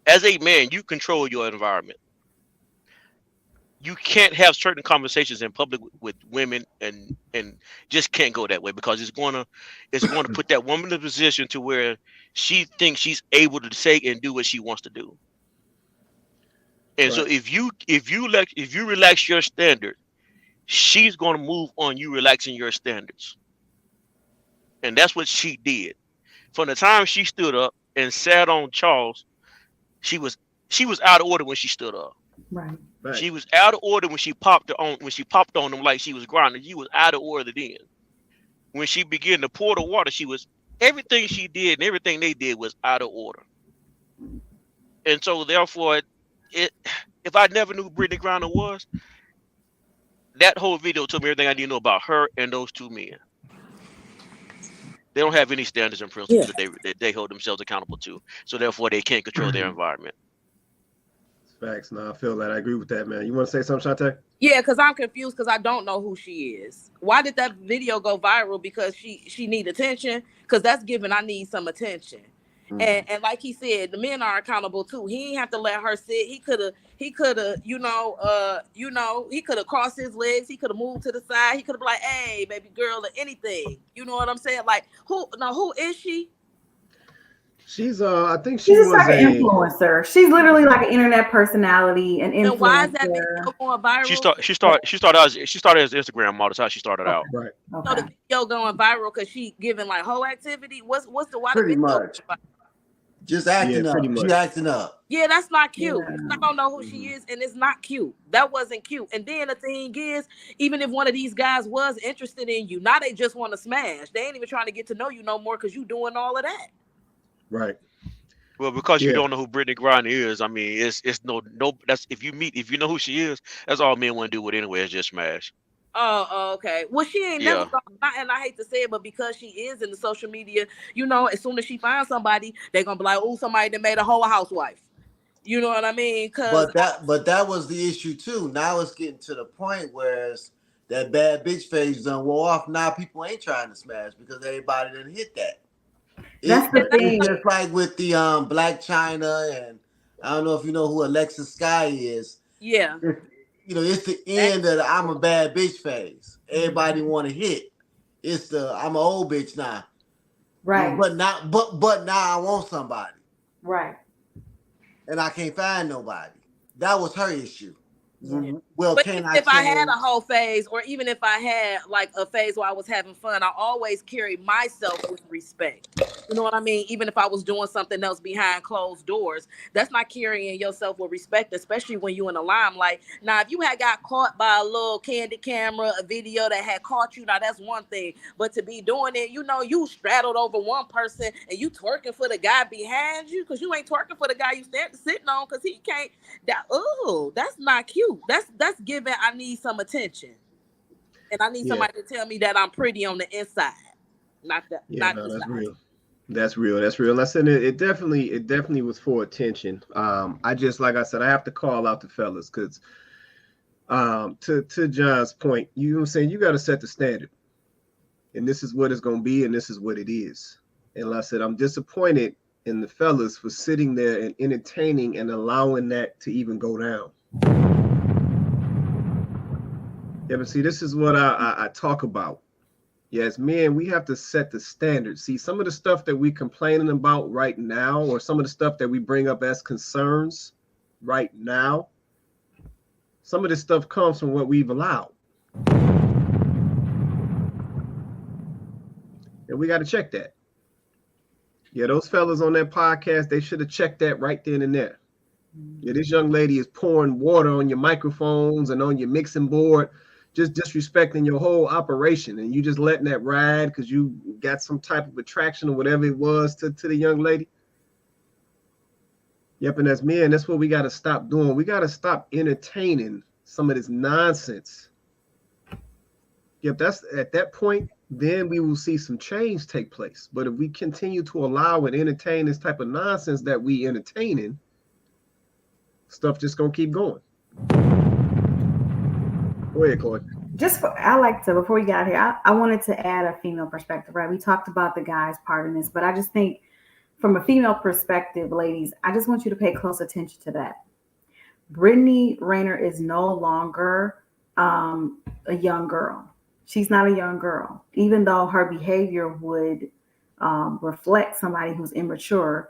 As a man, you control your environment. You can't have certain conversations in public with women and just can't go that way because it's going to put that woman in a position to where she thinks she's able to say and do what she wants to do. And Right. so if you relax your standard, she's going to move on you relaxing your standards. And that's what she did. From the time she stood up and sat on Charles, she was out of order when she stood up. Right. Facts. She was out of order when she popped on him like she was grinding. You was out of order then. When she began to pour the water, everything she did and everything they did was out of order. And so therefore, if I never knew who Brittany Griner was, that whole video told me everything I need to know about her and those two men. They don't have any standards and principles that they hold themselves accountable to. So therefore, they can't control their environment. Facts. No, I feel that. I agree with that, man. You want to say something, Shantae? Yeah, because I'm confused because I don't know who she is. Why did that video go viral? Because she need attention? Because that's giving I need some attention. Mm-hmm. And like he said, the men are accountable too. He ain't have to let her sit. He could have, he could have crossed his legs. He could have moved to the side. He could have been like, hey, baby girl, or anything. You know what I'm saying? Like, who is she? She's I think she She's just was like an a influencer. She's literally like an internet personality, an And why is that influencer. video going viral? She started as an Instagram model. That's how she started out. right. So Okay. the video going viral because she giving like whole activity. What's the why the Pretty video? much. Just acting pretty up. much. She acting up. Yeah, that's not cute. Yeah. I don't know who she is, and it's not cute. That wasn't cute. And then the thing is, even if one of these guys was interested in you, now they just want to smash. They ain't even trying to get to know you no more because you doing all of that. Right. Well, because you Yeah. don't know who Brittany Griner is, I mean, it's no that's if you know who she is, that's all men want to do with anyway is just smash. Oh, okay. Well, she ain't never Yeah. gonna, and I hate to say it, but because she is in the social media, you know, as soon as she finds somebody, they're gonna be like, oh, somebody that made a whole housewife. You know what I mean? Because But that was the issue too. Now it's getting to the point where it's that bad bitch phase done wore off. Now people ain't trying to smash because everybody didn't hit that. That's the thing. It's just like with the Black China, and I don't know if you know who Alexis Sky is. yeah, You know, it's the end of the I'm a bad bitch phase. Everybody want to hit. It's the I'm an old bitch now. Right. But now I want somebody. Right. And I can't find nobody. That was her issue. Yeah. Well, but can even I if I had change? a whole phase, or even if I had like a phase where I was having fun, I always carry myself with respect. You know what I mean? Even if I was doing something else behind closed doors, that's not carrying yourself with respect, especially when you in the limelight. Now, if you had got caught by a little Candid camera, a video that had caught you, now that's one thing. But to be doing it, you know, you straddled over one person and you twerking for the guy behind you because you ain't twerking for the guy you sitting on because he can't. That's not cute. That's giving. I need some attention, and I need somebody to tell me that I'm pretty on the inside, not that. Yeah, not no, the that's side. real. That's real. That's real. And I said it definitely was for attention. I just like I said, I have to call out the fellas because to John's point, you know what I'm saying, you got to set the standard. And this is what it's gonna be, and this is what it is. And like I said, I'm disappointed in the fellas for sitting there and entertaining and allowing that to even go down. Yeah, but see, this is what I talk about. Yeah, as men, we have to set the standard. See, some of the stuff that we complaining about right now, or some of the stuff that we bring up as concerns right now, some of this stuff comes from what we've allowed. And we got to check that. Yeah, those fellas on that podcast, they should have checked that right then and there. Yeah, this young lady is pouring water on your microphones and on your mixing board, just disrespecting your whole operation, and you just letting that ride because you got some type of attraction or whatever it was to the young lady. Yep, and as men, that's what we got to stop doing. We got to stop entertaining some of this nonsense. Yep, that's at that point, then we will see some change take place. But if we continue to allow and entertain this type of nonsense that we entertaining, stuff just gonna keep going. Go ahead, Chloe. I like to, before we got here, I wanted to add a female perspective, right? We talked about the guys part in this, but I just think from a female perspective, ladies, I just want you to pay close attention to that. Brittany Rayner is no longer a young girl. She's not a young girl, even though her behavior would reflect somebody who's immature,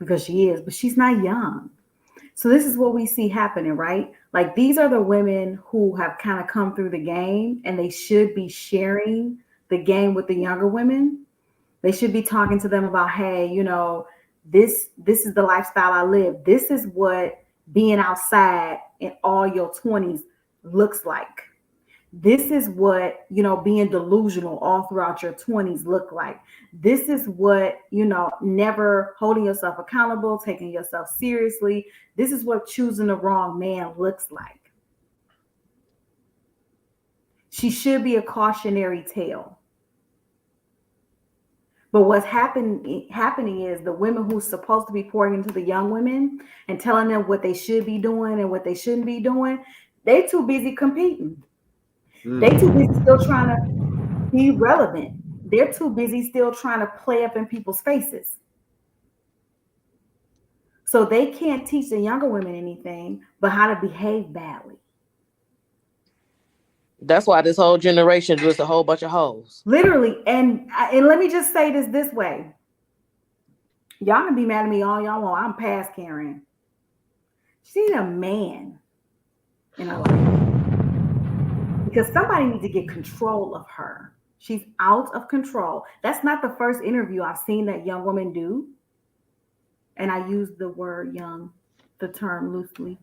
because she is, but she's not young. So this is what we see happening, right? Like, these are the women who have kind of come through the game, and they should be sharing the game with the younger women. They should be talking to them about, hey, you know, this is the lifestyle I live. This is what being outside in all your 20s looks like. This is what, you know, being delusional all throughout your 20s look like. This is what, you know, never holding yourself accountable, taking yourself seriously. This is what choosing the wrong man looks like. She should be a cautionary tale. But what's happening is the women who's supposed to be pouring into the young women and telling them what they should be doing and what they shouldn't be doing, they too busy competing. They too busy still trying to be relevant. They're too busy still trying to play up in people's faces. So they can't teach the younger women anything but how to behave badly. That's why this whole generation is a whole bunch of hoes. Literally. And let me just say this way. Y'all can be mad at me all y'all want. I'm past Karen. She need a man in her life because somebody needs to get control of her. She's out of control. That's not the first interview I've seen that young woman do. And I use the word young, the term loosely.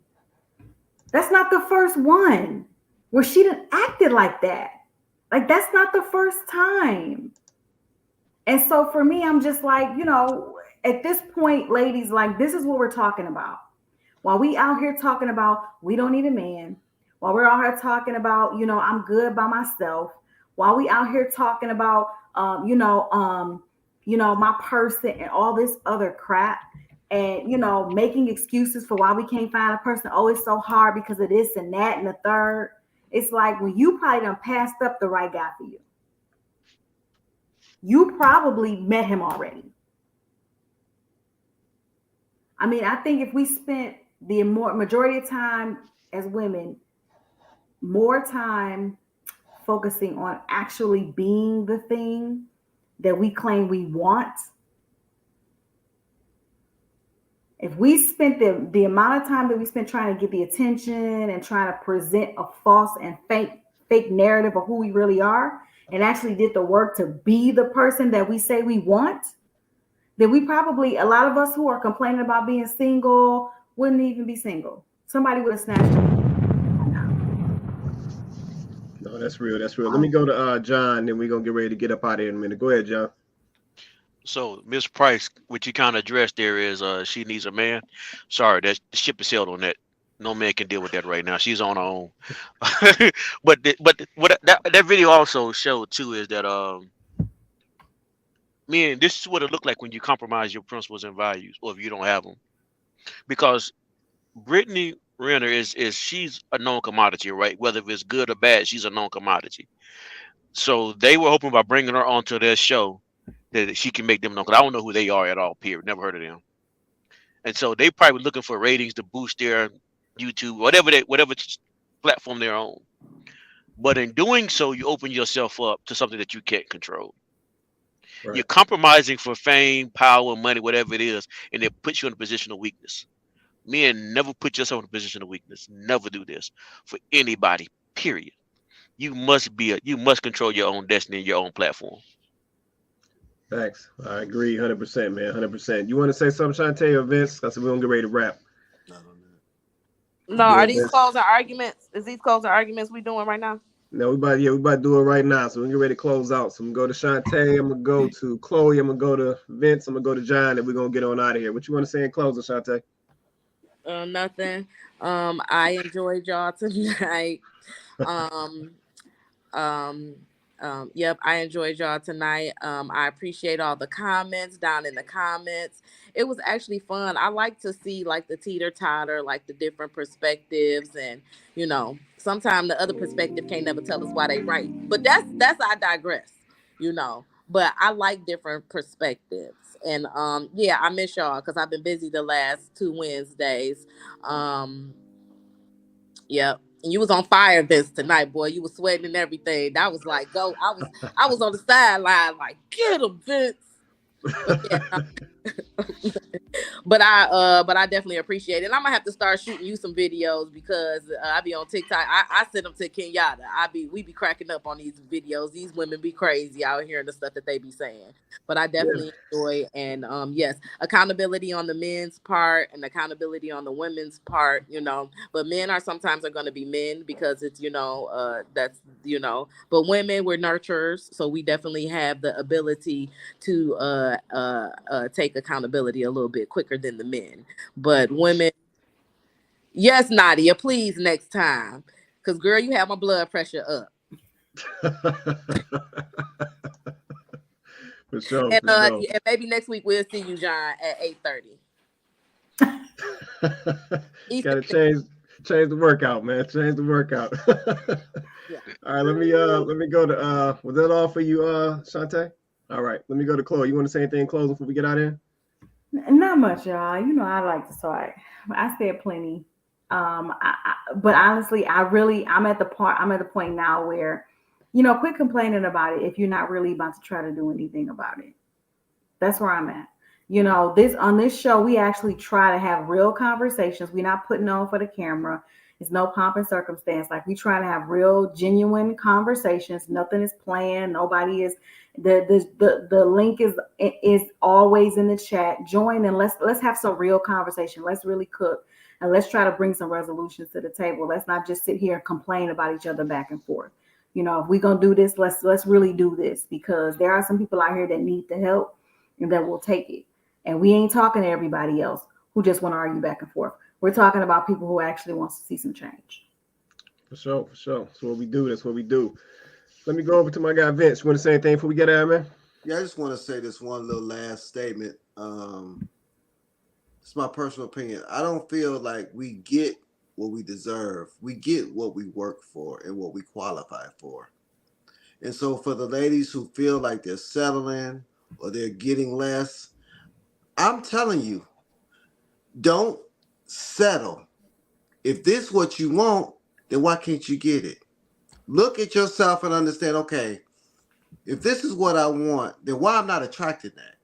That's not the first one where she done acted like that. Like, that's not the first time. And so for me, I'm just like, at this point, ladies, like, this is what we're talking about. While we out here talking about we don't need a man, while we're out here talking about, I'm good by myself, while we out here talking about, my person and all this other crap, and making excuses for why we can't find a person. Oh, it's so hard because of this and that and the third. It's like, when you probably done passed up the right guy for you. You probably met him already. I mean, I think if we spent the majority of time as women, more time focusing on actually being the thing that we claim we want. If we spent the amount of time that we spent trying to get the attention and trying to present a false and fake narrative of who we really are, and actually did the work to be the person that we say we want, then we probably, a lot of us who are complaining about being single, wouldn't even be single. Somebody would have snatched it. No, that's real. That's real. Let me go to John, then we're going to get ready to get up out of here in a minute. Go ahead, John. So Miss Price, what you kind of addressed there is she needs a man. Sorry, that the ship is sailed on that. No man can deal with that right now. She's on her own. But what that video also showed too is that man, this is what it looked like when you compromise your principles and values, or if you don't have them. Because Brittany Renner is she's a known commodity, right? Whether it's good or bad, she's a known commodity. So they were hoping by bringing her onto their show that she can make them known. Because I don't know who they are at all. Period. Never heard of them. And so they probably looking for ratings to boost their YouTube, whatever platform they're on. But in doing so, you open yourself up to something that you can't control. Right. You're compromising for fame, power, money, whatever it is, and it puts you in a position of weakness. Men, never put yourself in a position of weakness. Never do this for anybody. Period. You must control your own destiny and your own platform. Thanks. I agree 100%, man. 100%. You want to say something, Shantae or Vince? I said we're going to get ready to wrap. No, are these closing arguments? Is these closing arguments we doing right now? No, we about to do it right now. So we're getting ready to close out. So I'm going to go to Shantae. I'm going to go to Chloe. I'm going to go to Vince. I'm going to go to John, and we're going to get on out of here. What you want to say in closing, Shantae? Nothing. I enjoyed y'all tonight. Yep, I enjoyed y'all tonight. I appreciate all the comments down in the comments. It was actually fun. I like to see like the teeter-totter, like the different perspectives, and sometimes the other perspective can't never tell us why they right. But that's I digress, But I like different perspectives. And yeah, I miss y'all because I've been busy the last 2 Wednesdays. Yep. And you was on fire this tonight, boy. You was sweating and everything. That was like, go. I was on the sideline like, get him, Vince. But yeah, but I definitely appreciate it. And I'm gonna have to start shooting you some videos because I be on TikTok. I send them to Kenyatta. We be cracking up on these videos. These women be crazy out here and the stuff that they be saying. But I definitely enjoy, and yes, accountability on the men's part and accountability on the women's part, But men are sometimes going to be men because it's that's But women, we're nurturers, so we definitely have the ability to take accountability a little bit quicker than the men. But women, yes, Nadia, please next time, because girl, you have my blood pressure up. For sure. And maybe next week we'll see you, John, at 8:30. Gotta change the workout, man. Change the workout. Yeah. All right, let me go to was that all for you, Shantae? All right, let me go to Chloe. You want to say anything in closing before we get out of here? Not much, y'all. I like to start. I said plenty. But honestly, I'm at the point now where, quit complaining about it if you're not really about to try to do anything about it. That's where I'm at. You know, this on this show, we actually try to have real conversations. We're not putting on for the camera. It's no pomp and circumstance. Like we try to have real, genuine conversations. Nothing is planned. Nobody is. The link is always in the chat. Join and let's have some real conversation. Let's really cook and let's try to bring some resolutions to the table. Let's not just sit here and complain about each other back and forth. You know, if we're gonna do this, let's really do this, because there are some people out here that need the help and that will take it. And we ain't talking to everybody else who just want to argue back and forth. We're talking about people who actually wants to see some change. For sure, for sure. That's what we do. That's what we do. Let me go over to my guy Vince. You want to say anything before we get out, man? Yeah, I just want to say this one little last statement. It's my personal opinion. I don't feel like we get what we deserve. We get what we work for and what we qualify for. And so for the ladies who feel like they're settling or they're getting less, I'm telling you, don't settle. If this is what you want, then why can't you get it? Look at yourself and understand, okay, if this is what I want, then why I'm not attracted to that?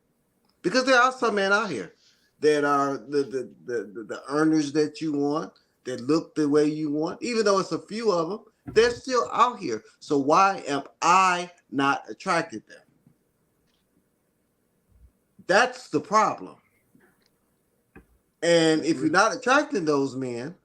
Because there are some men out here that are the earners that you want, that look the way you want. Even though it's a few of them, they're still out here. So why am I not attracted to them? That's the problem. And if you're not attracting those men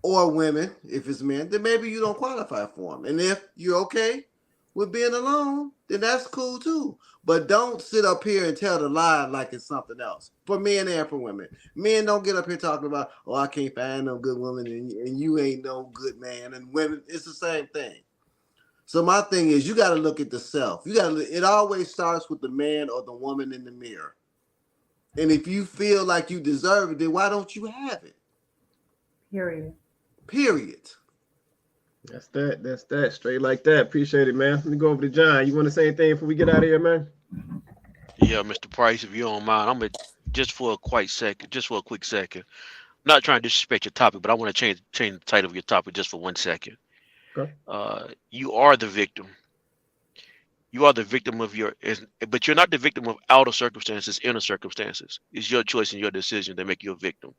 or women, if it's men, then maybe you don't qualify for them. And if you're okay with being alone, then that's cool too. But don't sit up here and tell the lie like it's something else. For men and for women. Men don't get up here talking about, oh, I can't find no good woman and you ain't no good man. And women, it's the same thing. So my thing is, you got to look at the self. It always starts with the man or the woman in the mirror. And if you feel like you deserve it, then why don't you have it? Period. That's that. Straight like that. Appreciate it, man. Let me go over to John. You want to say anything before we get out of here, man? Yeah, Mr. Price, if you don't mind, I'm gonna just for a quick second. I'm not trying to disrespect your topic, but I want to change the title of your topic just for 1 second. Okay. You are the victim. You are the victim of but you're not the victim of outer circumstances, inner circumstances. It's your choice and your decision that make you a victim.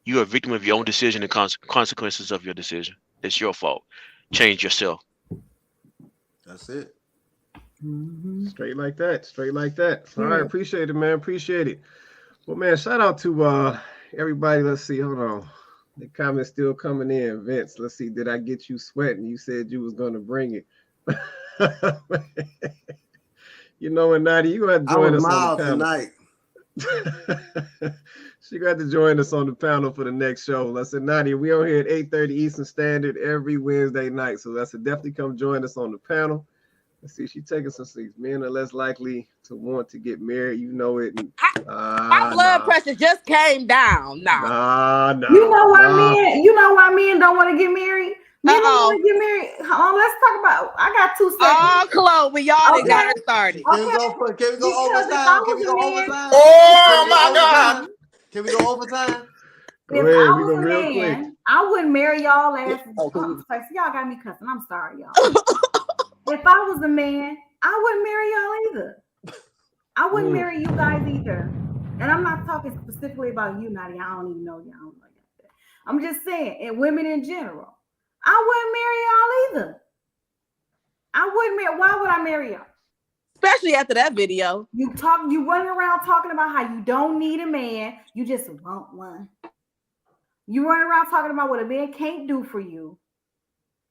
You are a victim of your own decision and consequences of your decision. It's your fault. Change yourself. That's it. Mm-hmm. Straight like that. All right, appreciate it, man. Appreciate it. Well, man, shout out to everybody. Let's see. Hold on. The comments still coming in. Vince, let's see. Did I get you sweating? You said you was going to bring it. You know what, Nadia, you got to join us on the panel tonight. She got to join us on the panel for the next show. I said, Nadia, we on here at 8:30 Eastern Standard every Wednesday night. So that's definitely come join us on the panel. Let's see, she's taking some seats. Men are less likely to want to get married. You know it. My blood pressure just came down. Nah. You know why men don't want to get married? Men don't want to get married. Let's talk about. I got 2 seconds. Oh, Chloe, y'all got her started. Can we go overtime? Oh my God! Can we go overtime? If I was a man, I wouldn't marry y'all ass. Y'all got me cussing. I'm sorry, y'all. If I was a man, I wouldn't marry y'all either. I wouldn't marry you guys either. And I'm not talking specifically about you, Nadia. I don't even know you. I don't know that. I'm just saying, and women in general. I wouldn't marry y'all either. I wouldn't marry. Why would I marry y'all? Especially after that video. You running around talking about how you don't need a man. You just want one. You running around talking about what a man can't do for you.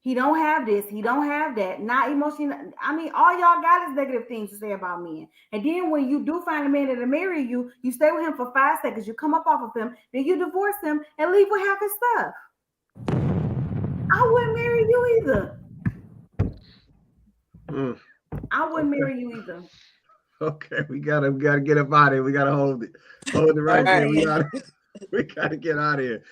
He don't have this. He don't have that. Not emotionally. I mean, all y'all got is negative things to say about men. And then when you do find a man that'll marry you, you stay with him for 5 seconds. You come up off of him. Then you divorce him and leave with half his stuff. I wouldn't marry you either. I wouldn't marry you either. Okay, we gotta get up out of here. We gotta hold it right there. We gotta get out of here.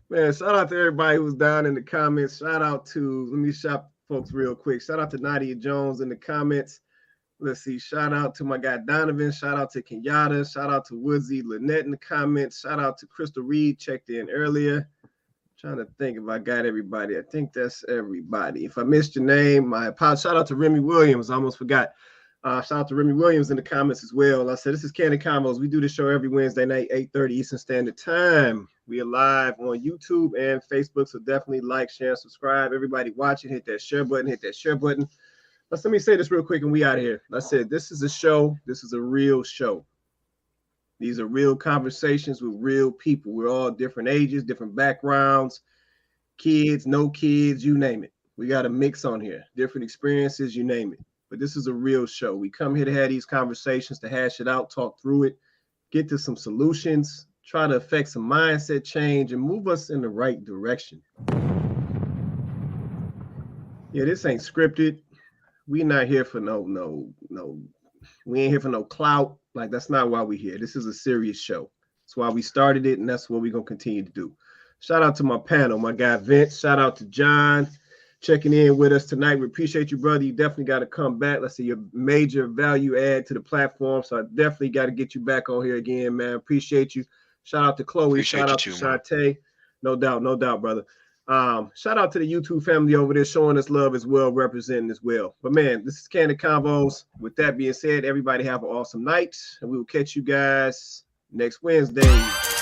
Man, shout out to everybody who's down in the comments. Shout out to, let me shout folks real quick. Shout out to Nadia Jones in the comments. Let's see. Shout out to my guy Donovan. Shout out to Kenyatta. Shout out to Woodsy Lynette in the comments. Shout out to Crystal Reed, checked in earlier. Trying to think if I got everybody. I think that's everybody. If I missed your name, my apologies. Shout out to Remy Williams. I almost forgot. Shout out to Remy Williams in the comments as well. I said, this is Candid Convos. We do this show every Wednesday night, 8:30 Eastern Standard Time. We are live on YouTube and Facebook, so definitely like, share, and subscribe. Everybody watching, hit that share button, Let me say this real quick and we out of here. I said, this is a show. This is a real show. These are real conversations with real people. We're all different ages, different backgrounds, kids, no kids, you name it. We got a mix on here, different experiences, you name it. But this is a real show. We come here to have these conversations, to hash it out, talk through it, get to some solutions, try to affect some mindset change, and move us in the right direction. Yeah, this ain't scripted. We not here for no. We ain't here for no clout. Like, that's not why we here. This is a serious show. That's why we started it, and that's what we're gonna continue to do. Shout out to my panel, my guy Vince. Shout out to John, checking in with us tonight. We appreciate you, brother. You definitely got to come back. Let's see your major value add to the platform. So I definitely got to get you back on here again, man. Appreciate you. Shout out to Chloe. Appreciate Shout out to Shantae. No doubt, brother. Shout out to the YouTube family over there showing us love as well, representing as well. But man, this is Candid Convos. With that being said, everybody have an awesome night, and we will catch you guys next Wednesday.